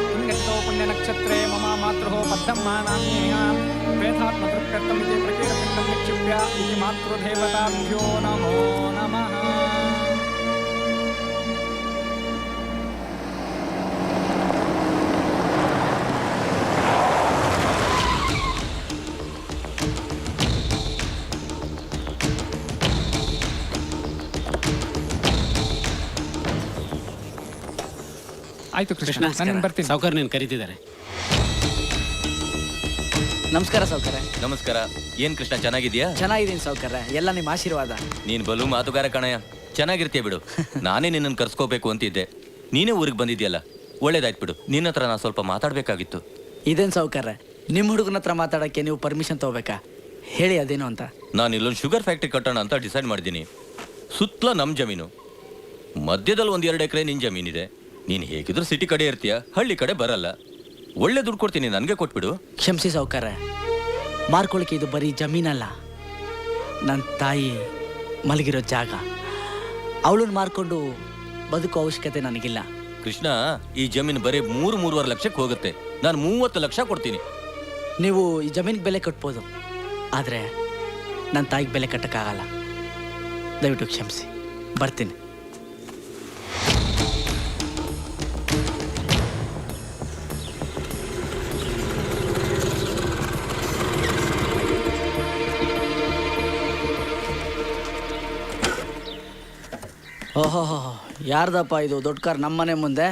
पुण्यतो पुण्यनक्षत्रे मम मातृः पद्मनाम्न्यां वेदात्मतृप्यर्थमिति प्रकीर्तितं निक्षिप्य इति मातृदेवताभ्यो नमो नमः. ಆಯ್ತು ಕೃಷ್ಣ, ನಾನು ಬರ್ತೀನಿ. ಸಾವುಕಾರ ನೀನು ಕರೀತಿದ್ದಾರೆ. ನಮಸ್ಕಾರ ಸಾವ್ಕಾರ. ನಮಸ್ಕಾರ. ಏನ್ ಕೃಷ್ಣ ಚೆನ್ನಾಗಿದ್ಯಾ? ಚೆನ್ನಾಗಿದ್ದೀನಿ ಸಾವ್ಕಾರ, ಎಲ್ಲ ನಿಮ್ಮ ಆಶೀರ್ವಾದ. ನೀನ್ ಬಲು ಮಾತುಗಾರ ಕಣಯ್ಯ, ಚೆನ್ನಾಗಿರ್ತೀಯ ಬಿಡು. ನಾನೇ ನಿನ್ನನ್ನು ಕರ್ಸ್ಕೋಬೇಕು ಅಂತಿದ್ದೆ, ನೀನೇ ಊರಿಗೆ ಬಂದಿದ್ಯಲ್ಲ, ಒಳ್ಳೇದಾಯ್ತು ಬಿಡು. ನಿನ್ನ ಹತ್ರ ನಾನು ಸ್ವಲ್ಪ ಮಾತಾಡ್ಬೇಕಾಗಿತ್ತು. ಇದೇನು ಸಾವ್ಕಾರ, ನಿಮ್ಮ ಹುಡುಗನ ಹತ್ರ ಮಾತಾಡೋಕ್ಕೆ ನೀವು ಪರ್ಮಿಷನ್ ತಗೋಬೇಕಾ? ಹೇಳಿ ಅದೇನು ಅಂತ. ನಾನು ಇಲ್ಲೊಂದು ಶುಗರ್ ಫ್ಯಾಕ್ಟ್ರಿ ಕಟ್ಟೋಣ ಅಂತ ಡಿಸೈಡ್ ಮಾಡಿದ್ದೀನಿ. ಸುತ್ತಲ ನಮ್ಮ ಜಮೀನು, ಮಧ್ಯದಲ್ಲಿ 1-2 ಎಕರೆ ನಿನ್ನ ಜಮೀನಿದೆ. ನೀನು ಹೇಗಿದ್ರು ಸಿಟಿ ಕಡೆ ಇರ್ತೀಯ, ಹಳ್ಳಿ ಕಡೆ ಬರಲ್ಲ. ಒಳ್ಳೆ ದುಡ್ಡು ಕೊಡ್ತೀನಿ, ನನಗೆ ಕೊಟ್ಬಿಡು. ಕ್ಷಮಿಸಿ ಸಾವ್ಕಾರ, ಮಾರ್ಕೊಳಕ್ಕೆ ಇದು ಬರೀ ಜಮೀನಲ್ಲ, ನನ್ನ ತಾಯಿ ಮಲಗಿರೋ ಜಾಗ. ಅವಳನ್ನು ಮಾರ್ಕೊಂಡು ಬದುಕೋ ಅವಶ್ಯಕತೆ ನನಗಿಲ್ಲ. ಕೃಷ್ಣ, ಈ ಜಮೀನು ಬರೀ 3-3.5 ಲಕ್ಷಕ್ಕೆ ಹೋಗುತ್ತೆ. ನಾನು 30 ಲಕ್ಷ ಕೊಡ್ತೀನಿ. ನೀವು ಈ ಜಮೀನಿಗೆ ಬೆಲೆ ಕಟ್ಬೋದು, ಆದರೆ ನನ್ನ ತಾಯಿಗೆ ಬೆಲೆ ಕಟ್ಟಕ್ಕಾಗಲ್ಲ. ದಯವಿಟ್ಟು ಕ್ಷಮಿಸಿ, ಬರ್ತೀನಿ. ಓಹೋ, ಯಾರ್ದಪ್ಪ ಇದು ದೊಡ್ಡ ಕಾರ್ ನಮ್ಮನೆ ಮುಂದೆ?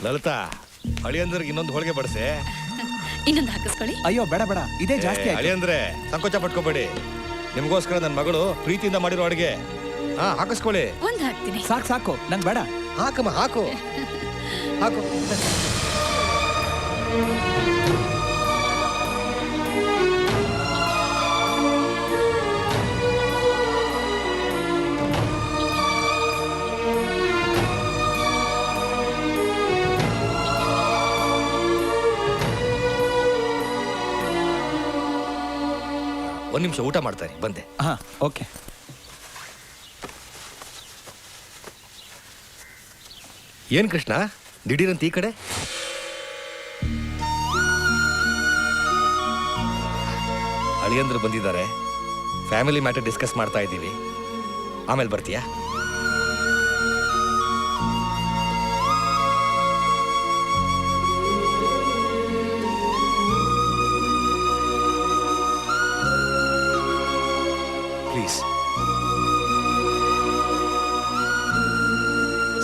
ಲಲಿತಾ, ಅಳಿಯಂದ್ರಿಗೆ ಇನ್ನೊಂದು ಹೋಳಿಗೆ ಬಡಿಸೆ. ಇನ್ನೊಂದು ಹಾಕಿಸ್ಕೊಳ್ಳಿ. ಅಯ್ಯೋ ಬೇಡ ಬೇಡ, ಇದೇ ಜಾಸ್ತಿ ಆಯ್ತು. ಅಳಿಯಂದ್ರೆ ಸಂಕೋಚ ಪಟ್ಕೋಬೇಡಿ, ನಿಮಗೋಸ್ಕರ ನನ್ನ ಮಗಳು ಪ್ರೀತಿಯಿಂದ ಮಾಡಿರೋ ಅಡುಗೆ. ಹಾಕಿಸ್ಕೊಳ್ಳಿ. ಒಂದು ಹಾಕ್ತೀನಿ. ಸಾಕು ಸಾಕು, ನಂಗೆ ಬೇಡ. ಹಾಕಮ್ಮ, ಹಾಕು ಹಾಕು. ಒಂದು ನಿಮಿಷ ಊಟ ಮಾಡ್ತಾರೆ, ಬಂದೆ. ಹಾ, ಓಕೆ. ಏನ್ ಕೃಷ್ಣ ದಿಢೀರಂತ ಈ ಕಡೆ? ಅಳಿಯಂದ್ರು ಬಂದಿದ್ದಾರೆ, ಫ್ಯಾಮಿಲಿ ಮ್ಯಾಟರ್ ಡಿಸ್ಕಸ್ ಮಾಡ್ತಾ ಇದ್ದೀವಿ. ಆಮೇಲೆ ಬರ್ತೀಯಾ? ಪ್ಲೀಸ್.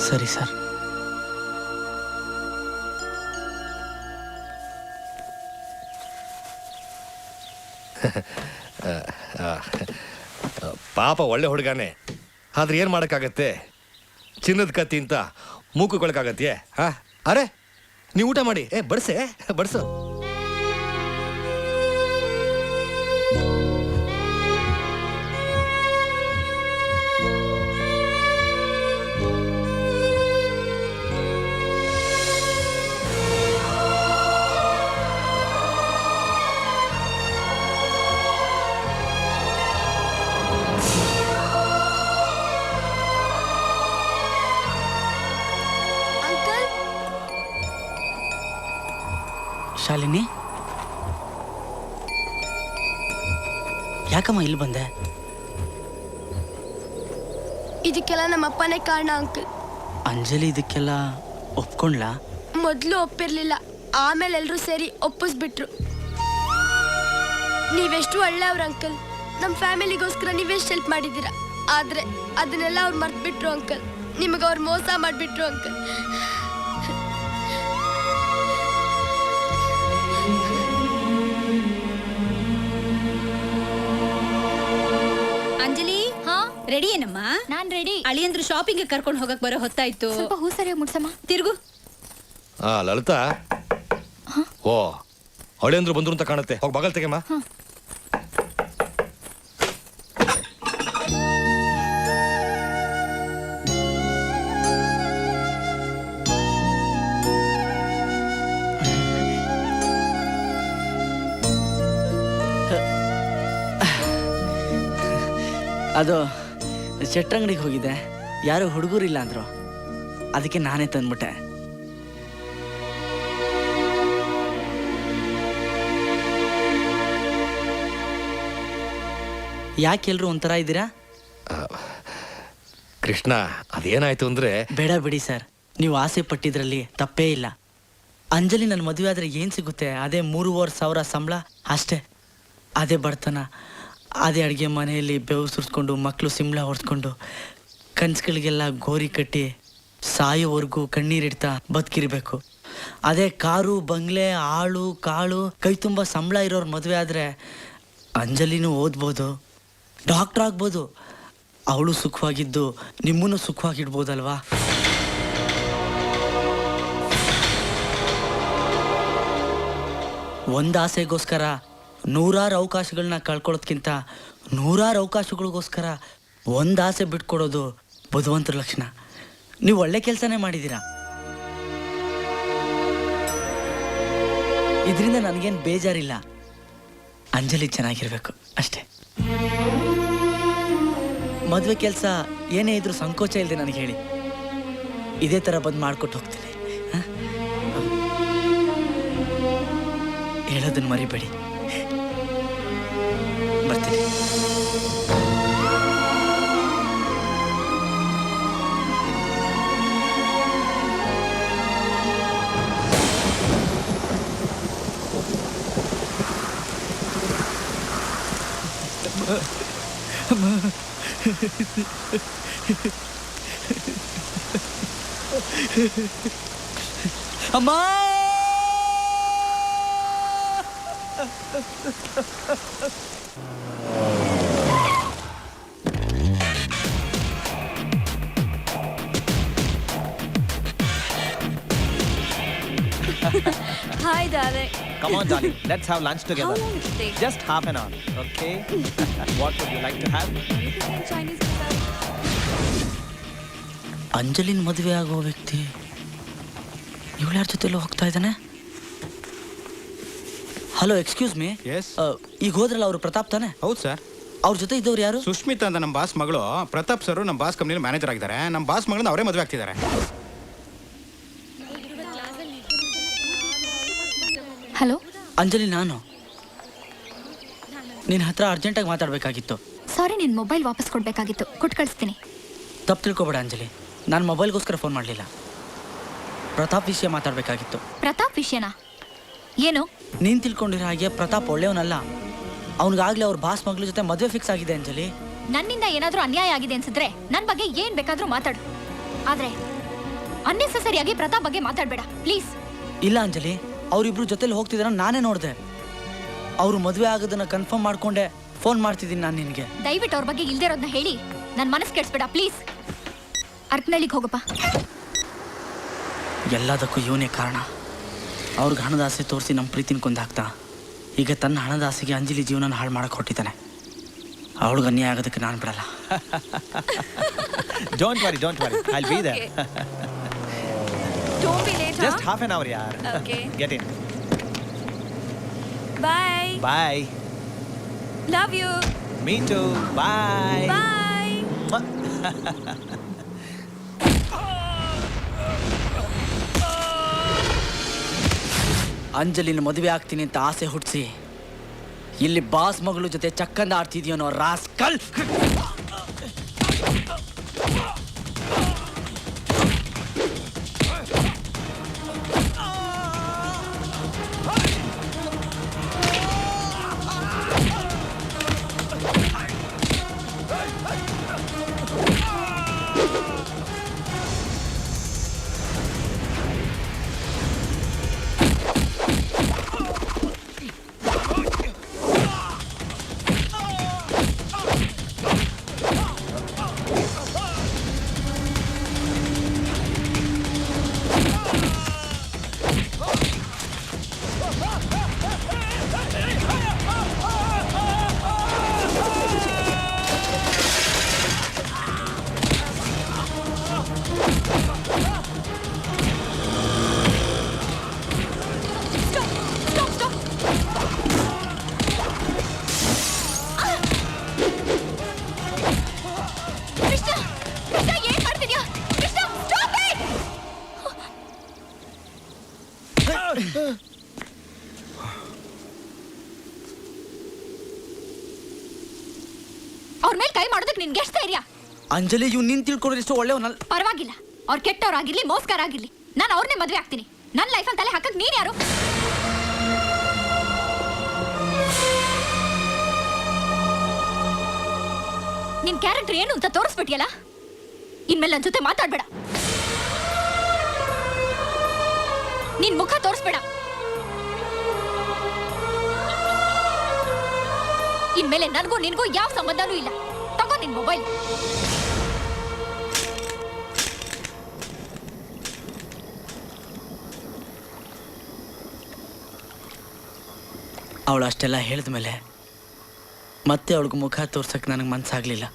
ಸರಿ ಸರ್. ಪಾಪ ಒಳ್ಳೆ ಹುಡುಗಾನೆ, ಆದ್ರೆ ಏನ್ ಮಾಡಕ್ಕಾಗತ್ತೆ? ಚಿನ್ನದ ಕತ್ತಿ ಅಂತ ಮೂಕುಕೊಳಕಾಗತ್ತೆ? ಅರೆ, ನೀವು ಊಟ ಮಾಡಿ. ಬಡ್ಸೆ, ಬಡ್ಸು. ಶಾಲಿನಿ, ಯಾಕಮ್ಮ ಇಲ್ಲಿ ಬಂದೆ? ಇದಕ್ಕೆಲ್ಲ ನಮ್ಮ ಅಪ್ಪನೇ ಕಾರಣ ಅಂಕಲ್. ಅಂಜಲಿ ಇದಕ್ಕೆಲ್ಲ ಒಪ್ಕೊಂಡ್ಲಾ? ಮೊದಲು ಒಪ್ಪಿರ್ಲಿಲ್ಲ, ಆಮೇಲೆ ಎಲ್ಲರೂ ಸೇರಿ ಒಪ್ಪಿಸ್ಬಿಟ್ರು. ನೀವೆಷ್ಟು ಒಳ್ಳೆಯವ್ರು ಅಂಕಲ್, ನಮ್ಮ ಫ್ಯಾಮಿಲಿಗೋಸ್ಕರ ನೀವೆಷ್ಟು ಹೆಲ್ಪ್ ಮಾಡಿದ್ದೀರಾ. ಆದ್ರೆ ಅದನ್ನೆಲ್ಲ ಅವ್ರು ಮರ್ತ್ಬಿಟ್ರು ಅಂಕಲ್. ನಿಮಗೆ ಅವ್ರು ಮೋಸ ಮಾಡಿಬಿಟ್ರು ಅಂಕಲ್. ಅಂಜಲಿ, ರೆಡಿ ಏನಮ್ಮ? ನಾನ್ ರೆಡಿ. ಅಳಿಯಂದ್ರು ಶಾಪಿಂಗ್ ಕರ್ಕೊಂಡು ಹೋಗಕ್ ಬರೋ ಹೊತ್ತಾಯ್ತು. ಸ್ವಲ್ಪ ಹೂ ಸರಿಯಾಗಿ ಮುಡ್ಸಮ್ಮ. ತಿರುಗು. ಲಲಿತಾ, ಓ ಅಳಿಯಂದ್ರು ಬಂದ್ರು ಅಂತ ಕಾಣುತ್ತೆ. ಹೋಗಿ ಬಗಲ್ ತೆಗೆಮ್ಮ. ಅದು ಶೆಟ್ರಂಗಡಿಗೆ ಹೋಗಿದ್ದೆ, ಯಾರು ಹುಡುಗರಿಲ್ಲ ಅಂದರು, ಅದಕ್ಕೆ ನಾನೇ ತಂದ್ಬಿಟ್ಟೆ. ಯಾಕೆಲ್ರು ಒಂಥರ ಇದ್ದೀರಾ? ಕೃಷ್ಣ, ಅದೇನಾಯ್ತು ಅಂದ್ರೆ... ಬೇಡ ಬಿಡಿ ಸರ್, ನೀವು ಆಸೆ ಪಟ್ಟಿದ್ರಲ್ಲಿ ತಪ್ಪೇ ಇಲ್ಲ. ಅಂಜಲಿ ನನ್ನ ಮದುವೆ ಆದರೆ ಏನು ಸಿಗುತ್ತೆ? ಅದೇ 3,500 ಸಂಬಳ ಅಷ್ಟೇ. ಅದೇ ಬಡತನ, ಅದೇ ಅಡುಗೆ ಮನೆಯಲ್ಲಿ ಬೆವು ಸುರಿಸ್ಕೊಂಡು, ಮಕ್ಕಳು ಸಿಂಬಳ ಹೊಡ್ಸ್ಕೊಂಡು, ಕನ್ಸುಗಳಿಗೆಲ್ಲ ಗೋರಿ ಕಟ್ಟಿ ಸಾಯೋವರೆಗೂ ಕಣ್ಣೀರಿಡ್ತಾ ಬದುಕಿರ್ಬೇಕು. ಅದೇ ಕಾರು, ಬಂಗ್ಲೆ, ಆಳು ಕಾಳು, ಕೈ ತುಂಬ ಸಂಬಳ ಇರೋರು ಮದುವೆ ಆದರೆ ಅಂಜಲಿನೂ ಓದ್ಬೋದು, ಡಾಕ್ಟ್ರ್ ಆಗ್ಬೋದು, ಅವಳು ಸುಖವಾಗಿದ್ದು ನಿಮ್ಮನ್ನು ಸುಖವಾಗಿಡ್ಬೋದಲ್ವಾ? ಒಂದು ಆಸೆಗೋಸ್ಕರ 100 ಅವಕಾಶಗಳನ್ನ ಕಳ್ಕೊಳ್ಳೋದ್ಕಿಂತ 100 ಅವಕಾಶಗಳಿಗೋಸ್ಕರ ಒಂದು ಆಸೆ ಬಿಟ್ಕೊಡೋದು ಬುದ್ಧಿವಂತರ ಲಕ್ಷಣ. ನೀವು ಒಳ್ಳೆ ಕೆಲಸನೇ ಮಾಡಿದ್ದೀರಾ. ಇದರಿಂದ ನನಗೇನು ಬೇಜಾರಿಲ್ಲ. ಅಂಜಲಿ ಚೆನ್ನಾಗಿರ್ಬೇಕು ಅಷ್ಟೇ. ಮದುವೆ ಕೆಲಸ ಏನೇ ಇದ್ರೂ ಸಂಕೋಚ ಇಲ್ಲದೆ ನನಗೆ ಹೇಳಿ, ಇದೇ ಥರ ಬಂದು ಮಾಡಿಕೊಟ್ಟು ಹೋಗ್ತೀನಿ. ಹೇಳೋದನ್ನು ಮರಿಬೇಡಿ. ಬರ್ತೀನಿ. ಅಮ್ಮ, Hi, darling. Come on, darling. Let's have lunch together. How long it take? Just half an hour, okay? What would you like to have? Chinese. ಅಂಜಲಿನ ಮದುವೆ ಆಗೋ ವ್ಯಕ್ತಿ ಇವಳು ಯಾರ ಜೊತೆಲೂ ಹೋಗ್ತಾ ಇದ್ದಾನೆ? Hello, excuse me. ಈಗ ಹೋದ್ರಲ್ಲ ಅವರು ಪ್ರತಾಪ್ ತಾನೆ? ಹೌದು ಸರ್. ಅವ್ರ ಜೊತೆ ಇದ್ದವ್ರು ಯಾರು? ಸುಷ್ಮಿತಾ ಅಂತ ನಮ್ಮ ಬಾಸ್ ಮಗಳು. ಪ್ರತಾಪ್ ಸರ್ ನಮ್ಮ ಬಾಸ್ ಕಂಪ್ನಿಲಿ ಮ್ಯಾನೇಜರ್ ಆಗಿದ್ದಾರೆ. ನಮ್ಮ ಬಾಸ್ ಮಗಳನ್ನ ಅವರೇ ಮದುವೆ ಆಗ್ತಿದ್ದಾರೆ. ಹಲೋ ಅಂಜಲಿ, ನಾನು ನಿನ್ನ ಹತ್ರ ಅರ್ಜೆಂಟಾಗಿ ಮಾತಾಡಬೇಕಾಗಿತ್ತು. ಸಾರಿ, ನಿನ್ನ ಮೊಬೈಲ್ ವಾಪಸ್ ಕೊಡಬೇಕಾಗಿತ್ತು. ಕೊಟ್ಟು ಕಳಿಸ್ತೀನಿ. ತಪ್ಪು ತಿಳ್ಕೊಬೇಡ ಅಂಜಲಿ, ನಾನು ಮೊಬೈಲ್ಗೋಸ್ಕರ ಫೋನ್ ಮಾಡಲಿಲ್ಲ. ಪ್ರತಾಪ್ ವಿಷಯ ಮಾತಾಡಬೇಕಾಗಿತ್ತು. ಪ್ರತಾಪ್ ವಿಷಯನಾ? ಏನು? ನೀನು ತಿಳ್ಕೊಂಡಿರೋ ಹಾಗೆ ಪ್ರತಾಪ್ ಒಳ್ಳೆಯವನಲ್ಲ. ಅವನಿಗಾಗಲೇ ಅವ್ರ ಬಾಸ್ ಮಗಳ ಜೊತೆ ಮದುವೆ ಫಿಕ್ಸ್ ಆಗಿದೆ ಅಂಜಲಿ. ನನ್ನಿಂದ ಏನಾದರೂ ಅನ್ಯಾಯ ಆಗಿದೆ ಅನ್ಸಿದ್ರೆ ನನ್ನ ಬಗ್ಗೆ ಏನು ಬೇಕಾದರೂ ಮಾತಾಡು, ಆದರೆ ಅನ್ನೆಸೆಸರಿಯಾಗಿ ಪ್ರತಾಪ್ ಬಗ್ಗೆ ಮಾತಾಡಬೇಡ ಪ್ಲೀಸ್. ಇಲ್ಲ ಅಂಜಲಿ, ಅವರಿಬ್ರು ಜೊತೆಲಿ ಹೋಗ್ತಿದಾರ ನಾನೇ ನೋಡಿದೆ. ಅವರು ಮದುವೆ ಆಗೋದನ್ನ ಕನ್ಫರ್ಮ್ ಮಾಡ್ಕೊಂಡೆ ಫೋನ್ ಮಾಡ್ತಿದ್ದೀನಿ ನಾನು ನಿನಗೆ. ದಯವಿಟ್ಟು ಅವ್ರ ಬಗ್ಗೆ ಇಲ್ದೇ ಇರೋದನ್ನ ಹೇಳಿ ನನ್ನ ಮನಸ್ಸು ಕೆಡಿಸ್ಬೇಡ ಪ್ಲೀಸ್. ಅರ್ಕನಳ್ಳಿಗೆ ಹೋಗಪ್ಪ. ಎಲ್ಲದಕ್ಕೂ ಇವನೇ ಕಾರಣ. ಅವ್ರಿಗೆ ಹಣದ ಆಸೆ ತೋರಿಸಿ ನಮ್ಮ ಪ್ರೀತಿನ ಕೊಂದಾಕ್ತಾ ಈಗ ತನ್ನ ಹಣದ ಆಸೆಗೆ ಅಂಜಲಿ ಜೀವನ ಹಾಳು ಮಾಡಕ್ಕೆ ಹೊಟ್ಟಿದ್ದಾನೆ. ಅವಳಿಗೆ ಅನ್ಯಾಯ ಆಗೋದಕ್ಕೆ ನಾನು ಬಿಡಲ್ಲ. Don't worry, I'll be there. Don't be late, huh? Just half an hour, yaar. Okay. Get in. Bye. Bye. Love you. Me too. Bye. Bye. ಅಂಜಲಿನ ಮದುವೆ ಆಗ್ತೀನಿ ಅಂತ ಆಸೆ ಹುಟ್ಟಿಸಿ ಇಲ್ಲಿ ಬಾಸ್ ಮಗಳು ಜೊತೆ ಚಕ್ಕಂದ ಆಡ್ತಿದ್ಯೋನೋ ರಾಸ್ಕಲ್. ಅವ್ರ ಮೇಲೆ ಕೈ ಮಾಡೋದಕ್ಕೆ ನಿನ್ಗೆ ಎಷ್ಟು ಧೈರ್ಯ? ಅಂಜಲಿ ಇವ್ ನೀನ್ ತಿಳ್ಕೊಂಡ್ರೆ ಎಷ್ಟು ಒಳ್ಳೆಯವನಲ್ಲ. ಪರವಾಗಿಲ್ಲ, ಅವ್ರು ಕೆಟ್ಟವ್ರಾಗಿರ್ಲಿ ಮೋಸ್ಕರ ಆಗಿರ್ಲಿ, ನಾನು ಅವ್ರನ್ನೇ ಮದ್ವೆ ಆಗ್ತೀನಿ. ನನ್ನ ಲೈಫಲ್ಲಿ ತಲೆ ಹಾಕಕ್ ನೀನ್ ಯಾರು? ನಿನ್ ಕ್ಯಾರೆಕ್ಟರ್ ಏನು ಅಂತ ತೋರಿಸ್ಬಿಟ್ಟಿಯಲ್ಲ, ಇನ್ಮೇಲೆ ನನ್ನ ಜೊತೆ ಮಾತಾಡ್ಬೇಡ. ನಿನ್ ಮುಖ ತೋರಿಸ್ಬೇಡ. ಇನ್ಮೇಲೆ ನನಗೂ ನಿನ್ಗೂ ಯಾವ ಸಂಬಂಧನೂ ಇಲ್ಲ. ತಗೋ ನಿನ್ ಮೊಬೈಲ್. ಅವಳು ಅಷ್ಟೆಲ್ಲ ಹೇಳಿದ ಮೇಲೆ ಮತ್ತೆ ಅವಳಿಗೆ ಮುಖ ತೋರ್ಸಕ್ಕೆ ನನಗೆ ಮನಸ್ಸಾಗಲಿಲ್ಲ.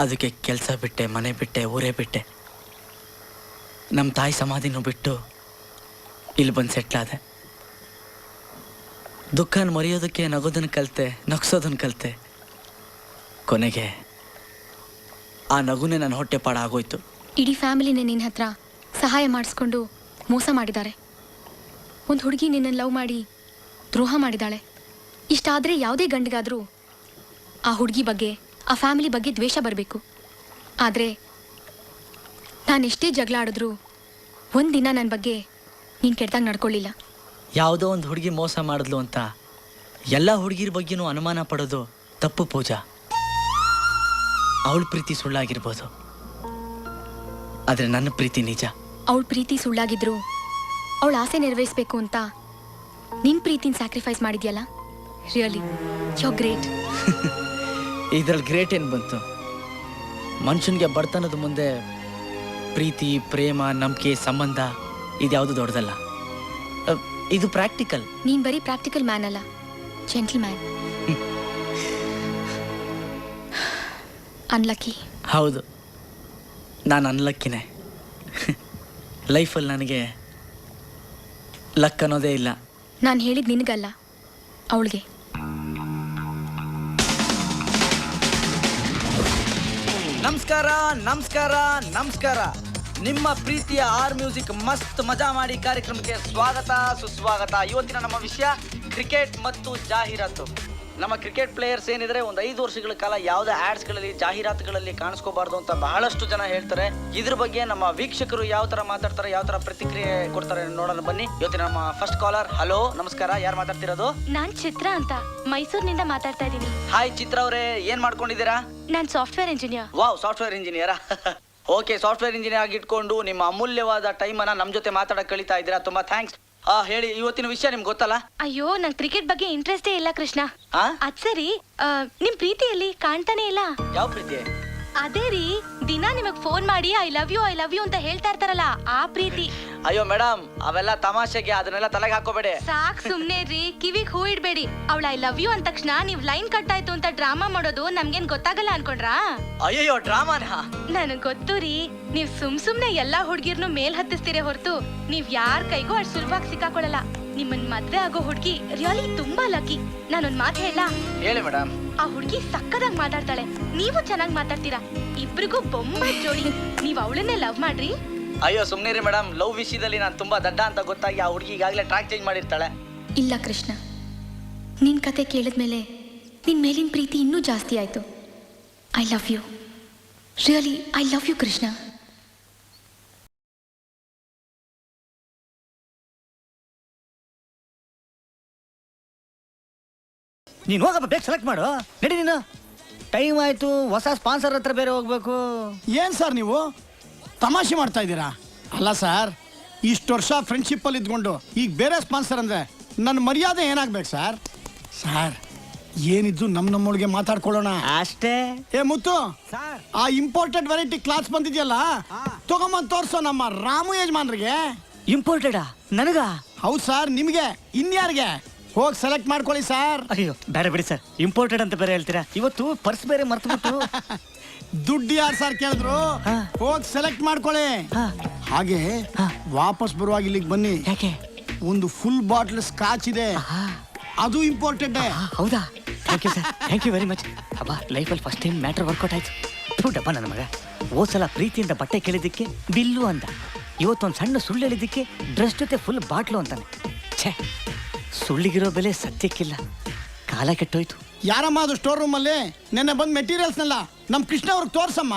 ಅದಕ್ಕೆ ಕೆಲಸ ಬಿಟ್ಟೆ, ಮನೆ ಬಿಟ್ಟೆ, ಊರೇ ಬಿಟ್ಟೆ, ನಮ್ಮ ತಾಯಿ ಸಮಾಧಿನೂ ಬಿಟ್ಟು ಇಲ್ಲಿ ಬಂದು ಸೆಟ್ಲಾದೆ. ದುಃಖನ ಮರೆಯೋದಕ್ಕೆ ನಗೋದನ್ನು ಕಲಿತೆ, ನಗ್ಸೋದನ್ನು ಕಲಿತೆ. ಕೊನೆಗೆ ಆ ನಗುನೇ ನನ್ನ ಹೊಟ್ಟೆ ಪಾಡ ಆಗೋಯ್ತು. ಇಡೀ ಫ್ಯಾಮಿಲಿನೇ ನಿನ್ನ ಹತ್ರ ಸಹಾಯ ಮಾಡಿಸ್ಕೊಂಡು ಮೋಸ ಮಾಡಿದ್ದಾರೆ. ಒಂದು ಹುಡುಗಿ ನಿನ್ನನ್ನು ಲವ್ ಮಾಡಿ ದ್ರೋಹ ಮಾಡಿದಾಳೆ. ಇಷ್ಟಾದರೆ ಯಾವುದೇ ಗಂಡಿಗಾದರೂ ಆ ಹುಡುಗಿ ಬಗ್ಗೆ, ಆ ಫ್ಯಾಮಿಲಿ ಬಗ್ಗೆ ದ್ವೇಷ ಬರಬೇಕು. ಆದರೆ ನಾನೆಷ್ಟೇ ಜಗಳ ಆಡಿದ್ರೂ ಒಂದಿನ ನನ್ನ ಬಗ್ಗೆ ನೀನು ಕೆಟ್ಟದಾಗ ನಡ್ಕೊಳ್ಳಿಲ್ಲ. ಯಾವುದೋ ಒಂದು ಹುಡುಗಿ ಮೋಸ ಮಾಡಿದ್ಲು ಅಂತ ಎಲ್ಲ ಹುಡುಗಿರ ಬಗ್ಗೆನೂ ಅನುಮಾನ ಪಡೋದು ತಪ್ಪು ಪೂಜಾ. ಅವಳ ಪ್ರೀತಿ ಸುಳ್ಳಾಗಿರ್ಬೋದು, ಆದರೆ ನನ್ನ ಪ್ರೀತಿ ನಿಜ. ಅವಳ ಪ್ರೀತಿ ಸುಳ್ಳಾಗಿದ್ರು ಅವಳ ಆಸೆ ನೆರವೇರಿಸಬೇಕು ಅಂತ ನಿನ್ನ ಪ್ರೀತಿನ ಸ್ಯಾಕ್ರಿಫೈಸ್ ಮಾಡಿದ್ಯಲ್ಲ, ರಿಯಲಿ ಯು ಆರ್ ಗ್ರೇಟ್. ಇದ್ರಲ್ಲಿ ಗ್ರೇಟ್ ಏನು ಬಂತು? ಮನುಷ್ಯನಿಗೆ ಬಡತನದ ಮುಂದೆ ಪ್ರೀತಿ, ಪ್ರೇಮ, ನಂಬಿಕೆ, ಸಂಬಂಧ ಇದ್ಯಾವುದು ದೊಡ್ಡದಲ್ಲ. ಇದು ಪ್ರಾಕ್ಟಿಕಲ್. ನೀನ್ ಬರೀ ಪ್ರಾಕ್ಟಿಕಲ್ ಮ್ಯಾನ್ ಅಲ್ಲ, ಜೆಂಟಲ್ ಮ್ಯಾನ್. ಅನ್ಲಕ್ಕಿ. ಹೌದು, ನಾನು ಅನ್ಲಕ್ಕಿನೇ. ಲೈಫಲ್ಲಿ ನನಗೆ ಲಕ್ ಅನ್ನೋದೇ ಇಲ್ಲ. ನಾನು ಹೇಳಿದ್ ನಿನಗಲ್ಲ, ಅವಳಿಗೆ. ನಮಸ್ಕಾರ, ನಮಸ್ಕಾರ, ನಮಸ್ಕಾರ. ನಿಮ್ಮ ಪ್ರೀತಿಯ ಆರ್ ಮ್ಯೂಸಿಕ್ ಮಸ್ತ್ ಮಜಾ ಮಾಡಿ ಕಾರ್ಯಕ್ರಮಕ್ಕೆ ಸ್ವಾಗತ, ಸುಸ್ವಾಗತ. ಇವತ್ತಿನ ನಮ್ಮ ವಿಷಯ ಕ್ರಿಕೆಟ್ ಮತ್ತು ಜಾಹೀರಾತು. ನಮ್ಮ ಕ್ರಿಕೆಟ್ ಪ್ಲೇಯರ್ಸ್ ಏನಿದ್ರೆ ಒಂದು 5 ವರ್ಷಗಳ ಕಾಲ ಯಾವುದೇ ಆಡ್ಸ್ಗಳಲ್ಲಿ, ಜಾಹೀರಾತುಗಳಲ್ಲಿ ಕಾಣಿಸ್ಕೋಬಾರ್ದು ಅಂತ ಬಹಳಷ್ಟು ಜನ ಹೇಳ್ತಾರೆ. ಇದ್ರ ಬಗ್ಗೆ ನಮ್ಮ ವೀಕ್ಷಕರು ಯಾವ ತರ ಮಾತಾಡ್ತಾರೆ, ಯಾವ ತರ ಪ್ರತಿಕ್ರಿಯೆ ಕೊಡ್ತಾರೆ ನೋಡೋಣ ಬನ್ನಿ. ಇವತ್ತಿನ ನಮ್ಮ ಫಸ್ಟ್ ಕಾಲರ್. ಹಲೋ, ನಮಸ್ಕಾರ. ಯಾರು ಮಾತಾಡ್ತಿರೋದು? ನಾನ್ ಚಿತ್ರ ಅಂತ ಮೈಸೂರಿನಿಂದ ಮಾತಾಡ್ತಾ ಇದ್ದೀನಿ. ಹಾಯ್ ಚಿತ್ರ ಅವರೇ, ಏನ್ ಮಾಡ್ಕೊಂಡಿದ್ದೀರಾ? ನಾನ್ ಸಾಫ್ಟ್ವೇರ್ ಇಂಜಿನಿಯರ್. ವಾವ್, ಸಾಫ್ಟ್ವೇರ್ ಇಂಜಿನಿಯರಾ? ಓಕೆ, ಸಾಫ್ಟ್ವೇರ್ ಇಂಜಿನಿಯರ್ ಆಗಿ ಇಟ್ಕೊಂಡು ನಿಮ್ಮ ಅಮೂಲ್ಯವಾದ ಟೈಮ್ ಅನ್ನ ನಮ್ಮ ಜೊತೆ ಮಾತಾಡಕ್ ಕಳೀತಾ ಇದ್ದೀರಾ. ತುಂಬಾ ಥ್ಯಾಂಕ್ಸ್. ಹೇಳಿ, ಇವತ್ತಿನ ವಿಷಯ ನಿಮ್ಗೆ ಗೊತ್ತಲ್ಲ? ಅಯ್ಯೋ, ನಂಗೆ ಕ್ರಿಕೆಟ್ ಬಗ್ಗೆ ಇಂಟ್ರೆಸ್ಟೇ ಇಲ್ಲ ಕೃಷ್ಣ. ಅದ್ ಸರಿ, ನಿಮ್ ಪ್ರೀತಿಯಲ್ಲಿ ಕಾಣ್ತಾನೆ ಇಲ್ಲ. ಯಾವ ಪ್ರೀತಿ? ಅದೇ ರೀ, ದಿನ ನಿಮಗ್ ಫೋನ್ ಮಾಡಿ ಐ ಲವ್ ಯು ಅಂತ ಹೇಳ್ತಾ ಇರ್ತಾರಲ್ಲ, ಆ ಪ್ರೀತಿ. ಅಯ್ಯೋ ಮೇಡಮ್, ಅವೆಲ್ಲ ತಮಾಷೆಗೆ, ಅದನ್ನೆಲ್ಲ ತಲೆಗೆ ಹಾಕೋಬೇಡಿ. ಸಾಕ್ ಸುಮ್ನೆ ರೀ, ಕಿವಿಗ್ ಹೂ ಇಡ್ಬೇಡಿ. ಅವಳ ಐ ಲವ್ ಯು ಅಂದ ತಕ್ಷಣ ನೀವ್ ಲೈನ್ ಕಟ್ ಆಯ್ತು ಅಂತ ಡ್ರಾಮಾ ಮಾಡೋದು ನಮ್ಗೇನ್ ಗೊತ್ತಾಗಲ್ಲ ಅನ್ಕೊಂಡ್ರಾ? ಅಯ್ಯೋ, ಡ್ರಾಮಾನ? ನನಗ್ ಗೊತ್ತು ರೀ, ನೀವ್ ಸುಮ್ನೆ ಎಲ್ಲಾ ಹುಡ್ಗಿರ್ನು ಮೇಲ್ ಹತ್ತಿಸ್ತೀರೇ ಹೊರತು ನೀವ್ ಯಾರ್ ಕೈಗೂ ಅಷ್ಟ್ ಸುಲಭವಾಗಿ ಸಿಕ್ಕಾಕೊಳ್ಳಲ್ಲ. ನಿಮ್ಮನ್ ಮದ್ವೆ ಆಗೋ ಹುಡ್ಗಿ ರಿಯಲಿ ತುಂಬಾ ಲಕ್ಕಿ. ನಾನೊಂದ್ ಮಾತು ಹೇಳಿ ಮೇಡಮ್. ಆ ಹುಡ್ಗಿ ಸಕ್ಕದಾಗ್ ಮಾತಾಡ್ತಾಳೆ, ನೀವು ಚೆನ್ನಾಗ್ ಮಾತಾಡ್ತೀರಾ. ಇಬ್ರಿಗೂ ಬೊಂಬಾಟ್ ಜೋಡಿ. ನೀವ್ ಅವಳನ್ನೇ ಲವ್ ಮಾಡ್ರಿ. ಅಯ್ಯೋ ಸುಮ್ನಿರಿ ಮೇಡಮ್, ಲವ್ ವಿಷಯದಲ್ಲಿ ನಾನು ತುಂಬಾ ದಡ್ಡ ಅಂತ ಗೊತ್ತಾಗಿ ಆ ಹುಡುಗಿ ಈಗಾಗಲೇ ಟ್ರ್ಯಾಕ್ ಚೇಂಜ್ ಮಾಡಿರ್ತಾಳೆ. ಇಲ್ಲ ಕೃಷ್ಣ, ನಿನ್ ಕತೆ ಕೇಳಿದ್ಮೇಲೆ ನಿನ್ ಮೇಲಿನ ಪ್ರೀತಿ ಇನ್ನೂ ಜಾಸ್ತಿ ಆಯ್ತು. I love you, really I love you Krishna. ನೀನು ಹೋಗಪ್ಪ, ಬೇಗ ಸೆಲೆಕ್ಟ್ ಮಾಡು. ನಡಿ ನೀನು, ಟೈಮ್ ಆಯ್ತು. ಹೊಸ ಸ್ಪಾನ್ಸರ್ ಹತ್ರ ಬೇರೆ ಹೋಗ್ಬೇಕು. ಏನ್ ಸರ್ ನೀವು ತಮಾಷೆ ಮಾಡ್ತಾ ಇದ್ದೀರಾ? ಅಲ್ಲ ಸರ್, ಇಷ್ಟು ವರ್ಷ ಫ್ರೆಂಡ್ಶಿಪ್ಪಲ್ಲಿ ಇದ್ಕೊಂಡು ಈಗ ಬೇರೆ ಸ್ಪಾನ್ಸರ್ ಅಂದ್ರೆ ನನ್ನ ಮರ್ಯಾದೆ ಏನಾಗ್ಬೇಕು ಸರ್? ಸರ್, ಏನಿದ್ದು ನಮ್ಮೊಳಗೆ ಮಾತಾಡ್ಕೊಳ್ಳೋಣ ಅಷ್ಟೇ. ಏ ಮುತ್ತು, ಆ ಇಂಪೋರ್ಟೆಡ್ ವೆರೈಟಿ ಕ್ಲಾಸ್ ಬಂದಿದ್ಯಲ್ಲ, ತಗೊಂಬಂದ್ ತೋರ್ಸೋ ನಮ್ಮ ರಾಮು ಯಜಮಾನ್ರಿಗೆ. ಇಂಪೋರ್ಟೆಡಾ? ನನಗ? ಹೌದು ಸರ್, ನಿಮ್ಗೆ. ಇನ್ಯಾರಿಗೆ? ಹೋಗಿ ಸೆಲೆಕ್ಟ್ ಮಾಡ್ಕೊಳ್ಳಿ ಸರ್. ಅಯ್ಯೋ ಬೇರೆ ಬಿಡಿ ಸರ್, ಇಂಪೋರ್ಟೆಡ್ ಅಂತ ಬೇರೆ ಹೇಳ್ತೀರಾ. ಇವತ್ತು ಪರ್ಸ್ ಬೇರೆ ಮರ್ತ್ಬಿಟ್ಟು. ದುಡ್ಡು ಯಾರು ಸರ್ ಕೇಳಿದ್ರು? ಹೋಗಿ ಸೆಲೆಕ್ಟ್ ಮಾಡ್ಕೊಳ್ಳಿ. ಹಾಗೆ ವಾಪಸ್ ಬರುವಾಗ ಇಲ್ಲಿಗೆ ಬನ್ನಿ. ಯಾಕೆ? ಒಂದು ಫುಲ್ ಬಾಟ್ಲ್ ಸ್ಕಾಚ್ ಇದೆ, ಅದು ಇಂಪೋರ್ಟೆಡ್. ಹೌದಾ? Thank you sir, thank you very much. ಅಬ್ಬ, ಲೈಫಲ್ಲಿ ಫಸ್ಟ್ ಟೈಮ್ ಮ್ಯಾಟ್ರ್ ವರ್ಕೌಟ್ ಆಯ್ತು. ಡಬ್ಬ ನನ್ನ ಮಗ ಹೋದ್ಸಲ ಪ್ರೀತಿಯಿಂದ ಬಟ್ಟೆ ಕೇಳಿದ್ದಕ್ಕೆ ಬಿಲ್ಲು ಅಂದ. ಇವತ್ತೊಂದು ಸಣ್ಣ ಸುಳ್ಳು ಹೇಳಿದ್ದಕ್ಕೆ ಡ್ರೆಸ್ ಜೊತೆ ಫುಲ್ ಬಾಟ್ಲು ಅಂತಾನೆ. ಛೇ, ಸುಳ್ಳಿಗಿರೋ ಬೆಲೆ ಸತ್ಯಕ್ಕಿಲ್ಲ. ಕಾಲ ಕೆಟ್ಟೋಯ್ತು. ಯಾರಮ್ಮ ಅದು ಸ್ಟೋರ್ ರೂಮಲ್ಲಿ ನೆನ್ನೆ ಬಂದು ಮೆಟೀರಿಯಲ್ಸ್ನೆಲ್ಲ ನಮ್ಮ ಕೃಷ್ಣ ಅವ್ರಿಗೆ ತೋರ್ಸಮ್ಮ.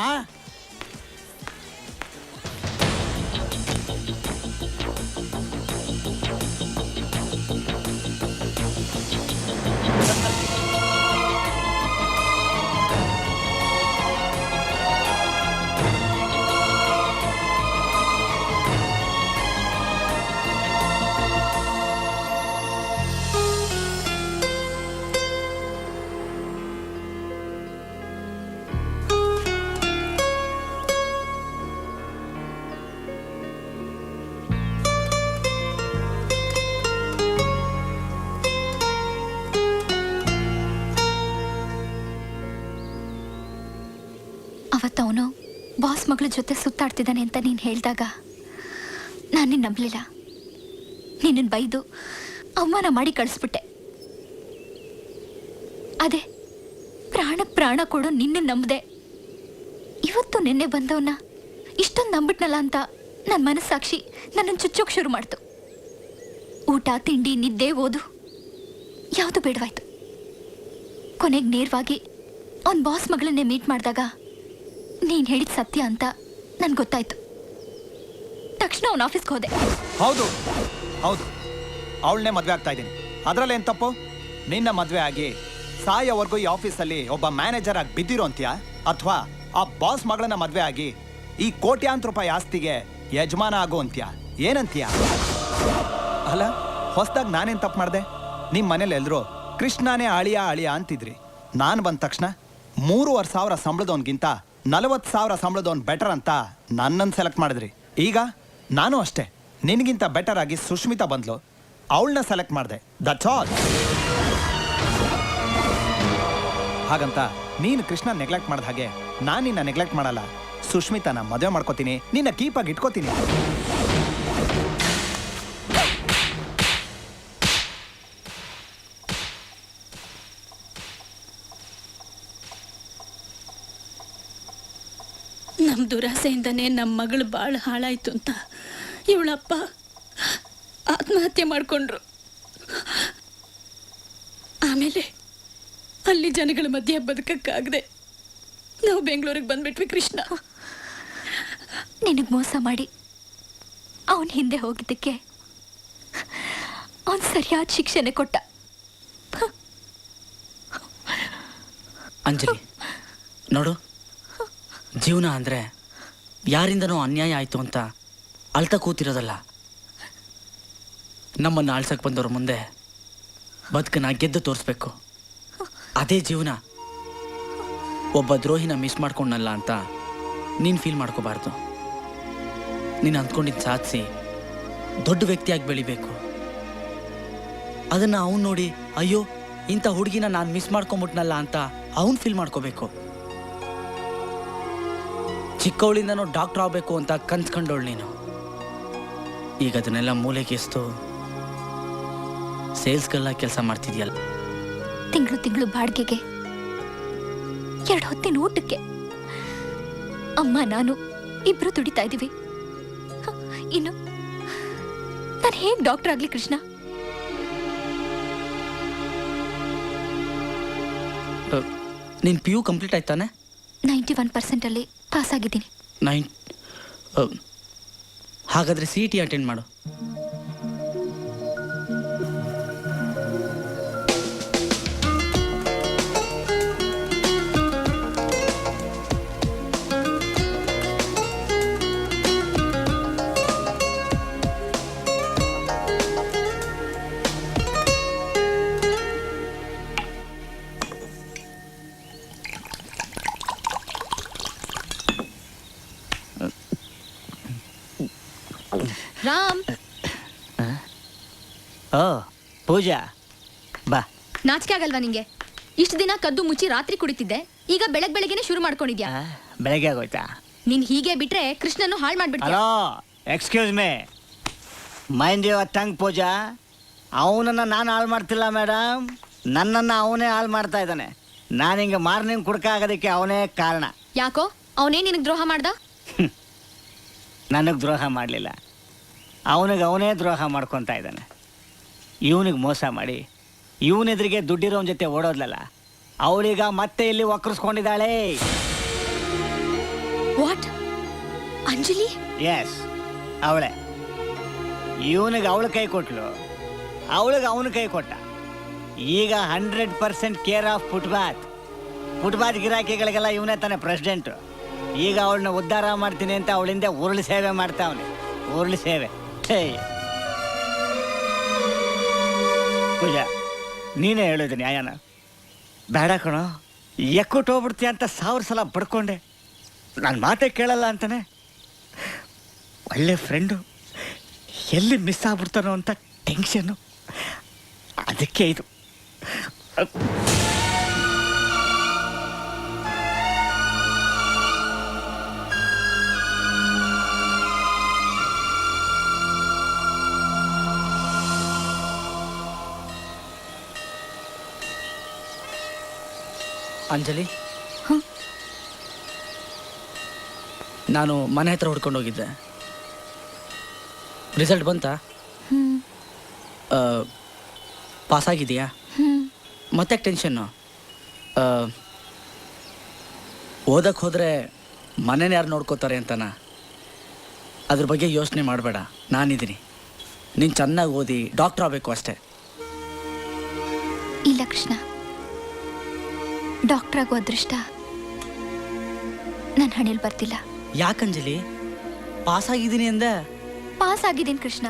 ಅವತ್ತವನು ಬಾಸ್ ಮಗಳ ಜೊತೆ ಸುತ್ತಾಡ್ತಿದ್ದಾನೆ ಅಂತ ನೀನು ಹೇಳಿದಾಗ ನಾನು ನಿನ್ನ ನಂಬಲಿಲ್ಲ. ನಿನ್ನನ್ನು ಬೈದು ಅವಮಾನ ಮಾಡಿ ಕಳಿಸ್ಬಿಟ್ಟೆ. ಅದೇ ಪ್ರಾಣ ಕೊಡು ನಿನ್ನ ನಂಬದೆ ಇವತ್ತು ನಿನ್ನೆ ಬಂದವನ್ನ ಇಷ್ಟೊಂದು ನಂಬಿಟ್ನಲ್ಲ ಅಂತ ನನ್ನ ಮನಸ್ಸಾಕ್ಷಿ ನನ್ನನ್ನು ಚುಚ್ಚೋಕೆ ಶುರು ಮಾಡ್ತು. ಊಟ ತಿಂಡಿ ನಿದ್ದೆ ಓದು ಯಾವುದು ಬೇಡವಾಯ್ತು. ಕೊನೆಗೆ ನೇರವಾಗಿ ಅವನ ಬಾಸ್ ಮಗಳನ್ನೇ ಮೀಟ್ ಮಾಡಿದಾಗ ನೀನು ಹೇಳಿದ ಸತ್ಯ ಅಂತ ನನ್ಗೆ ಗೊತ್ತಾಯ್ತು. ತಕ್ಷಣ ಅವನ ಆಫೀಸ್ಗೆ ಹೋದೆ. ಹೌದು ಹೌದು, ಅವಳನ್ನೇ ಮದುವೆ ಆಗ್ತಾ ಇದ್ದೀನಿ. ಅದರಲ್ಲೇನು ತಪ್ಪು? ನಿನ್ನ ಮದುವೆ ಆಗಿ ಸಾಯೋವರೆಗೂ ಈ ಆಫೀಸಲ್ಲಿ ಒಬ್ಬ ಮ್ಯಾನೇಜರ್ ಆಗಿ ಬಿದ್ದಿರೋ ಅಂತೀಯಾ, ಅಥವಾ ಆ ಬಾಸ್ ಮಗಳನ್ನ ಮದುವೆ ಆಗಿ ಈ ಕೋಟ್ಯಾಂತರ ರೂಪಾಯಿ ಆಸ್ತಿಗೆ ಯಜಮಾನ ಆಗೋ ಅಂತೀಯಾ? ಏನಂತೀಯ? ಅಲ್ಲ, ಹೊಸದಾಗಿ ನಾನೇನು ತಪ್ಪು ಮಾಡಿದೆ? ನಿಮ್ಮ ಮನೇಲಿ ಎಲ್ರು ಕೃಷ್ಣನೇ ಅಳಿಯ ಅಂತಿದ್ರಿ. ನಾನು ಬಂದ ತಕ್ಷಣ 3,500 ಸಂಬಳದವನ್ಗಿಂತ 40,000 ಸಂಬಳದವನ್ ಬೆಟರ್ ಅಂತ ನನ್ನನ್ನು ಸೆಲೆಕ್ಟ್ ಮಾಡಿದ್ರಿ. ಈಗ ನಾನು ಅಷ್ಟೇ, ನಿನಗಿಂತ ಬೆಟರ್ ಆಗಿ ಸುಷ್ಮಿತಾ ಬಂದ್ಲು, ಅವಳನ್ನ ಸೆಲೆಕ್ಟ್ ಮಾಡಿದೆ. That's all. ಹಾಗಂತ ನೀನು ಕೃಷ್ಣ ನೆಗ್ಲೆಕ್ಟ್ ಮಾಡಿದ ಹಾಗೆ ನಾನು ನಿನ್ನ ನೆಗ್ಲೆಕ್ಟ್ ಮಾಡಲ್ಲ. ಸುಷ್ಮಿತಾನ ಮದುವೆ ಮಾಡ್ಕೋತೀನಿ, ನಿನ್ನ ಕೀಪಾಗಿ ಇಟ್ಕೋತೀನಿ. ನಮ್ಮ ದುರಾಸೆಯಿಂದನೇ ನಮ್ಮ ಮಗಳು ಭಾಳ ಹಾಳಾಯ್ತು ಅಂತ ಇವಳಪ್ಪ ಆತ್ಮಹತ್ಯೆ ಮಾಡಿಕೊಂಡ್ರು. ಆಮೇಲೆ ಅಲ್ಲಿ ಜನಗಳ ಮಧ್ಯೆ ಬದುಕಕ್ಕಾಗದೆ ನಾವು ಬೆಂಗಳೂರಿಗೆ ಬಂದ್ಬಿಟ್ವಿ. ಕೃಷ್ಣ ನಿನಗೆ ಮೋಸ ಮಾಡಿ ಅವನ ಹಿಂದೆ ಹೋಗಿದ್ದಕ್ಕೆ ಅವನು ಸರಿಯಾದ ಶಿಕ್ಷೆನೆ ಕೊಟ್ಟ. ಅಂಜಲಿ ನೋಡು, ಜೀವನ ಅಂದರೆ ಯಾರಿಂದನೋ ಅನ್ಯಾಯ ಆಯಿತು ಅಂತ ಅಳ್ತಾ ಕೂತಿರೋದಲ್ಲ. ನಮ್ಮನ್ನು ಆಳ್ಸಕ್ಕೆ ಬಂದವ್ರ ಮುಂದೆ ಬದುಕನ್ನ ಗೆದ್ದು ತೋರಿಸ್ಬೇಕು. ಅದೇ ಜೀವನ. ಒಬ್ಬ ದ್ರೋಹಿನ ಮಿಸ್ ಮಾಡ್ಕೊಂಡಲ್ಲ ಅಂತ ನೀನು ಫೀಲ್ ಮಾಡ್ಕೋಬಾರ್ದು. ನೀನು ಅಂದ್ಕೊಂಡಿದ್ದು ಸಾಧಿಸಿ ದೊಡ್ಡ ವ್ಯಕ್ತಿಯಾಗಿ ಬೆಳಿಬೇಕು. ಅದನ್ನು ಅವನು ನೋಡಿ, ಅಯ್ಯೋ ಇಂಥ ಹುಡುಗಿನ ನಾನು ಮಿಸ್ ಮಾಡ್ಕೊಂಬಿಟ್ನಲ್ಲ ಅಂತ ಅವನು ಫೀಲ್ ಮಾಡ್ಕೋಬೇಕು. ಚಿಕ್ಕವಳಿಂದನೂ ಡಾಕ್ಟರ್ ಆಗಬೇಕು ಅಂತ ಕನ್ಸ್ಕೊಂಡವಳು ನೀನು. ಈಗ ಅದನ್ನೆಲ್ಲ ಮೂಲೆಗೆಸ್ತು ಸೇಲ್ಸ್ಗೆಲ್ಲ ಕೆಲಸ ಮಾಡ್ತಿದ್ಯಲ್ಲ. ತಿಂಗಳು ಬಾಡಿಗೆಗೆ 2 ಹೊತ್ತಿನ ಊಟಕ್ಕೆ ಅಮ್ಮ ನಾನು ಇಬ್ರು ದುಡಿತಾ ಇದ್ದೀವಿ. ಇನ್ನು ನಾನು ಹೇಗೆ ಡಾಕ್ಟರ್ ಆಗ್ಲಿ ಕೃಷ್ಣ? ನೀನು PU ಕಂಪ್ಲೀಟ್ ಆಯ್ತಾನೆ? 91% ಪಾಸ್ ಆಗಿದ್ದೀನಿ. ಹಾಗಾದ್ರೆ CET ಅಟೆಂಡ್ ಮಾಡು. ರಾಮ್, ಓ ಪೂಜಾ ಬಾ. ನಾಚಿಕೆ ಆಗಲ್ವಾ ನಿಂಗೆ? ಇಷ್ಟು ದಿನ ಕದ್ದು ಮುಚ್ಚಿ ರಾತ್ರಿ ಕುಡಿತಿದ್ದೆ, ಈಗ ಬೆಳಗ್ಗೆನೆ ಶುರು ಮಾಡ್ಕೊಂಡಿದ್ಯಾ? ಬೆಳಗ್ಗೆ ಆಗೋಯ್ತಾ? ನೀನ್ ಹೀಗೆ ಬಿಟ್ರೆ ಕೃಷ್ಣನ್ನು ಹಾಳು ಮಾಡ್ಬಿಡ್ತೀಯ. Hello, excuse me, mind your tongue Pooja. ಅವನನ್ನು ನಾನು ಹಾಳು ಮಾಡ್ತಿಲ್ಲ ಮೇಡಮ್, ನನ್ನನ್ನು ಅವನೇ ಹಾಳು ಮಾಡ್ತಾ ಇದ್ದಾನೆ. ನಾನು ಹಿಂಗೆ ಮಾರ್ನಿಂಗ್ ಕುಡ್ಕ ಆಗೋದಕ್ಕೆ ಅವನೇ ಕಾರಣ. ಯಾಕೋ ಅವನೇ ನಿನಗೆ ದ್ರೋಹ ಮಾಡ್ದ? ನನಗೆ ದ್ರೋಹ ಮಾಡಲಿಲ್ಲ, ಅವನಿಗೆ ಅವನೇ ದ್ರೋಹ ಮಾಡ್ಕೊತಾ ಇದ್ದಾನೆ. ಇವನಿಗೆ ಮೋಸ ಮಾಡಿ ಇವನೆದುರಿಗೆ ದುಡ್ಡಿರೋನ್ ಜೊತೆ ಓಡೋದ್ಲಲ್ಲ, ಅವಳೀಗ ಮತ್ತೆ ಇಲ್ಲಿ ಒಕ್ಕರ್ಸ್ಕೊಂಡಿದ್ದಾಳೆ. ವಾಟ್? ಅಂಜಲಿ? ಎಸ್, ಅವಳೆ. ಇವನಿಗೆ ಅವಳ ಕೈ ಕೊಟ್ಲು, ಅವಳಿಗೆ ಅವನ ಕೈ ಕೊಟ್ಟ. ಈಗ 100% ಕೇರ್ ಆಫ್ ಫುಟ್ಪಾತ್ ಗಿರಾಕಿಗಳಿಗೆಲ್ಲ ಇವನೇ ತಾನೇ ಪ್ರೆಸಿಡೆಂಟು. ಈಗ ಅವಳನ್ನ ಉದ್ಧಾರ ಮಾಡ್ತೀನಿ ಅಂತ ಅವಳಿಂದ ಉರುಳು ಸೇವೆ ಮಾಡ್ತಾವನೆ. ಉರುಳು ಸೇವೆ. ಪೂಜಾ, ನೀನೇ ಹೇಳೋದು ನ್ಯಾಯನ? ಬೇಡ ಕಣೋ, ಎಕ್ಕುಟ್ಟು ಹೋಗ್ಬಿಡ್ತೀಯ ಅಂತ 1000 ಸಲ ಬಡ್ಕೊಂಡೆ. ನನ್ನ ಮಾತೇ ಕೇಳಲ್ಲ ಅಂತಾನೆ. ಒಳ್ಳೆ ಫ್ರೆಂಡು ಎಲ್ಲಿ ಮಿಸ್ ಆಗ್ಬಿಡ್ತಾನೋ ಅಂತ ಟೆನ್ಷನ್ನು. ಅದಕ್ಕೆ ಇದು. ಅಂಜಲಿ, ನಾನು ಮನೆ ಹತ್ರ ಹುಡ್ಕೊಂಡು ಹೋಗಿದ್ದೆ. ರಿಸಲ್ಟ್ ಬಂತಾ? ಪಾಸ್ ಆಗಿದೆಯಾ? ಮತ್ತೆ ಟೆನ್ಷನ್ನು. ಓದಕ್ಕೆ ಹೋದರೆ ಮನೇನ ಯಾರು ನೋಡ್ಕೋತಾರೆ ಅಂತನ? ಅದ್ರ ಬಗ್ಗೆ ಯೋಚನೆ ಮಾಡಬೇಡ, ನಾನಿದ್ದೀನಿ. ನೀನು ಚೆನ್ನಾಗಿ ಓದಿ ಡಾಕ್ಟ್ರ್ ಆಗಬೇಕು ಅಷ್ಟೇ. ಇಲ್ಲ ಕೃಷ್ಣ, ಡಾಕ್ಟರ್ ಆಗೋ ಅದೃಷ್ಟ ನನ್ನ ಹಣೆಯಲ್ಲಿ ಬರ್ತಿಲ್ಲ. ಯಾಕಂಜಲಿ? ಪಾಸ್ ಆಗಿದ್ದೀನಿ ಅಂದೆ. ಪಾಸ್ ಆಗಿದ್ದೀನಿ ಕೃಷ್ಣ,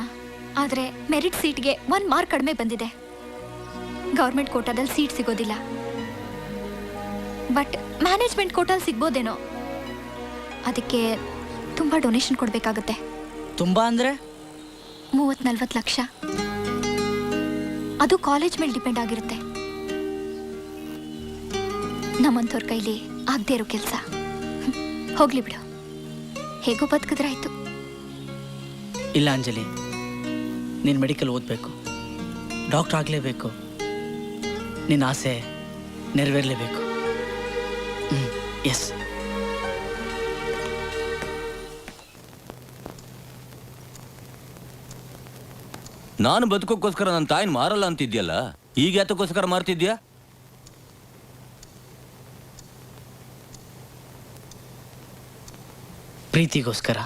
ಆದರೆ ಮೆರಿಟ್ ಸೀಟ್ಗೆ 1 ಮಾರ್ಕ್ ಕಡಿಮೆ ಬಂದಿದೆ. ಗೌರ್ಮೆಂಟ್ ಕೋಟಾದಲ್ಲಿ ಸೀಟ್ ಸಿಗೋದಿಲ್ಲ, ಬಟ್ ಮ್ಯಾನೇಜ್ಮೆಂಟ್ ಕೋಟಾದಲ್ಲಿ ಸಿಗ್ಬೋದೇನೋ. ಅದಕ್ಕೆ ತುಂಬ ಡೊನೇಷನ್ ಕೊಡಬೇಕಾಗುತ್ತೆ. ತುಂಬ ಅಂದರೆ 30-40 ಲಕ್ಷ. ಅದು ಕಾಲೇಜ್ ಮೇಲೆ ಡಿಪೆಂಡ್ ಆಗಿರುತ್ತೆ. ನಮ್ಮಂಥವ್ರ ಕೈಲಿ ಆಗದೆ ಇರೋ ಕೆಲಸ. ಹೋಗ್ಲಿ ಬಿಡು, ಹೇಗೋ ಬದುಕಿದ್ರಾಯ್ತು. ಇಲ್ಲ ಅಂಜಲಿ, ನೀನು ಮೆಡಿಕಲ್ ಓದಬೇಕು, ಡಾಕ್ಟ್ರ್ ಆಗಲೇಬೇಕು. ನಿನ್ನ ಆಸೆ ನೆರವೇರಲೇಬೇಕು. ಎಸ್. ನಾನು ಬದುಕೋಕ್ಕೋಸ್ಕರ ನನ್ನ ತಾಯಿನ ಮಾರಲ್ಲ ಅಂತಿದ್ಯಲ್ಲ, ಈಗ ಯಾತಕ್ಕೋಸ್ಕರ ಮಾರ್ತಿದ್ಯಾ? ಪ್ರೀತಿಗೋಸ್ಕರ.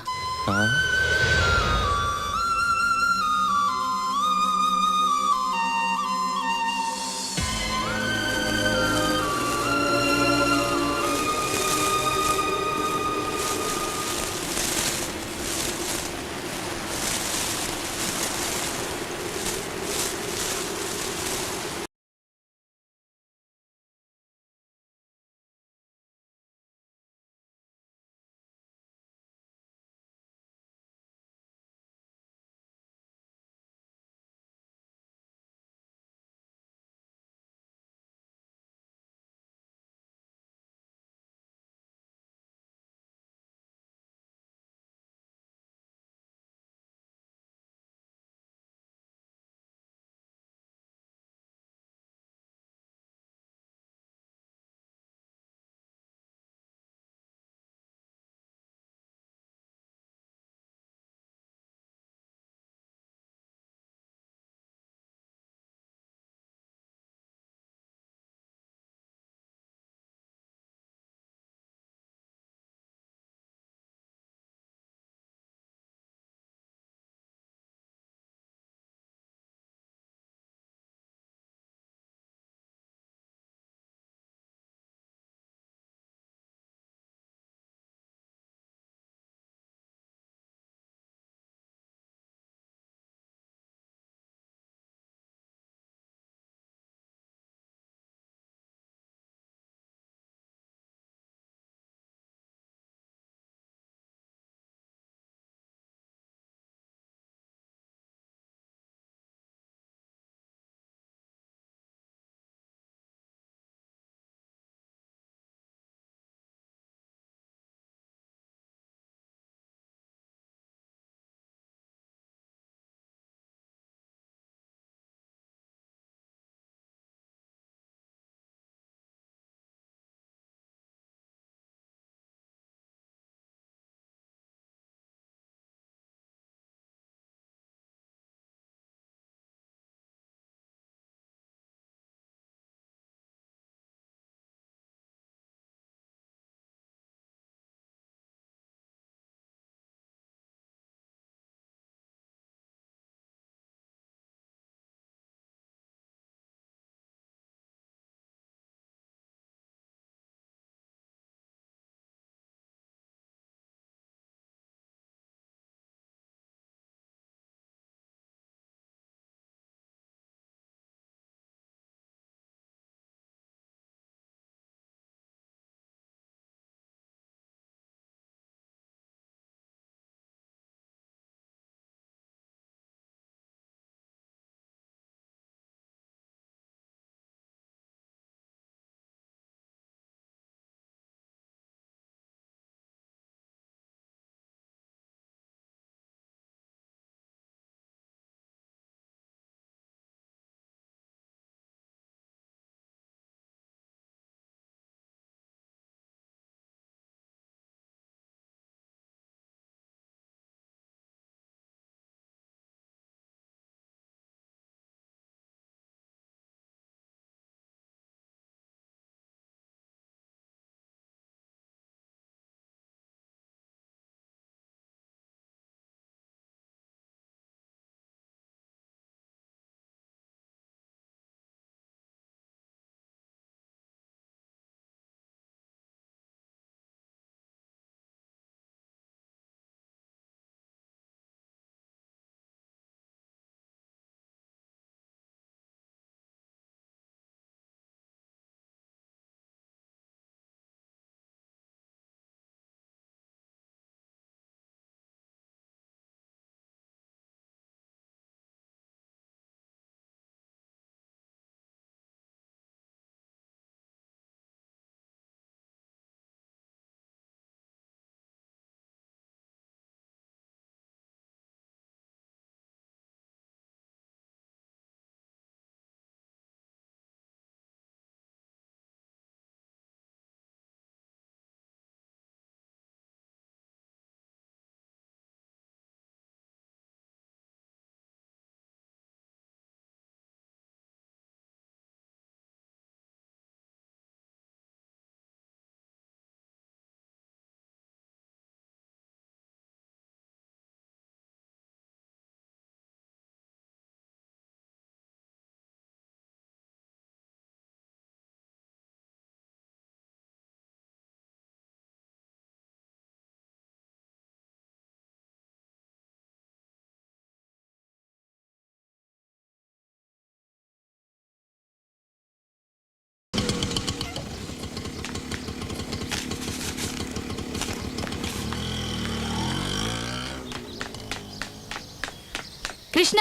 ಕೃಷ್ಣ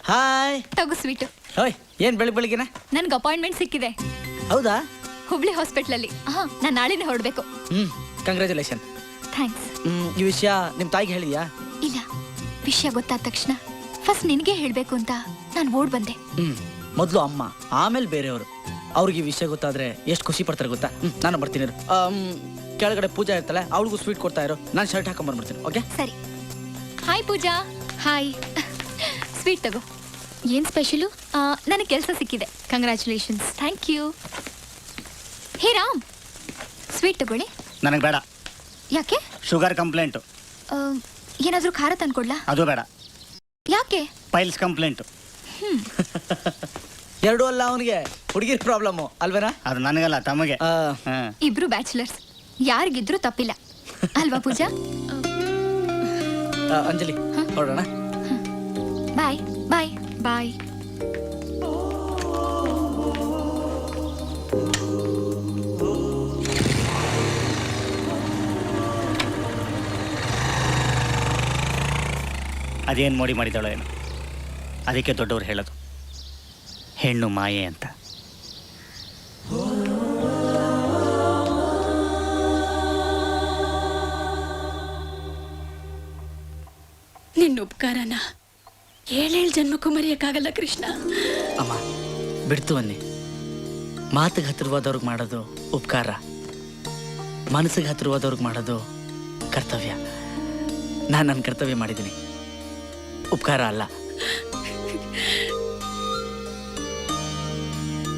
ಹಾಯ್ ತಗೋ ಸ್ವೀಟು. ಓಯ್ ಏನ್ ಬೆಳಿಗ್ಗೆನೆ ನನ್ಗೆ ಅಪಾಯಿಂಟ್ಮೆಂಟ್ ಸಿಕ್ಕಿದೆ. ಹೌದಾ? ಹುಬ್ಳಿ ಹಾಸ್ಪಿಟ್ಲಲ್ಲಿ. ನಾನು ನಾಳೆನೇ ಹೊರಡ್ಬೇಕು. ಕಂಗ್ರ್ಯಾಚುಲೇಷನ್. ಥ್ಯಾಂಕ್ಸ್. ಈ ವಿಷಯ ನಿಮ್ ತಾಯಿಗೆ ಹೇಳಿಯಾ? ಇಲ್ಲ, ವಿಷಯ ಗೊತ್ತಾದ ತಕ್ಷಣ ಫಸ್ಟ್ ನಿನಗೆ ಹೇಳಬೇಕು ಅಂತ ನಾನು ಓಡ್ ಬಂದೆ. ಮೊದಲು ಅಮ್ಮ, ಆಮೇಲೆ ಬೇರೆಯವರು. ಅವ್ರಿಗೆ ಈ ವಿಷಯ ಗೊತ್ತಾದ್ರೆ ಎಷ್ಟು ಖುಷಿ ಪಡ್ತಾರೆ ಗೊತ್ತಾ? ನಾನು ಬರ್ತೀನಿ. ಕೆಳಗಡೆ ಪೂಜಾ ಇರ್ತಾಳೆ, ಅವಳಿಗೂ ಸ್ವೀಟ್ ಕೊಡ್ತಾ ಇರೋ. ನಾನು ಶರ್ಟ್ ಹಾಕೊಂಡ್ ಬಂದ್ಬಿಡ್ತೀನಿ. ಓಕೆ? ಸರಿ. ಹಾಯ್ ಪೂಜಾ. ಹಾಯ್. ಸ್ವೀಟ್ ತಗೋ. ಏನು ಸ್ಪೆಷಲು? ನನಗೆ ಕೆಲಸ ಸಿಕ್ಕಿದೆ. Congratulations. Thank you. Hey Ram, sweet ತಗೊಳ್ಳಿ. ನನಗೆ ಬೇಡ. ಯಾಕೆ? Sugar complaint. ಏನಾದರೂ ಖಾರ ತಂದ್ಕೊಡ್ಲಾ? ಅದು ಬೇಡ. ಯಾಕೆ? Piles complaint. ಎರಡೂ ಅಲ್ಲ, ಅವನಿಗೆ ಹುಡುಗಿರ್ ಪ್ರಾಬ್ಲಮ್ಮು ಅಲ್ವೇನಾ? ಅದು ನನಗಲ್ಲ, ತಮಗೆ. ಇಬ್ರು ಬ್ಯಾಚುಲರ್ಸ್, ಯಾರಿಗಿದ್ರು ತಪ್ಪಿಲ್ಲ ಅಲ್ವಾ ಪೂಜಾ? ಅಂಜಲಿ, ಹೊರಡೋಣ. ಬಾಯ್ ಬಾಯ್ ಬಾಯ್. ಅದೇನು ಮೋಡಿ ಮಾಡಿದಾಳೋ ಏನು. ಅದಕ್ಕೆ ದೊಡ್ಡವ್ರು ಹೇಳೋದು ಹೆಣ್ಣು ಮಾಯೆ ಅಂತ. ನಿನ್ನ ಉಪಕಾರನ ಏಳೇಳು ಜನ್ಮಕ್ಕೂ ಮರೆಯಕ್ಕಾಗಲ್ಲ ಕೃಷ್ಣ. ಅಮ್ಮ ಬಿಡ್ತು ಅನ್ನಿ. ಮಾತಿಗೆ ಹತ್ತಿರವಾದವ್ರಿಗೆ ಮಾಡೋದು ಉಪಕಾರ, ಮನಸ್ಸಿಗೆ ಹತ್ತಿರವಾದವ್ರಿಗೆ ಮಾಡೋದು ಕರ್ತವ್ಯ. ನಾನು ನನ್ನ ಕರ್ತವ್ಯ ಮಾಡಿದ್ದೀನಿ, ಉಪಕಾರ ಅಲ್ಲ.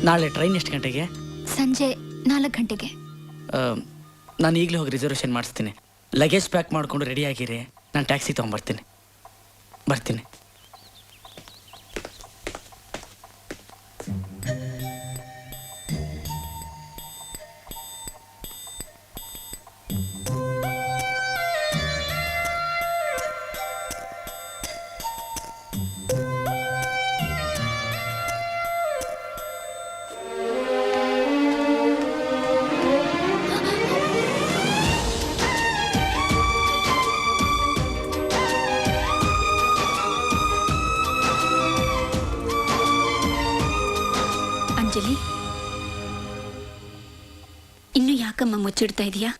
ನಾಳೆ ಟ್ರೈನ್ ಎಷ್ಟು ಗಂಟೆಗೆ? ಸಂಜೆ 4 ಗಂಟೆಗೆ. ನಾನು ಈಗಲೇ ಹೋಗಿ ರಿಸರ್ವೇಷನ್ ಮಾಡಿಸ್ತೀನಿ. ಲಗೇಜ್ ಪ್ಯಾಕ್ ಮಾಡಿಕೊಂಡು ರೆಡಿ ಆಗಿರಿ. ನಾನು ಟ್ಯಾಕ್ಸಿ ತೊಗೊಂಬರ್ತೀನಿ. ಬರ್ತೀನಿ. ಅಂಜಲಿ, ಇನ್ನು ಯಾಕಮ್ಮ ಮುಚ್ಚಿಡ್ತಾ ಇದೀಯಾ?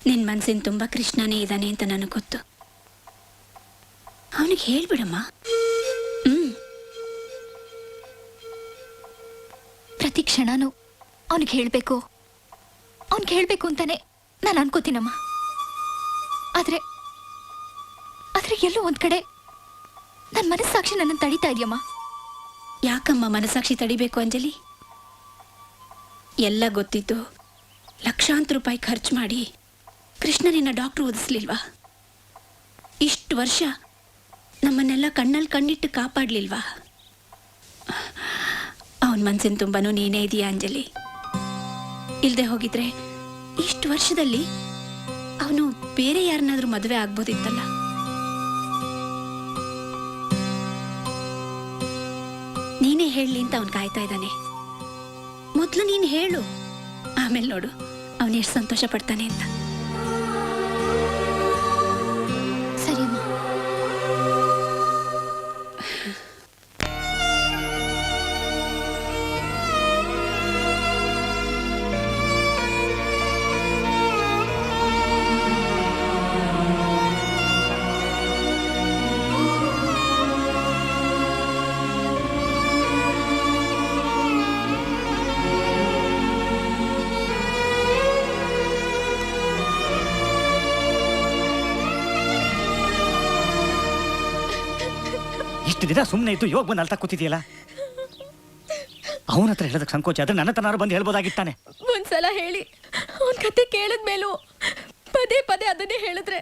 ನಿನ್ನ ಮನಸ್ಸಿನ ತುಂಬ ಕೃಷ್ಣನೇ ಇದ್ದಾನೆ ಅಂತ ನನಗೆ ಗೊತ್ತು. ಅವನಿಗೆ ಹೇಳ್ಬಿಡಮ್ಮ. ಪ್ರತಿ ಕ್ಷಣನೂ ಅವನಿಗೆ ಹೇಳಬೇಕು ಅಂತಾನೆ ನಾನು ಅನ್ಕೋತೀನಮ್ಮ. ಆದ್ರೆ ಎಲ್ಲೋ ಒಂದ್ ಕಡೆ ನನ್ನ ಮನಸ್ಸಾಕ್ಷಿ ನನ್ನನ್ನು ತಡೀತಾ ಇದೆಯಮ್ಮ. ಯಾಕಮ್ಮ ಮನಸ್ಸಾಕ್ಷಿ ತಡಿಬೇಕು ಅಂಜಲಿ? ಎಲ್ಲ ಗೊತ್ತಿದ್ದು ಲಕ್ಷಾಂತರ ರೂಪಾಯಿ ಖರ್ಚು ಮಾಡಿ ಕೃಷ್ಣನಿನ್ನ ಡಾಕ್ಟ್ರು ಓದಿಸ್ಲಿಲ್ವಾ? ಇಷ್ಟು ವರ್ಷ ನಮ್ಮನ್ನೆಲ್ಲ ಕಣ್ಣಲ್ಲಿ ಕಣ್ಣಿಟ್ಟು ಕಾಪಾಡಲಿಲ್ವಾ? ಅವನ ಮನಸ್ಸಿನ ತುಂಬಾನು ನೀನೇ ಇದೆಯಾ ಅಂಜಲಿ. ಇಲ್ಲದೆ ಹೋಗಿದ್ರೆ ಇಷ್ಟು ವರ್ಷದಲ್ಲಿ ಅವನು ಬೇರೆ ಯಾರನ್ನಾದ್ರೂ ಮದುವೆ ಆಗ್ಬೋದಿತ್ತಲ್ಲ. ನೀನೇ ಹೇಳಲಿ ಅಂತ ಅವನು ಕಾಯ್ತಾ ಇದ್ದಾನೆ. ಮೊದಲು ನೀನು ಹೇಳು, ಆಮೇಲೆ ನೋಡು ಅವನು ಎಷ್ಟು ಸಂತೋಷ ಪಡ್ತಾನೆ ಅಂತ. ಸರಿ ಅಮ್ಮ. ಇಷ್ಟು ದಿನ ಸುಮ್ಮನೆ ಇದ್ದು ಇವಾಗ ಬಂದು ಅಳ್ತಾ ಕೂತಿದೆಯಲ್ಲ. ಅವನ ಹತ್ರ ಹೇಳೋದಕ್ಕೆ ಸಂಕೋಚ ಆದ್ರೆ ನನ್ನ ಹತ್ರ ಬಂದು ಹೇಳ್ಬೋದಾಗಿತ್ತಾನೆ. ಒಂದ್ಸಲ ಹೇಳಿ ಅವನ ಕತೆ ಕೇಳಿದ್ಮೇಲೂ ಪದೇ ಪದೇ ಅದನ್ನೇ ಹೇಳಿದ್ರೆ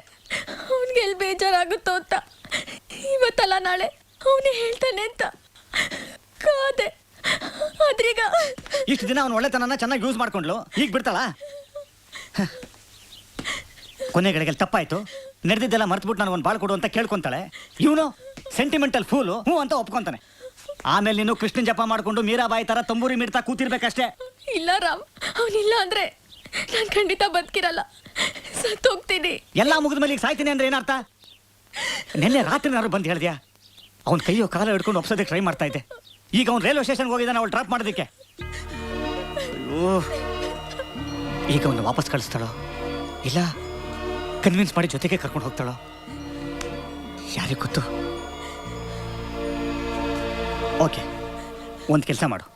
ಅವನಿಗೆ ಎಲ್ಲಿ ಬೇಜಾರಾಗುತ್ತೋ ಅಂತ ಇವತ್ತಲ್ಲ ನಾಳೆ ಅವನೇ ಹೇಳ್ತಾನೆ ಅಂತ ಕಾದೆ. ಆದ್ರೀಗ ಇಷ್ಟು ದಿನ ಅವನ ಒಳ್ಳೆತನನ ಚೆನ್ನಾಗಿ ಯೂಸ್ ಮಾಡ್ಕೊಂಡ್ಲು, ಈಗ ಬಿಡ್ತಾಳ? ಕೊನೆಗಳಿಗೆ ತಪ್ಪಾಯ್ತು, ನಡೆದಿದ್ದೆಲ್ಲ ಮರ್ತ್ಬಿಟ್ಟು ನಾನು ಒಂದು ಬಾಳ್ ಕೊಡು ಅಂತ ಕೇಳ್ಕೊಂತಾಳೆ. ಇವನು ಸೆಂಟಿಮೆಂಟಲ್ ಫೂಲು ಹ್ಞೂ ಅಂತ ಒಪ್ಕೊಂತಾನೆ. ಆಮೇಲೆ ನೀನು ಕೃಷ್ಣನ್ ಜಪ ಮಾಡ್ಕೊಂಡು ಮೀರಾಬಾಯಿ ತರ ತಂಬೂರಿ ಮಿಡ್ತಾ ಕೂತಿರ್ಬೇಕಷ್ಟೇ. ಇಲ್ಲ ರಾಮ್, ಅವನಿಲ್ಲ ಅಂದ್ರೆ ನಾನು ಖಂಡಿತ ಬದುಕಿರಲ್ಲ, ಸತ್ತೋಗ್ತೀನಿ. ಎಲ್ಲ ಮುಗಿದ ಮೇಲೆ ಈಗ ಸಾಯ್ತೀನಿ ಅಂದ್ರೆ ಏನರ್ಥ? ನಿನ್ನೆ ರಾತ್ರಿನಾರು ಬಂದು ಹೇಳ್ದ್ಯಾ? ಅವ್ನ ಕೈಯೋ ಕಾಲ ಹಿಡ್ಕೊಂಡು ಒಪ್ಸೋದಕ್ಕೆ ಟ್ರೈ ಮಾಡ್ತಾ ಇದ್ದೆ. ಈಗ ಅವ್ನು ರೈಲ್ವೆ ಸ್ಟೇಷನ್ಗೆ ಹೋಗಿದ್ದಾನೆ ಅವಳು ಡ್ರಾಪ್ ಮಾಡೋದಕ್ಕೆ. ಅಯ್ಯೋ, ಈಗ ಅವನು ವಾಪಸ್ ಕಳಿಸ್ತಾಳೋ ಇಲ್ಲ ಕನ್ವಿನ್ಸ್ ಮಾಡಿ ಜೊತೆಗೆ ಕರ್ಕೊಂಡು ಹೋಗ್ತಾಳೋ ಯಾರಿಗೆ ಗೊತ್ತು. ಓಕೆ, ಒಂದು ಕೆಲಸ ಮಾಡು,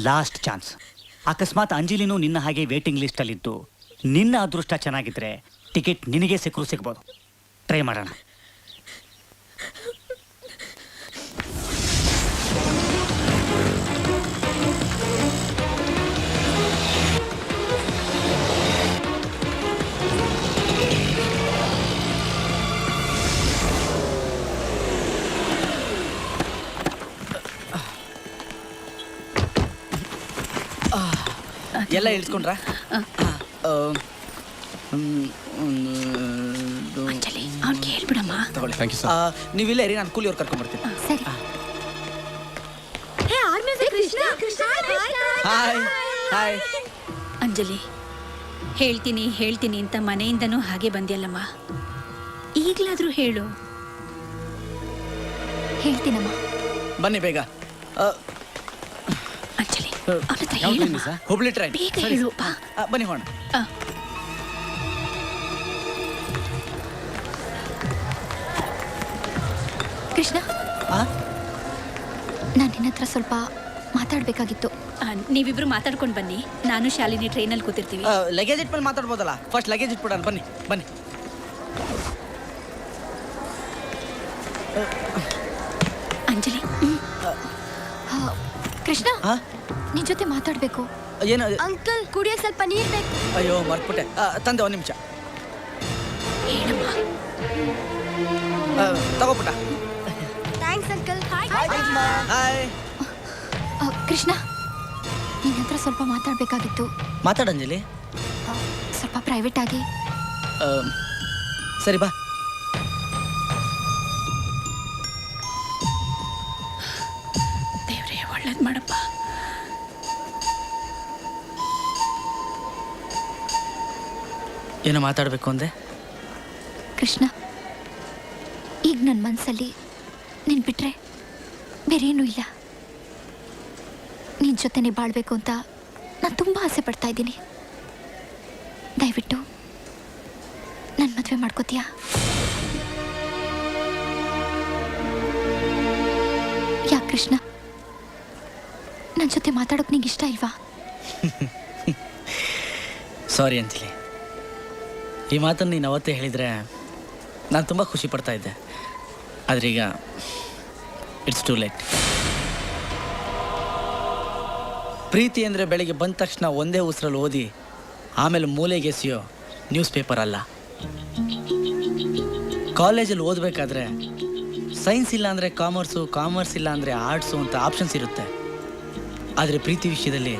ಲಾಸ್ಟ್ ಚಾನ್ಸ್. ಅಕಸ್ಮಾತ್ ಅಂಜಲಿನೂ ನಿನ್ನ ಹಾಗೆ ವೇಟಿಂಗ್ ಲಿಸ್ಟಲ್ಲಿದ್ದು ನಿನ್ನ ಅದೃಷ್ಟ ಚೆನ್ನಾಗಿದ್ರೆ ಟಿಕೆಟ್ ನಿನಗೆ ಸಿಗ್ಬೋದು. ಟ್ರೈ ಮಾಡೋಣ. ಎಲ್ಲ ಇಳಿಸ್ಕೊಂಡ್ರಾ? ಅವ್ನಿಗೆ ಹೇಳ್ಬಿಡಮ್ಮ. ತಗೊಳ್ಳಿ. ನೀವಿಲ್ಲ ಇರಿ, ನಾನು ಕೂಲಿಯವ್ರು ಕರ್ಕೊಂಡ್ಬರ್ತೀನಿ. ಸರಿ. Hi hi. ಅಂಜಲಿ, ಹೇಳ್ತೀನಿ ಅಂತ ಮನೆಯಿಂದನೂ ಹಾಗೆ ಬಂದ್ಯಲ್ಲಮ್ಮ. ಈಗಲಾದ್ರೂ ಹೇಳು. ಹೇಳ್ತೀನಮ್ಮ. ಬನ್ನಿ ಬೇಗ. ಅಂಜಲಿ, ಅವನ ಹತ್ರ ಹೇಳಮ್ಮ. ಹುಬ್ಳಿ ಟ್ರೈನ್. ಬೇಗ ಹೇಳು ಬಾ. ಬನ್ನಿ ಹೋಣ. ಕೃಷ್ಣ, ನಾನು ನಿನ್ನ ಹತ್ರ ಸ್ವಲ್ಪ ಮಾತಾಡ್ಬೇಕಾಗಿತ್ತು. ನೀವಿಬ್ರು ಮಾತಾಡ್ಕೊಂಡು ಬನ್ನಿ, ನಾನು ಶಾಲಿನಿ ಟ್ರೈನಲ್ಲಿ ಕೂತಿರ್ತೀವಿ. ಲಗೇಜ್ ಇಟ್ಮೇಲೆ ಮಾತಾಡ್ಬೋದಲ್ಲ? ಫಸ್ಟ್ ಲಗೇಜ್ ಇಟ್ಬಿಡೋಣ. ಬನ್ನಿ ಬನ್ನಿ. ಅಂಜಲಿ, ಕೃಷ್ಣ, ನಿನ್ ಜೊತೆ ಮಾತಾಡ್ಬೇಕು. ಏನು ಅಂಕಲ್, ಕುಡಿಯಕ್ಕೆ ಸ್ವಲ್ಪ ನೀರು ಬೇಕು. ಅಯ್ಯೋ ಮರ್ತ್ಬಿಟ್ಟೆ. ತಂದೆ, ಒಂದು ನಿಮಿಷ. ತಗೋಪುಟ. Thanks uncle. ಹಾಯ್. ಕೃಷ್ಣ, ನಿನ್ನ ಹತ್ರ ಸ್ವಲ್ಪ ಮಾತಾಡ್ಬೇಕಾಗಿತ್ತು. ಮಾತಾಡಂಜಲಿ. ಸ್ವಲ್ಪ ಪ್ರೈವೇಟ್ ಆಗಿ. ಸರಿ ಬಾ. ದೇವ್ರೇ, ಒಳ್ಳೇದು ಮಾಡಪ್ಪ. ಏನೋ ಮಾತಾಡಬೇಕು ಅಂದೆ? ಕೃಷ್ಣ, ಈಗ ನನ್ನ ಮನಸ್ಸಲ್ಲಿ ನೀನು ಬಿಟ್ರೆ ಬೇರೇನೂ ಇಲ್ಲ. ನಿನ್ನ ಜೊತೆನೇ ಬಾಳ್ಬೇಕು ಅಂತ ನಾನು ತುಂಬ ಆಸೆ ಪಡ್ತಾ ಇದ್ದೀನಿ. ದಯವಿಟ್ಟು ನನ್ನ ಮದುವೆ ಮಾಡ್ಕೋತೀಯಾ? ಯಾಕೆ ಕೃಷ್ಣ, ನನ್ನ ಜೊತೆ ಮಾತಾಡೋಕೆ ನಿಂಗೆ ಇಷ್ಟ ಇಲ್ವಾ? ಸಾರಿ ಅಂಜಲಿ, ಈ ಮಾತನ್ನು ನೀನು ಅವತ್ತೇ ಹೇಳಿದರೆ ನಾನು ತುಂಬ ಖುಷಿ ಪಡ್ತಾ ಇದ್ದೆ. ಆದರೆ ಈಗ ಇಟ್ಸ್ ಟೂ ಲೇಟ್. ಪ್ರೀತಿ ಅಂದರೆ ಬೆಳಗ್ಗೆ ಬಂದ ತಕ್ಷಣ ಒಂದೇ ಉಸಿರಲ್ಲಿ ಓದಿ ಆಮೇಲೆ ಮೂಲೆಗೆ ಎಸೆಯೋ ನ್ಯೂಸ್ ಪೇಪರ್ ಅಲ್ಲ. ಕಾಲೇಜಲ್ಲಿ ಓದಬೇಕಾದ್ರೆ ಸೈನ್ಸ್ ಇಲ್ಲ ಅಂದರೆ ಕಾಮರ್ಸು, ಕಾಮರ್ಸ್ ಇಲ್ಲ ಅಂದರೆ ಆರ್ಟ್ಸು ಅಂತ ಆಪ್ಷನ್ಸ್ ಇರುತ್ತೆ. ಆದರೆ ಪ್ರೀತಿ ವಿಷಯದಲ್ಲಿ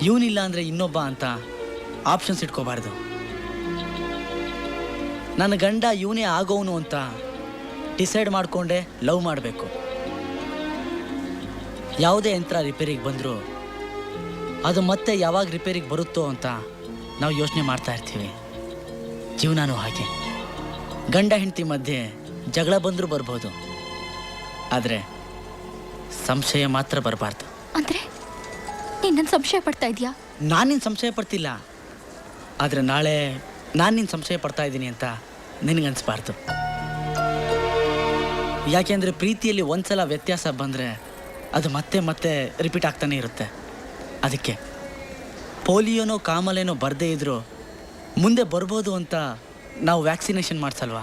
ಇವನಿಲ್ಲ ಅಂದರೆ ಇನ್ನೊಬ್ಬ ಅಂತ ಆಪ್ಷನ್ಸ್ ಇಟ್ಕೋಬಾರ್ದು. ನನ್ನ ಗಂಡ ಇವನೇ ಆಗೋವನು ಅಂತ ಡಿಸೈಡ್ ಮಾಡಿಕೊಂಡೆ ಲವ್ ಮಾಡಬೇಕು. ಯಾವುದೇ ಯಂತ್ರ ರಿಪೇರಿಗೆ ಬಂದರೂ ಅದು ಮತ್ತೆ ಯಾವಾಗ ರಿಪೇರಿಗೆ ಬರುತ್ತೋ ಅಂತ ನಾವು ಯೋಚನೆ ಮಾಡ್ತಾ ಇರ್ತೀವಿ. ಜೀವನನೂ ಹಾಗೆ. ಗಂಡ ಹೆಂಡತಿ ಮಧ್ಯೆ ಜಗಳ ಬಂದರೂ ಬರ್ಬೋದು, ಆದರೆ ಸಂಶಯ ಮಾತ್ರ ಬರಬಾರ್ದು. ಅಂದರೆ ನೀನು ನನ್ನ ಸಂಶಯ ಪಡ್ತಾ ಇದೆಯಾ? ನಾನು ನಿನ್ನ ಸಂಶಯ ಪಡ್ತಿಲ್ಲ, ಆದರೆ ನಾಳೆ ನಾನು ನಿನ್ನ ಸಂಶಯ ಪಡ್ತಾ ಇದ್ದೀನಿ ಅಂತ ನಿನಗನ್ಸ್ಬಾರ್ದು. ಯಾಕೆಂದರೆ ಪ್ರೀತಿಯಲ್ಲಿ ಒಂದ್ಸಲ ವ್ಯತ್ಯಾಸ ಬಂದರೆ ಅದು ಮತ್ತೆ ಮತ್ತೆ ರಿಪೀಟ್ ಆಗ್ತಾನೆ ಇರುತ್ತೆ. ಅದಕ್ಕೆ ಪೋಲಿಯೋನೋ ಕಾಮಲೇನೋ ಬರದೇ ಇದ್ದರೂ ಮುಂದೆ ಬರ್ಬೋದು ಅಂತ ನಾವು ವ್ಯಾಕ್ಸಿನೇಷನ್ ಮಾಡಿಸಲ್ವಾ?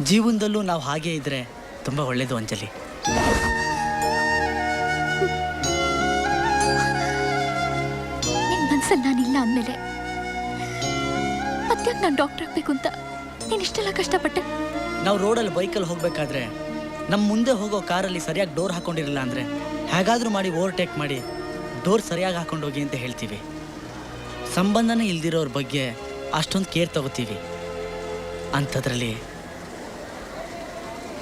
ಜೀವನದಲ್ಲೂ ನಾವು ಹಾಗೇ ಇದ್ದರೆ ತುಂಬ ಒಳ್ಳೆಯದು ಅಂಜಲಿ. ನಿನ್ನ ಮನಸ್ಸಲ್ಲಿ ನಾನಿಲ್ಲ ಅಂದಮೇಲೆ ಮತ್ತೆ ನಾನು ಡಾಕ್ಟರ್ ಆಗಬೇಕು ಅಂತ ನೀನು ಇಷ್ಟೆಲ್ಲ ಕಷ್ಟಪಟ್ಟೆ. ನಾವು ರೋಡಲ್ಲಿ ಬೈಕಲ್ಲಿ ಹೋಗಬೇಕಾದ್ರೆ ನಮ್ಮ ಮುಂದೆ ಹೋಗೋ ಕಾರಲ್ಲಿ ಸರಿಯಾಗಿ ಡೋರ್ ಹಾಕೊಂಡಿರಲಿಲ್ಲ ಅಂದರೆ ಹೇಗಾದರೂ ಮಾಡಿ ಓವರ್ಟೇಕ್ ಮಾಡಿ ಡೋರ್ ಸರಿಯಾಗಿ ಹಾಕೊಂಡೋಗಿ ಅಂತ ಹೇಳ್ತೀವಿ. ಸಂಬಂಧನೇ ಇಲ್ದಿರೋರ ಬಗ್ಗೆ ಅಷ್ಟೊಂದು ಕೇರ್ ತಗೋತೀವಿ. ಅಂಥದ್ರಲ್ಲಿ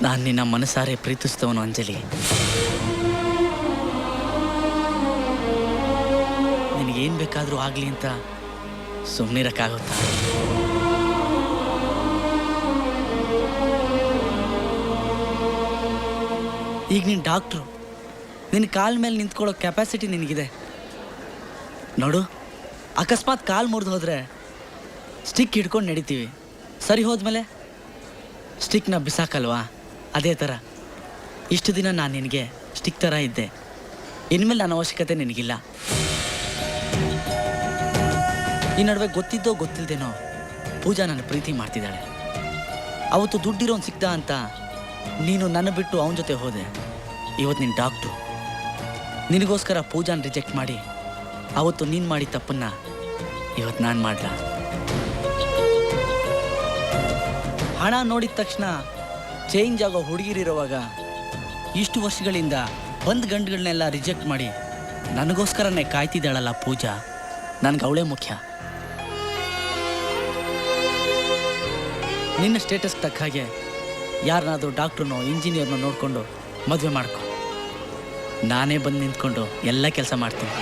ನಾನು ನಿನ್ನ ಮನಸಾರೆ ಪ್ರೀತಿಸ್ತವನು ಅಂಜಲಿ. ನಿನಗೇನು ಬೇಕಾದರೂ ಆಗಲಿ ಅಂತ ಸುಮ್ಮನಿರಕ್ಕಾಗುತ್ತಾ? ಈಗ ನೀನು ಡಾಕ್ಟ್ರು, ನಿನ್ನ ಕಾಲ ಮೇಲೆ ನಿಂತ್ಕೊಳ್ಳೋ ಕೆಪಾಸಿಟಿ ನಿನಗಿದೆ. ನೋಡು, ಅಕಸ್ಮಾತ್ ಕಾಲು ಮುರಿದು ಹೋದರೆ ಸ್ಟಿಕ್ ಹಿಡ್ಕೊಂಡು ನಡಿತೀವಿ, ಸರಿ ಹೋದ್ಮೇಲೆ ಸ್ಟಿಕ್ನ ಬಿಸಾಕಲ್ವಾ? ಅದೇ ಥರ ಇಷ್ಟು ದಿನ ನಾನು ನಿನಗೆ ಸ್ಟಿಕ್ ಥರ ಇದ್ದೆ. ಇನ್ಮೇಲೆ ನನ್ನ ಅವಶ್ಯಕತೆ ನಿನಗಿಲ್ಲ. ಈ ನಡುವೆ ಗೊತ್ತಿದ್ದೋ ಗೊತ್ತಿಲ್ಲದೇನೋ ಪೂಜಾ ನನ್ನ ಪ್ರೀತಿ ಮಾಡ್ತಿದ್ದಾಳೆ. ಅವತ್ತು ದುಡ್ಡಿರೋನು ಸಿಕ್ತ ಅಂತ ನೀನು ನನ್ನ ಬಿಟ್ಟು ಅವನ ಜೊತೆ ಹೋದೆ. ಇವತ್ತು ನೀನು ಡಾಕ್ಟ್ರು, ನಿನಗೋಸ್ಕರ ಪೂಜಾನ ರಿಜೆಕ್ಟ್ ಮಾಡಿ ಅವತ್ತು ನೀನು ಮಾಡಿ ತಪ್ಪನ್ನ ಇವತ್ತು ನಾನು ಮಾಡ್ಲ? ಹಣ ನೋಡಿದ ತಕ್ಷಣ ಚೇಂಜ್ ಆಗೋ ಹುಡುಗಿರಿರುವಾಗ ಇಷ್ಟು ವರ್ಷಗಳಿಂದ ಬಂದ್ ಗಂಡುಗಳನ್ನೆಲ್ಲ ರಿಜೆಕ್ಟ್ ಮಾಡಿ ನನಗೋಸ್ಕರನೇ ಕಾಯ್ತಿದ್ದಾಳಲ್ಲ ಪೂಜಾ, ನನಗೆ ಅವಳೇ ಮುಖ್ಯ. ನಿನ್ನ ಸ್ಟೇಟಸ್ ತಕ್ಕ ಹಾಗೆ ಯಾರನ್ನಾದರೂ ಡಾಕ್ಟ್ರನೋ ಇಂಜಿನಿಯರ್ನೋ ನೋಡಿಕೊಂಡು ಮದುವೆ ಮಾಡ್ಕೊ. ನಾನೇ ಬಂದು ನಿಂತ್ಕೊಂಡು ಎಲ್ಲ ಕೆಲಸ ಮಾಡ್ತೀನಿ.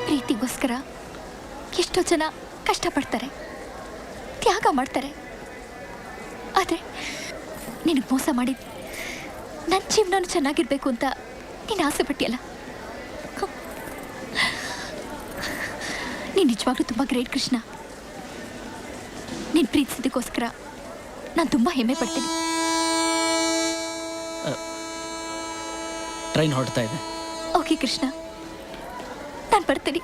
ಪ್ರೀತಿಗೋಸ್ಕರ ಎಷ್ಟೋ ಜನ ಕಷ್ಟಪಡ್ತಾರೆ, ತ್ಯಾಗ ಮಾಡ್ತಾರೆ. ಆದರೆ ನಿನಗೆ ಮೋಸ ಮಾಡಿ ನನ್ನ ಜೀವನ ಚೆನ್ನಾಗಿರ್ಬೇಕು ಅಂತ ನೀನು ಆಸೆ ಪಟ್ಟಿಯಲ್ಲ. ನೀನು ನಿಜವಾಗ್ಲೂ ತುಂಬ ಗ್ರೇಟ್ ಕೃಷ್ಣ. ನೀನು ಪ್ರೀತಿಸಿದ್ದಕ್ಕೋಸ್ಕರ ನಾನು ತುಂಬ ಹೆಮ್ಮೆ ಪಡ್ತೀನಿ. ಟ್ರೈನ್ ಹೊರಡ್ತಾ ಇದೆ. ಓಕೆ ಕೃಷ್ಣ, ನಾನು ಬರ್ತೀನಿ.